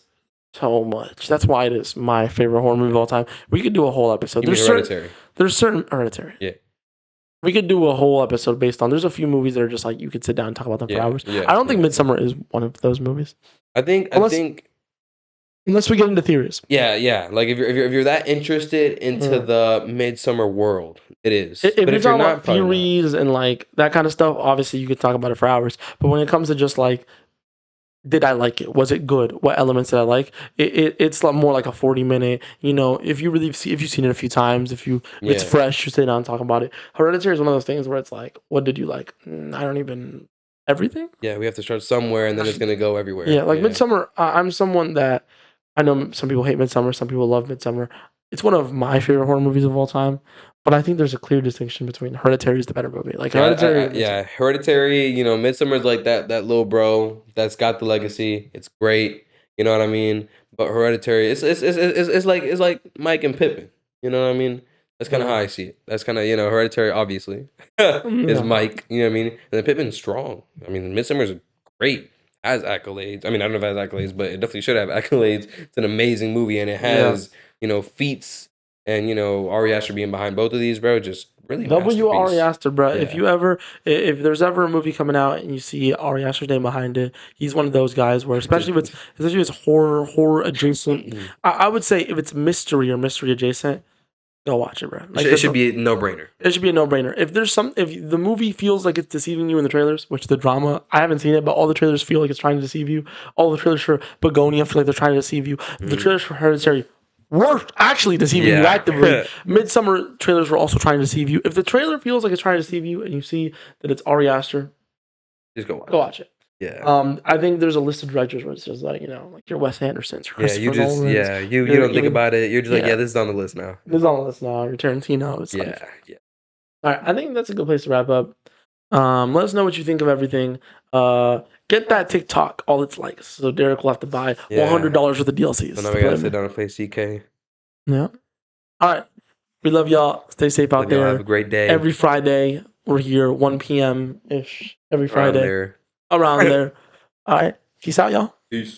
so much. That's why it is my favorite horror movie of all time. We could do a whole episode. There's certain Hereditary. Yeah. We could do a whole episode based on. There's a few movies that are just like you could sit down and talk about them for hours. I don't think Midsommar is one of those movies. I think unless we get into theories. Yeah. Like if you're that interested into the Midsommar world, it is. If you're talking about theories and like that kind of stuff, obviously you could talk about it for hours. But when it comes to just like, did I like it? Was it good? What elements did I like? It's more like a 40-minute. You know, if you've seen it a few times, if it's fresh, you sit down and talk about it. Hereditary is one of those things where it's like, what did you like? I don't even everything. Yeah, we have to start somewhere, and then it's gonna go everywhere. Yeah, like Midsommar. I'm someone that I know some people hate Midsommar, some people love Midsommar. It's one of my favorite horror movies of all time. But I think there's a clear distinction between Hereditary is the better movie. Like Hereditary. Hereditary, you know, Midsummer's like that little bro that's got the legacy. It's great. You know what I mean? But Hereditary, it's like Mike and Pippin. You know what I mean? That's kind of how I see it. That's kind of, Hereditary obviously is Mike, you know what I mean? And then Pippin's strong. I mean, Midsummer's great. Has accolades. I mean, I don't know if it has accolades, but it definitely should have accolades. It's an amazing movie, and it has, feats. And Ari Aster being behind both of these, bro, just really Ari Aster, bro. Yeah. If there's ever a movie coming out and you see Ari Aster's name behind it, he's one of those guys where, especially if it's horror adjacent. I would say if it's mystery or mystery adjacent, go watch it, bro. Like, it should be a no-brainer. It should be a no-brainer. If the movie feels like it's deceiving you in the trailers, which the drama, I haven't seen it, but all the trailers feel like it's trying to deceive you. All the trailers for Begonia feel like they're trying to deceive you. The trailers for Hereditary were actually deceiving you actively. Midsommar trailers were also trying to deceive you. If the trailer feels like it's trying to deceive you and you see that it's Ari Aster, just go watch it. Yeah. I think there's a list of directors where it says like your Wes Andersons, Christopher Nolan. You don't think about it. You're just like, this is on the list now. This is on the list now. Your Tarantino. It's yeah. All right, I think that's a good place to wrap up. Let us know what you think of everything. Get that TikTok, all its likes. So Derrick will have to buy $100 worth of DLCs. So now we gotta sit down and play CK. Yeah. All right. We love y'all. Stay safe out there. Have a great day. Every Friday, we're here 1 p.m. ish. Every Friday. Around there. All right. Peace out, y'all. Peace.